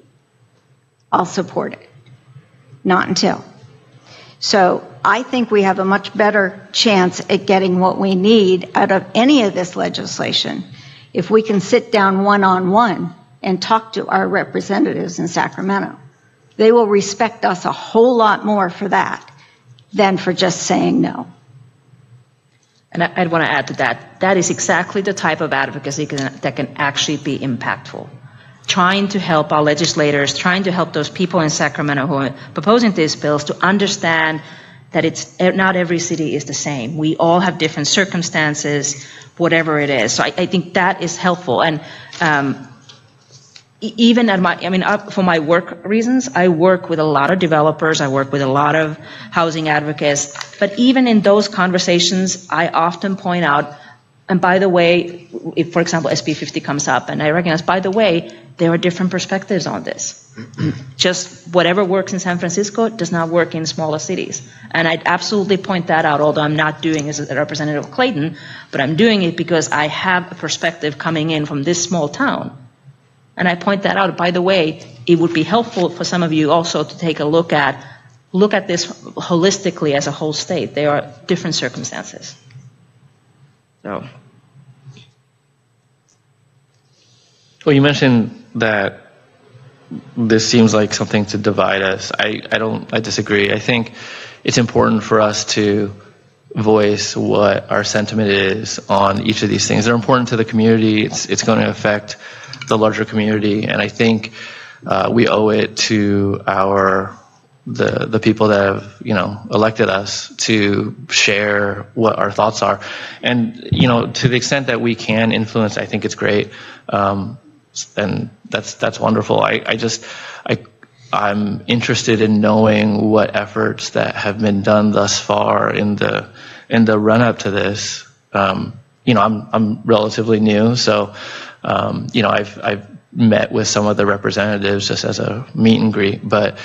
I'll support it. Not until. So I think we have a much better chance at getting what we need out of any of this legislation if we can sit down one-on-one and talk to our representatives in Sacramento. They will respect us a whole lot more for that than for just saying no. And I'd want to add to that, that is exactly the type of advocacy that can actually be impactful. Trying to help our legislators, trying to help those people in Sacramento who are proposing these bills to understand that it's not every city is the same. We all have different circumstances, whatever it is. So I think that is helpful. And even at for my work reasons, I work with a lot of developers, I work with a lot of housing advocates, but even in those conversations, I often point out, and by the way, if, for example, SB 50 comes up, and I recognize, by the way, there are different perspectives on this. Just whatever works in San Francisco does not work in smaller cities. And I'd absolutely point that out, although I'm not doing it as a representative of Clayton, but I'm doing it because I have a perspective coming in from this small town. And I point that out. By the way, it would be helpful for some of you also to take a look at this holistically as a whole state. There are different circumstances. So. Well, you mentioned that this seems like something to divide us. I disagree. I think it's important for us to voice what our sentiment is on each of these things. They're important to the community. It's going to affect the larger community, and I think we owe it to the people that have elected us to share what our thoughts are, and to the extent that we can influence, I think it's great, and that's wonderful. I'm interested in knowing what efforts that have been done thus far in the run up to this. I'm relatively new, so I've met with some of the representatives just as a meet and greet, but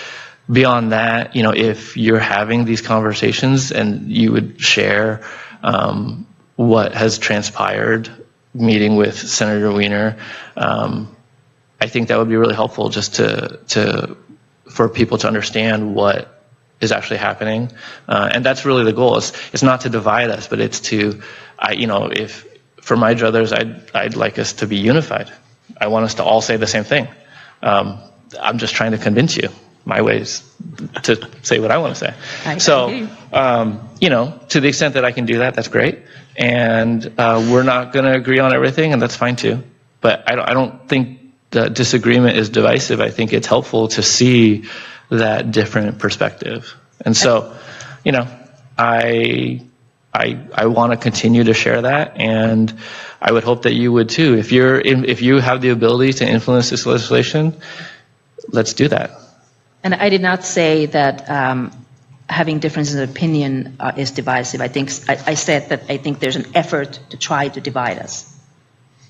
beyond that, if you're having these conversations and you would share what has transpired meeting with Senator Wiener, I think that would be really helpful just for people to understand what is actually happening. And that's really the goal. It's not to divide us, but it's to, if for my druthers, I'd like us to be unified. I want us to all say the same thing. I'm just trying to convince you my ways to say what I want to say. To the extent that I can do that, that's great. And we're not going to agree on everything, and that's fine too. But I don't think that disagreement is divisive. I think it's helpful to see that different perspective. And so, I want to continue to share that, and I would hope that you would too. If you have the ability to influence this legislation, let's do that. And I did not say that having differences of opinion is divisive. I said that I think there's an effort to try to divide us,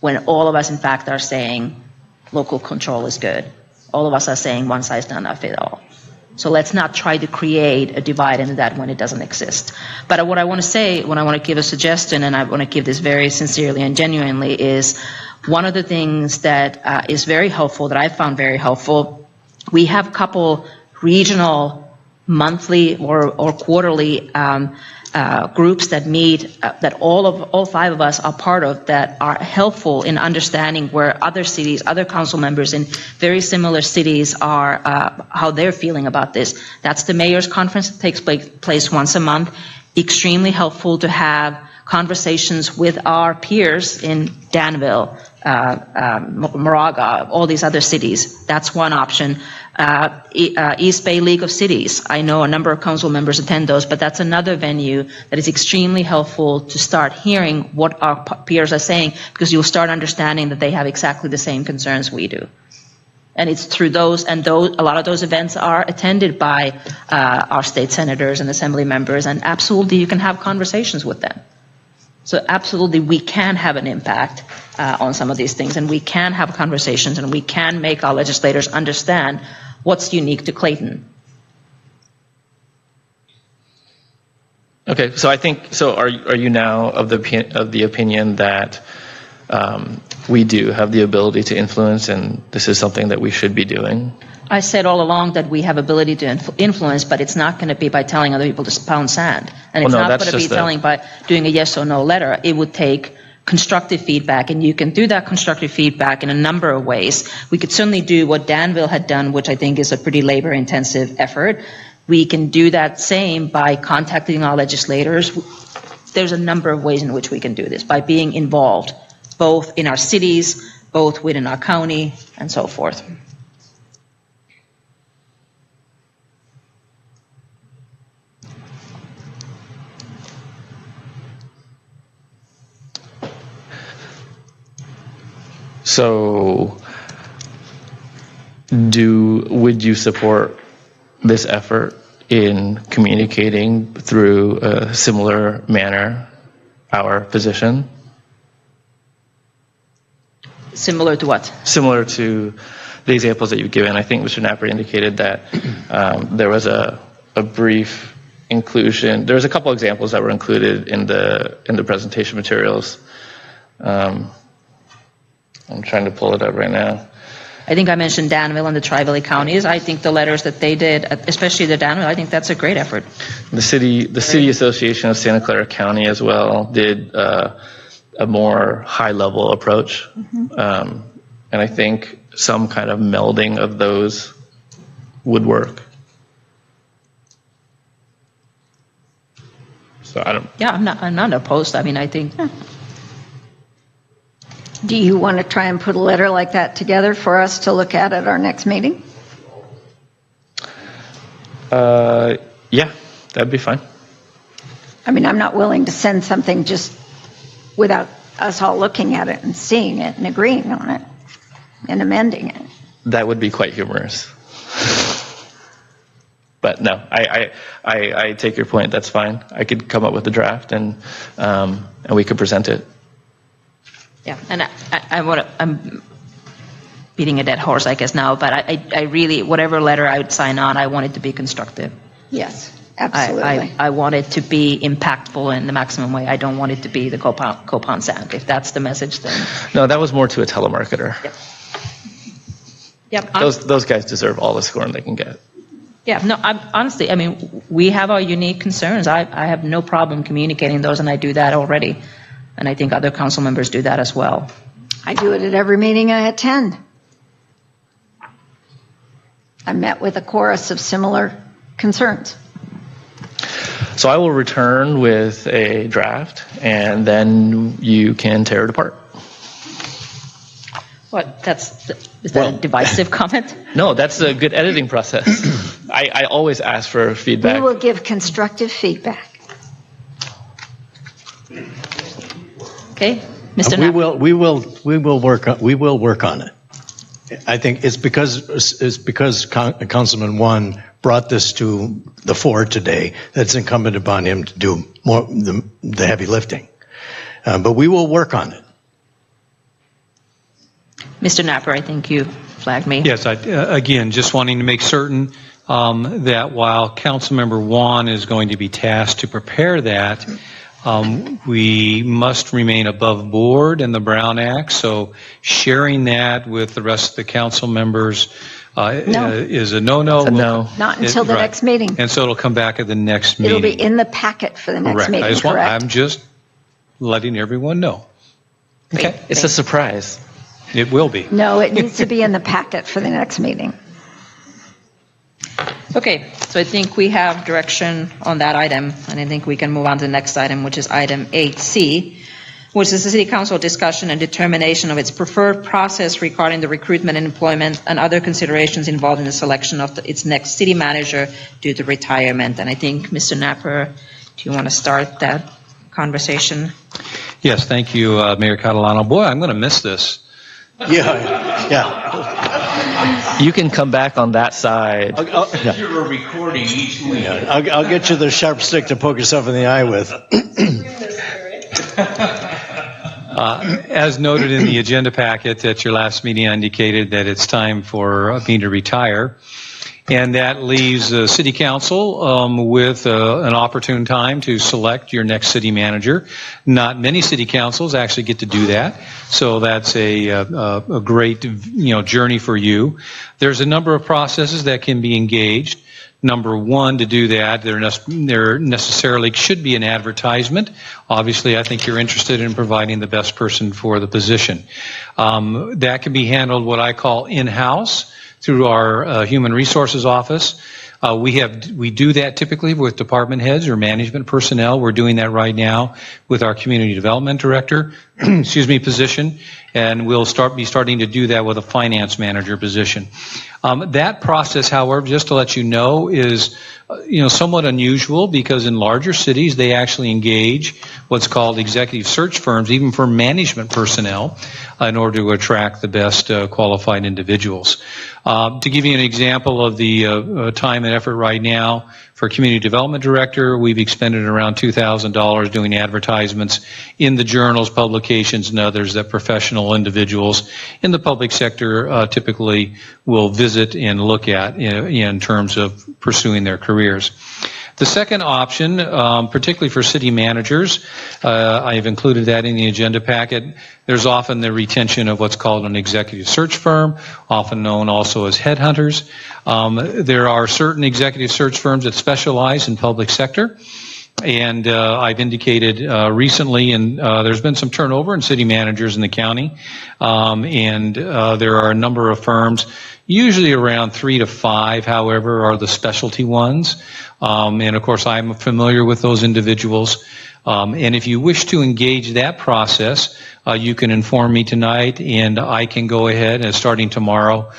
when all of us, in fact, are saying local control is good. All of us are saying one size does not fit all. So let's not try to create a divide into that when it doesn't exist. But what I want to say, when I want to give a suggestion, and I want to give this very sincerely and genuinely, is one of the things that is very helpful, that I found very helpful. We have a couple regional monthly or quarterly groups that meet, that all 5 of us are part of, that are helpful in understanding where other cities, other council members in very similar cities are, how they're feeling about this. That's the mayor's conference that takes place once a month. Extremely helpful to have conversations with our peers in Danville, Moraga, all these other cities. That's one option. East Bay League of Cities. I know a number of council members attend those, but that's another venue that is extremely helpful to start hearing what our peers are saying, because you'll start understanding that they have exactly the same concerns we do. And it's through those, a lot of those events are attended by our state senators and assembly members, and absolutely you can have conversations with them. So absolutely we can have an impact on some of these things, and we can have conversations, and we can make our legislators understand what's unique to Clayton. Okay, so I think, are you now of the opinion that we do have the ability to influence, and this is something that we should be doing? I said all along that we have ability to influence, but it's not going to be by telling other people to pound sand. And it's not going to be telling by doing a yes or no letter. It would take constructive feedback, and you can do that constructive feedback in a number of ways. We could certainly do what Danville had done, which I think is a pretty labor-intensive effort. We can do that same by contacting our legislators. There's a number of ways in which we can do this, by being involved, both in our cities, both within our county, and so forth. So, would you support this effort in communicating through a similar manner our position? Similar to what? Similar to the examples that you've given. I think Mr. Napper indicated that there was a brief inclusion. There was a couple examples that were included in the presentation materials. I'm trying to pull it up right now. I think I mentioned Danville and the Tri-Valley counties. I think the letters that they did, especially the Danville, I think that's a great effort. The city Association of Santa Clara County as well did a more high-level approach, and I think some kind of melding of those would work. So I don't. Yeah, I'm not opposed. I mean, I think. Do you want to try and put a letter like that together for us to look at our next meeting? Yeah, that'd be fine. I mean, I'm not willing to send something just without us all looking at it and seeing it and agreeing on it and amending it. That would be quite humorous. But no, I take your point. That's fine. I could come up with a draft and we could present it. Yeah, and I'm beating a dead horse, I guess, now, but I really, whatever letter I would sign on, I want it to be constructive. Yes, absolutely. I want it to be impactful in the maximum way. I don't want it to be the co-pound sand. If that's the message, then... No, that was more to a telemarketer. Yep. Those guys deserve all the scorn they can get. Yeah, no, honestly, I mean, we have our unique concerns. I have no problem communicating those, and I do that already. And I think other council members do that as well. I do it at every meeting I attend. I met with a chorus of similar concerns. So I will return with a draft, and then you can tear it apart. What? Is that a divisive comment? No, that's a good editing process. I always ask for feedback. We will give constructive feedback. Okay, Mr. Knapp. We will work on it. I think it's because Councilman Juan brought this to the fore today that's incumbent upon him to do more the heavy lifting. But we will work on it. Mr. Napper, I think you flagged me. Yes, again, just wanting to make certain that while Councilmember Juan is going to be tasked to prepare that, we must remain above board in the Brown Act, so sharing that with the rest of the council members No. is a no-no. It's a no. Not until the Right. next meeting. And so it'll come back at the next It'll meeting. be in the packet for the next Correct. meeting, correct? I'm just letting everyone know. Okay. It's a surprise. It will be. No, it needs to be in the packet for the next meeting. Okay, so I think we have direction on that item, and I think we can move on to the next item, which is item 8C, which is the City Council discussion and determination of its preferred process regarding the recruitment and employment and other considerations involved in the selection of its next city manager due to retirement. And I think, Mr. Napper, do you want to start that conversation? Yes, thank you, Mayor Catalano. Boy, I'm going to miss this. Yeah. You can come back on that side. You're recording each week. I'll get you the sharp stick to poke yourself in the eye with. As noted in the agenda packet at your last meeting, I indicated that it's time for me to retire. And that leaves the City Council with an opportune time to select your next city manager. Not many city councils actually get to do that, so that's a great journey for you. There's a number of processes that can be engaged. Number one, to do that, there necessarily should be an advertisement. Obviously, I think you're interested in providing the best person for the position. That can be handled what I call in-house through our Human Resources Office. We do that typically with department heads or management personnel. We're doing that right now with our Community Development Director position, and we'll be starting to do that with a finance manager position. That process, however, just to let you know, is somewhat unusual because in larger cities they actually engage what's called executive search firms, even for management personnel, in order to attract the best qualified individuals. To give you an example of the time and effort right now, for Community Development Director, we've expended around $2,000 doing advertisements in the journals, publications, and others that professional individuals in the public sector typically will visit and look at in terms of pursuing their careers. The second option, particularly for city managers, I've included that in the agenda packet. There's often the retention of what's called an executive search firm, often known also as headhunters. There are certain executive search firms that specialize in public sector. And I've indicated recently, and there's been some turnover in city managers in the county, and there are a number of firms, usually around 3 to 5, however, are the specialty ones. And of course, I'm familiar with those individuals. And if you wish to engage that process, you can inform me tonight, and I can go ahead and starting tomorrow,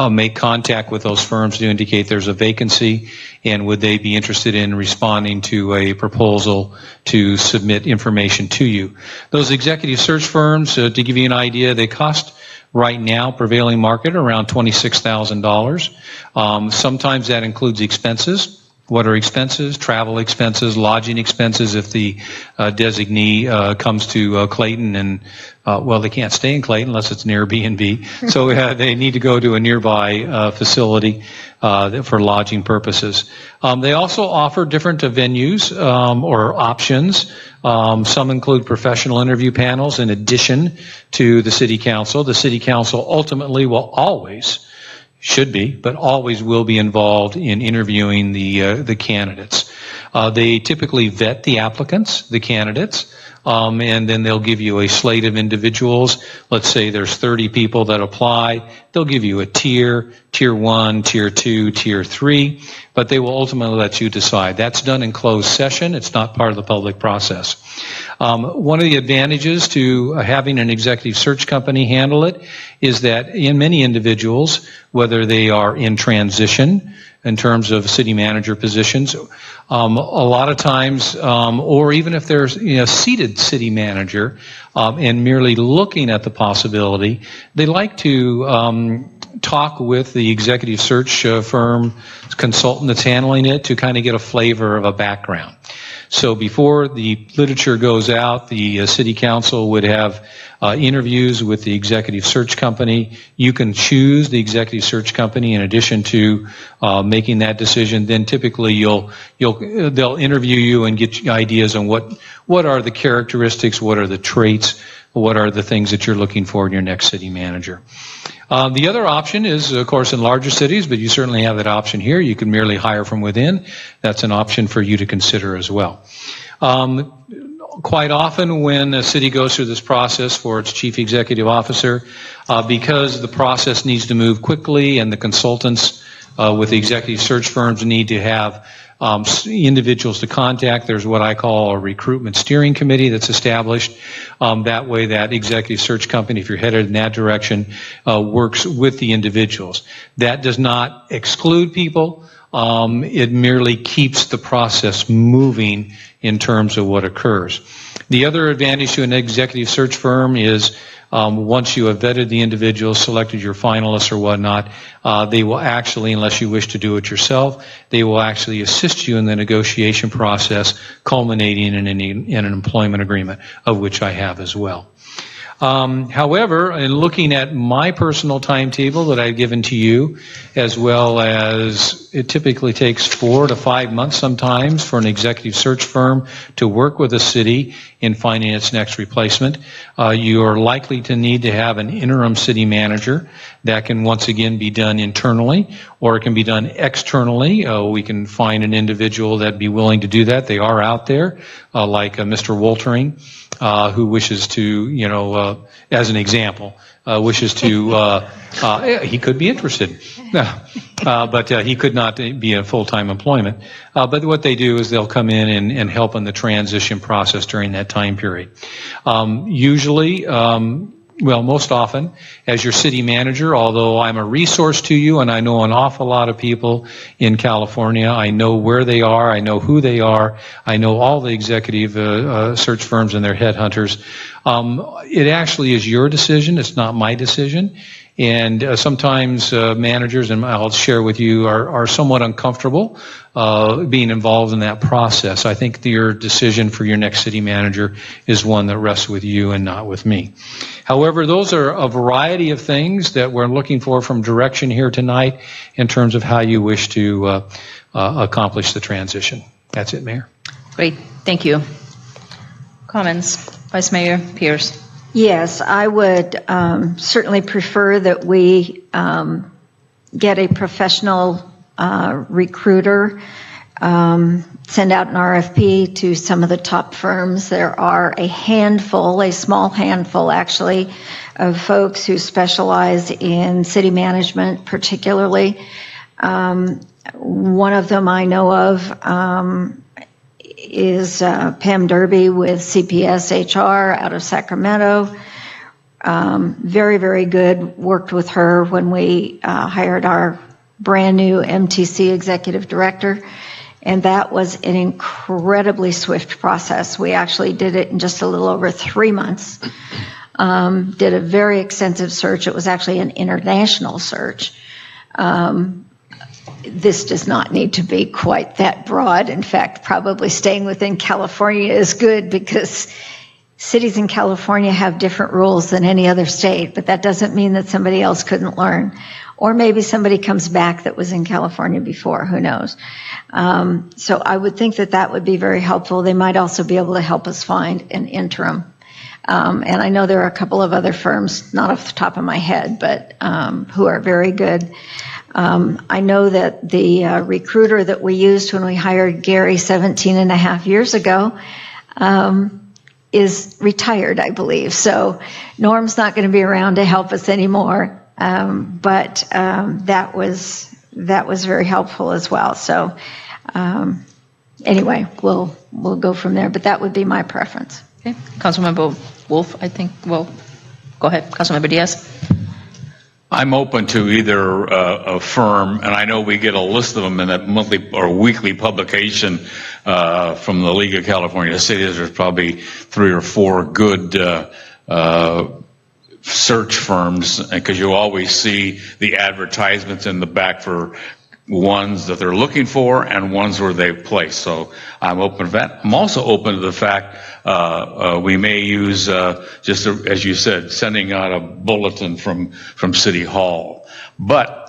make contact with those firms to indicate there's a vacancy, and would they be interested in responding to a proposal to submit information to you. Those executive search firms, to give you an idea, they cost right now, prevailing market, around $26,000. Sometimes that includes expenses. What are expenses? Travel expenses, lodging expenses if the designee comes to Clayton and, they can't stay in Clayton unless it's an Airbnb. So they need to go to a nearby facility for lodging purposes. They also offer different venues or options. Some include professional interview panels in addition to the City Council. The City Council ultimately will always will be involved in interviewing the candidates. They typically vet the applicants, the candidates, and then they'll give you a slate of individuals. Let's say there's 30 people that apply. They'll give you a tier 1, tier 2, tier 3, but they will ultimately let you decide. That's done in closed session. It's not part of the public process. One of the advantages to having an executive search company handle it is that in many individuals, whether they are in transition in terms of city manager positions, a lot of times, or even if there's a seated city manager and merely looking at the possibility, they like to talk with the executive search firm consultant that's handling it to kind of get a flavor of a background. So before the literature goes out, the City Council would have interviews with the executive search company. You can choose the executive search company in addition to making that decision. Then typically they'll interview you and get ideas on what are the characteristics, what are the traits what are the things that you're looking for in your next city manager. The other option is, of course, in larger cities, but you certainly have that option here. You can merely hire from within. That's an option for you to consider as well. Quite often when a city goes through this process for its chief executive officer, because the process needs to move quickly and the consultants with the executive search firms need to have individuals to contact, there's what I call a recruitment steering committee that's established. That way that executive search company, if you're headed in that direction, works with the individuals. That does not exclude people. It merely keeps the process moving in terms of what occurs. The other advantage to an executive search firm is once you have vetted the individual, selected your finalists or whatnot, they will actually, unless you wish to do it yourself, they will actually assist you in the negotiation process, culminating in an employment agreement, of which I have as well. However, in looking at my personal timetable that I've given to you, as well as it typically takes 4 to 5 months sometimes for an executive search firm to work with a city in finding its next replacement, you are likely to need to have an interim city manager. That can once again be done internally, or it can be done externally. We can find an individual that'd be willing to do that. They are out there, like Mr. Woltering, who wishes to, as an example, wishes to, he could be interested, but he could not be in full-time employment. But what they do is they'll come in and help in the transition process during that time period. Usually, most often, as your city manager, although I'm a resource to you and I know an awful lot of people in California, I know where they are, I know who they are, I know all the executive search firms and their headhunters. It actually is your decision, it's not my decision. And sometimes managers, and I'll share with you, are somewhat uncomfortable being involved in that process. I think your decision for your next city manager is one that rests with you and not with me. However, those are a variety of things that we're looking for from direction here tonight in terms of how you wish to accomplish the transition. That's it, Mayor. Great, thank you. Comments, Vice Mayor Pierce? Yes, I would certainly prefer that we get a professional recruiter, send out an RFP to some of the top firms. There are a small handful actually, of folks who specialize in city management particularly. One of them I know of is Pam Derby with CPS HR out of Sacramento. Very, very good. Worked with her when we hired our brand new MTC executive director. And that was an incredibly swift process. We actually did it in just a little over 3 months. Did a very extensive search. It was actually an international search. This does not need to be quite that broad. In fact, probably staying within California is good because cities in California have different rules than any other state, but that doesn't mean that somebody else couldn't learn. Or maybe somebody comes back that was in California before, who knows. So I would think that that would be very helpful. They might also be able to help us find an interim. And I know there are a couple of other firms, not off the top of my head, but who are very good. I know that the recruiter that we used when we hired Gary 17 and a half years ago is retired, I believe. So Norm's not going to be around to help us anymore. But that was very helpful as well. So anyway, we'll go from there. But that would be my preference. Okay, Councilmember Wolf, I think. Well, go ahead, Councilmember Diaz. I'm open to either a firm, and I know we get a list of them in that monthly or weekly publication from the League of California Cities. There's probably 3 or 4 good search firms, because you always see the advertisements in the back for ones that they're looking for and ones where they've placed. So I'm open to that. I'm also open to the fact we may use, just as you said, sending out a bulletin from City Hall. But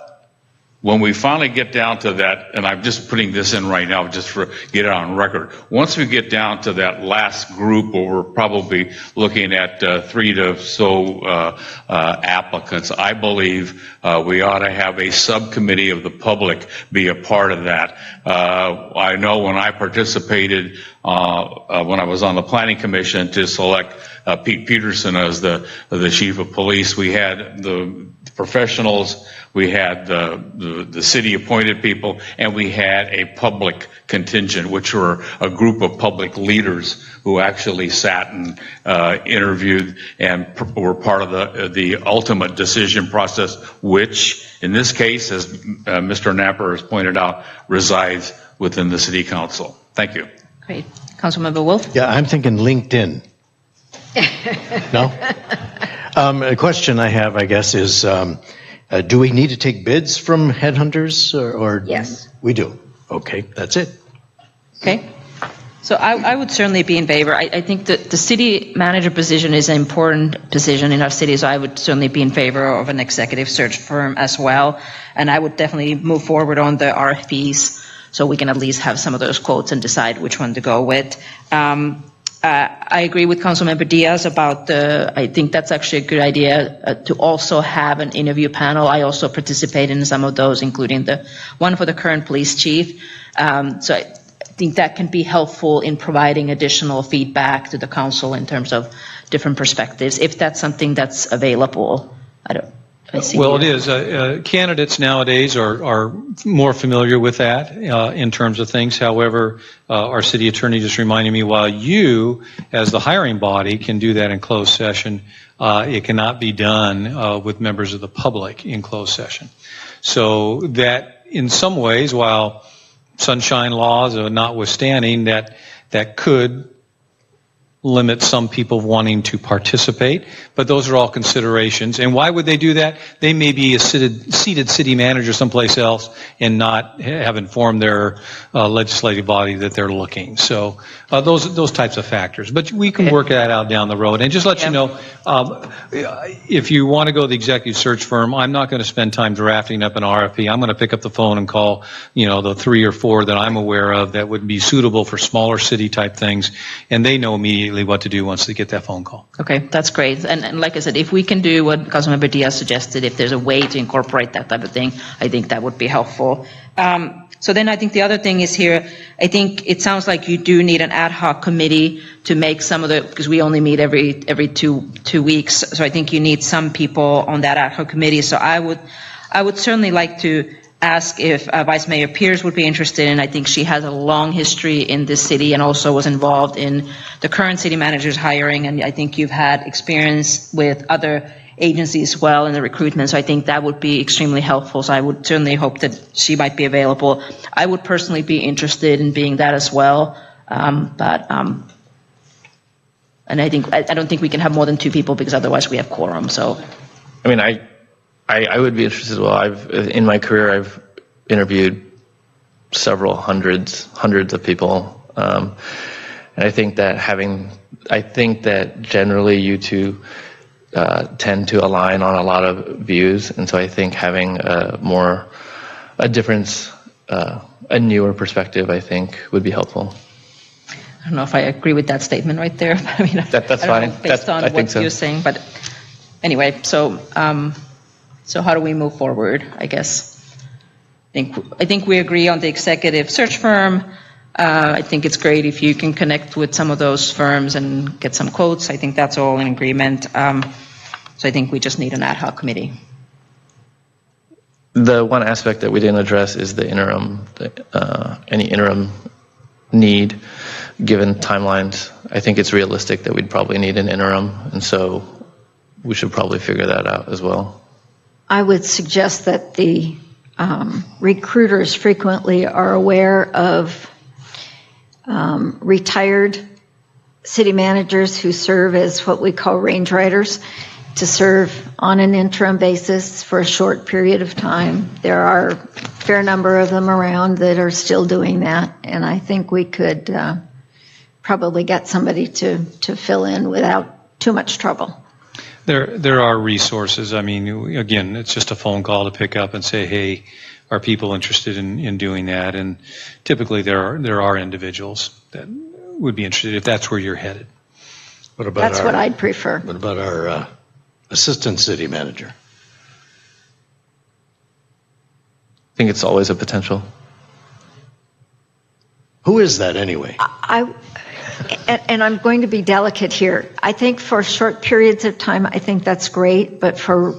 when we finally get down to that, and I'm just putting this in right now just for get it on record, once we get down to that last group where we're probably looking at 3 to so applicants, I believe we ought to have a subcommittee of the public be a part of that. I know when I participated when I was on the planning commission to select Pete Peterson as the chief of police, we had the professionals, we had the city appointed people, and we had a public contingent, which were a group of public leaders who actually sat and interviewed and were part of the ultimate decision process, which in this case, as Mr. Napper has pointed out, resides within the city council. Thank you. Great. Councilmember Wolf? Yeah, I'm thinking LinkedIn. No? A question I have, I guess, is do we need to take bids from headhunters? Or Yes. We do. Okay, that's it. Okay. So I would certainly be in favor. I think that the city manager position is an important position in our city, so I would certainly be in favor of an executive search firm as well. And I would definitely move forward on the RFPs so we can at least have some of those quotes and decide which one to go with. I agree with Councilmember Diaz about I think that's actually a good idea to also have an interview panel. I also participate in some of those, including the one for the current police chief. So I think that can be helpful in providing additional feedback to the council in terms of different perspectives, if that's something that's available. Well, it is. Candidates nowadays are more familiar with that in terms of things. However, our city attorney just reminded me, while you, as the hiring body, can do that in closed session, it cannot be done with members of the public in closed session. So that, in some ways, while sunshine laws are notwithstanding, that could limit some people wanting to participate, but those are all considerations. And why would they do that? They may be a seated city manager someplace else and not have informed their legislative body that they're looking. So those types of factors. But we can work that out down the road. And just let you know, if you want to go to the executive search firm, I'm not going to spend time drafting up an RFP. I'm going to pick up the phone and call, the 3 or 4 that I'm aware of that would be suitable for smaller city type things, and they know immediately what to do once they get that phone call. Okay, that's great. And like I said, if we can do what Councilmember Diaz suggested, if there's a way to incorporate that type of thing, I think that would be helpful. So then I think the other thing is here, I think it sounds like you do need an ad hoc committee to make some of because we only meet every two weeks. So I think you need some people on that ad hoc committee. So I would certainly like to ask if Vice Mayor Pierce would be interested, and I think she has a long history in this city and also was involved in the current city manager's hiring, and I think you've had experience with other agencies as well in the recruitment, so I think that would be extremely helpful. So I would certainly hope that she might be available. I would personally be interested in being that as well, and I don't think we can have more than 2 people because otherwise we have quorum. So, I mean, I would be interested as well. In my career, I've interviewed several hundreds of people, and I think that generally you two tend to align on a lot of views, and so I think having a newer perspective, I think, would be helpful. I don't know if I agree with that statement right there. But I mean, that's I fine. Know, based on what you're saying, but anyway, so how do we move forward? I guess I think we agree on the executive search firm. I think it's great if you can connect with some of those firms and get some quotes. I think that's all in agreement. So I think we just need an ad hoc committee. The one aspect that we didn't address is the interim, any interim need, given timelines. I think it's realistic that we'd probably need an interim, and so we should probably figure that out as well. I would suggest that the recruiters frequently are aware of retired city managers who serve as what we call range riders, to serve on an interim basis for a short period of time. There are a fair number of them around that are still doing that, and I think we could probably get somebody to fill in without too much trouble. There are resources. I mean, again, it's just a phone call to pick up and say, hey, are people interested in doing that, and typically there are individuals that would be interested if that's where you're headed. What about That's what I'd prefer. What about our assistant city manager? I think it's always a potential. Who is that anyway? And I'm going to be delicate here. I think for short periods of time, I think that's great, but for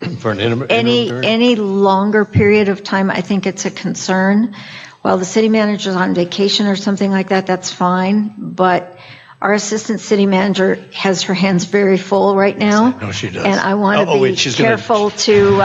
an interim period? any longer period of time, I think it's a concern. While the city manager's on vacation or something like that, that's fine. But our assistant city manager has her hands very full right now. No, she does. And I want to be careful to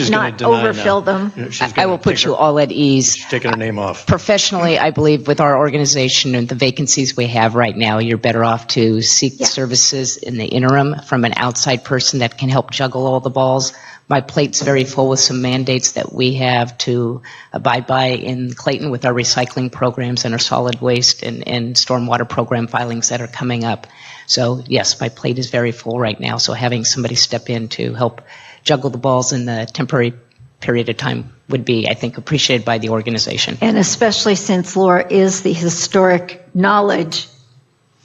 not overfill them. I will put you all at ease. She's taking her name off. Professionally, I believe with our organization and the vacancies we have right now, you're better off to seek services in the interim from an outside person that can help juggle all the balls. My plate's very full with some mandates that we have to abide by in Clayton with our recycling programs and our solid waste and stormwater program filings that are coming up. So yes, my plate is very full right now. So having somebody step in to help juggle the balls in the temporary period of time would be, I think, appreciated by the organization. And especially since Laura is the historic knowledge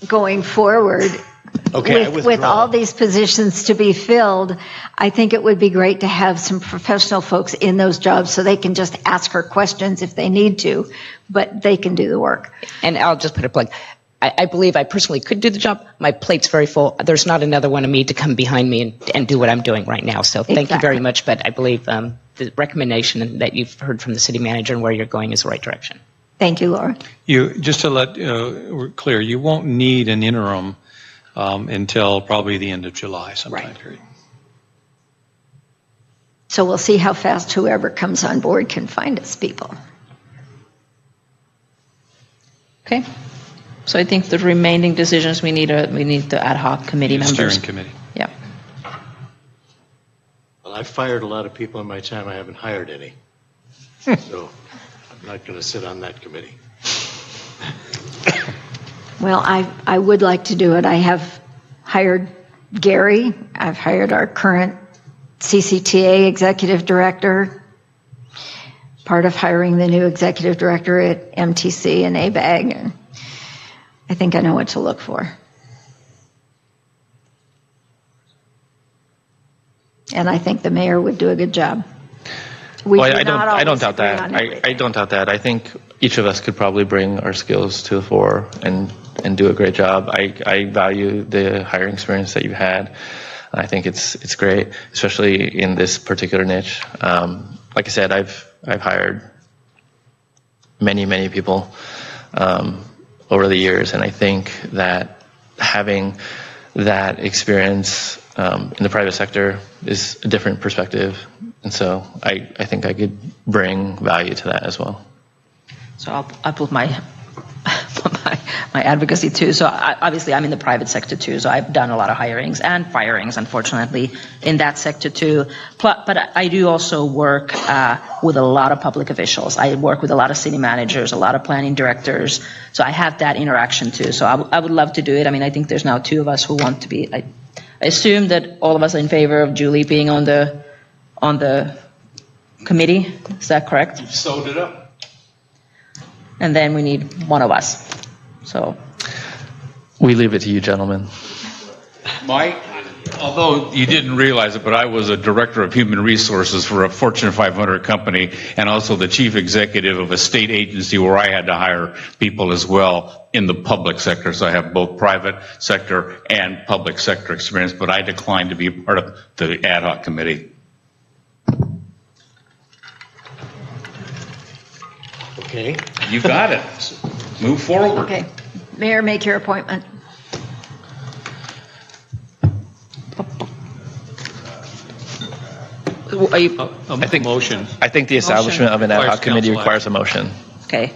going forward. Okay, with all these positions to be filled, I think it would be great to have some professional folks in those jobs so they can just ask her questions if they need to, but they can do the work. And I'll just put a plug. I believe I personally could do the job. My plate's very full. There's not another one of me to come behind me and do what I'm doing right now. So thank you very much. But I believe the recommendation that you've heard from the city manager and where you're going is the right direction. Thank you, Laura. Just to let we're clear, you won't need an interim until probably the end of July sometime period. So we'll see how fast whoever comes on board can find us people. Okay. So I think the remaining decisions we need the ad hoc committee members. Steering committee. Yeah. Well, I've fired a lot of people in my time. I haven't hired any. So I'm not going to sit on that committee. Well, I would like to do it. I have hired Gary. I've hired our current CCTA executive director. Part of hiring the new executive director at MTC and ABAG. And I think I know what to look for. And I think the mayor would do a good job. I don't doubt that. I don't doubt that. I think each of us could probably bring our skills to the fore and do a great job. I value the hiring experience that you had. I think it's great, especially in this particular niche. Like I said, I've hired many people over the years, and I think that having that experience in the private sector is a different perspective. And so I think I could bring value to that as well. So I'll put my advocacy too. So obviously I'm in the private sector too. So I've done a lot of hirings and firings, unfortunately, in that sector too. But I do also work with a lot of public officials. I work with a lot of city managers, a lot of planning directors. So I have that interaction too. So I would love to do it. I mean, I think there's now two of us who want to be. I assume that all of us are in favor of Julie being on the committee. Is that correct? You've sewed it up. And then we need one of us. So we leave it to you, gentlemen. Mike, although you didn't realize it, but I was a director of human resources for a Fortune 500 company and also the chief executive of a state agency where I had to hire people as well in the public sector. So I have both private sector and public sector experience, but I declined to be part of the ad hoc committee. Okay. You got it. Move forward. Okay. Mayor, make your appointment. I think the establishment of an ad hoc committee requires a motion. Okay.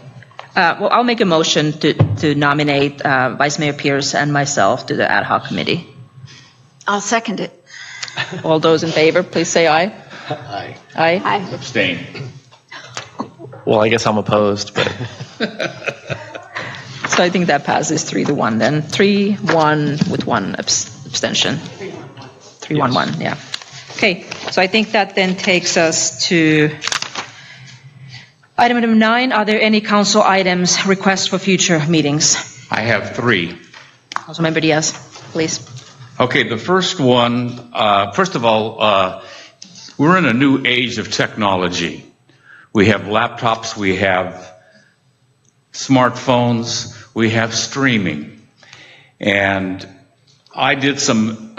Well, I'll make a motion to nominate Vice Mayor Pierce and myself to the ad hoc committee. I'll second it. All those in favor, please say aye. Aye. Aye. Aye. Abstain. Well, I guess I'm opposed, but. So I think that passes 3-1 then. 3-1 with one abstention. 3-1-1, yeah. Okay, So I think that then takes us to item number 9. Are there any council items, requests for future meetings? I have 3. Councilmember Diaz, please. Okay, the first one, first of all, we're in a new age of technology. We have laptops, we have smartphones, we have streaming. And I did some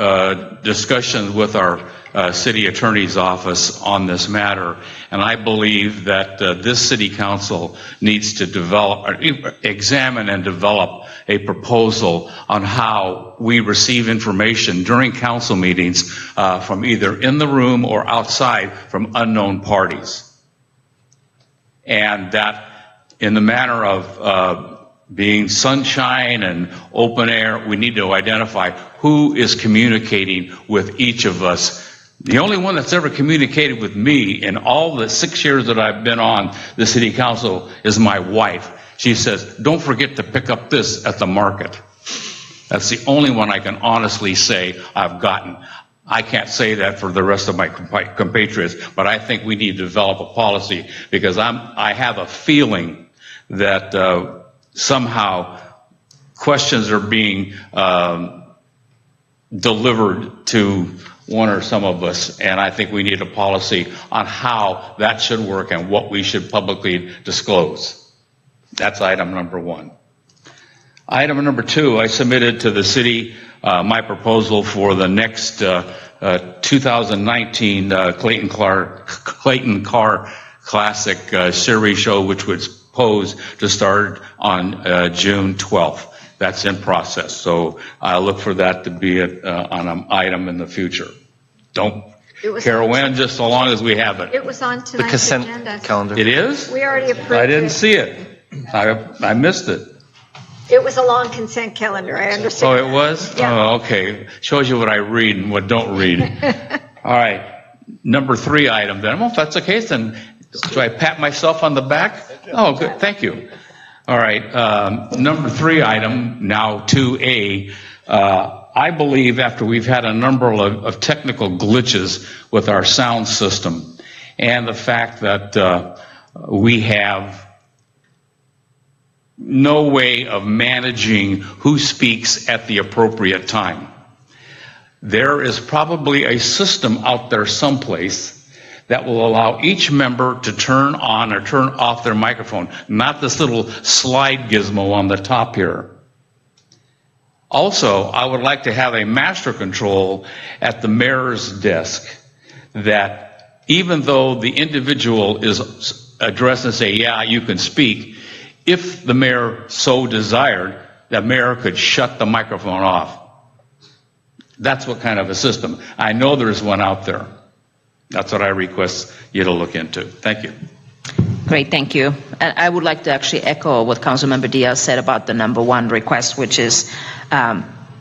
discussions with our city attorney's office on this matter, and I believe that this city council needs to examine and develop a proposal on how we receive information during council meetings from either in the room or outside from unknown parties. And that in the manner of being sunshine and open air, we need to identify who is communicating with each of us. The only one that's ever communicated with me in all the 6 years that I've been on the city council is my wife. She says, don't forget to pick up this at the market. That's the only one I can honestly say I've gotten. I can't say that for the rest of my compatriots, but I think we need to develop a policy because I have a feeling that somehow questions are being delivered to one or some of us, and I think we need a policy on how that should work and what we should publicly disclose. That's item number 1. Item number 2, I submitted to the city my proposal for the next 2019 Clayton Car Classic Series show, which was posed to start on June 12th. That's in process, so I look for that to be on an item in the future. Don't care when, just so long as we have it. It was on tonight's agenda. The consent calendar. It is? We already approved it. I didn't see it. I missed it. It was a long consent calendar, I understand. Oh, it was? Yeah. Oh, okay. Shows you what I read and what don't read. All right. Number 3 item then. Well, if that's the case, then do I pat myself on the back? Oh, good. Thank you. All right. Number 3 item, now 2A. I believe after we've had a number of technical glitches with our sound system and the fact that we have no way of managing who speaks at the appropriate time. There is probably a system out there someplace that will allow each member to turn on or turn off their microphone, not this little slide gizmo on the top here. Also, I would like to have a master control at the mayor's desk that even though the individual is addressed and say, yeah, you can speak, if the mayor so desired, the mayor could shut the microphone off. That's what kind of a system. I know there's one out there. That's what I request you to look into. Thank you. Great, thank you. And I would like to actually echo what Councilmember Diaz said about the number 1 request, which is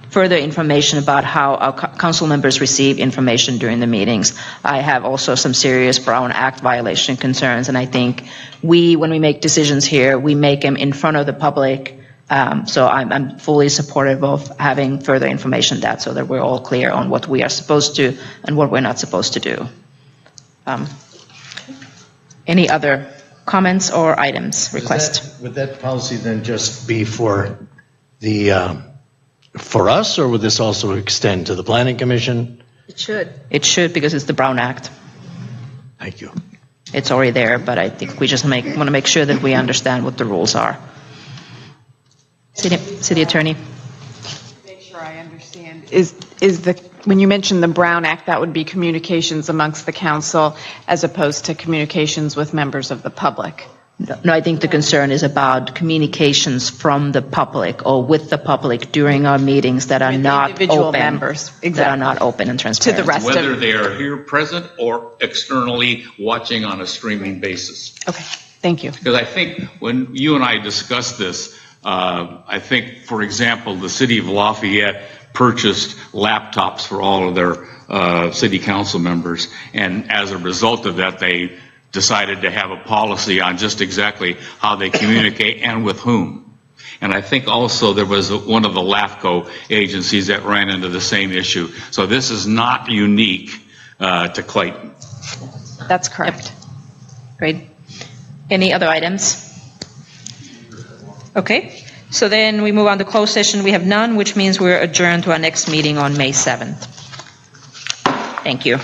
further information about how our council members receive information during the meetings. I have also some serious Brown Act violation concerns, and I think when we make decisions here, we make them in front of the public. So I'm fully supportive of having further information so that we're all clear on what we are supposed to and what we're not supposed to do. Any other comments or items, requests? Would that policy then just be for for us, or would this also extend to the Planning Commission? It should. It should, because it's the Brown Act. Thank you. It's already there, but I think we just want to make sure that we understand what the rules are. City Attorney. Make sure I understand. When you mention the Brown Act, that would be communications amongst the council as opposed to communications with members of the public? No, I think the concern is about communications from the public or with the public during our meetings that are not individual open. Members, exactly. That are not open and transparent. To the rest Whether they are here present or externally watching on a streaming basis. Okay, thank you. Because I think when you and I discussed this, I think, for example, the city of Lafayette purchased laptops for all of their city council members, and as a result of that, they decided to have a policy on just exactly how they communicate and with whom. And I think also there was one of the LAFCO agencies that ran into the same issue. So this is not unique to Clayton. That's correct. Great. Any other items? Okay. So then we move on to closed session. We have none, which means we're adjourned to our next meeting on May 7th. Thank you.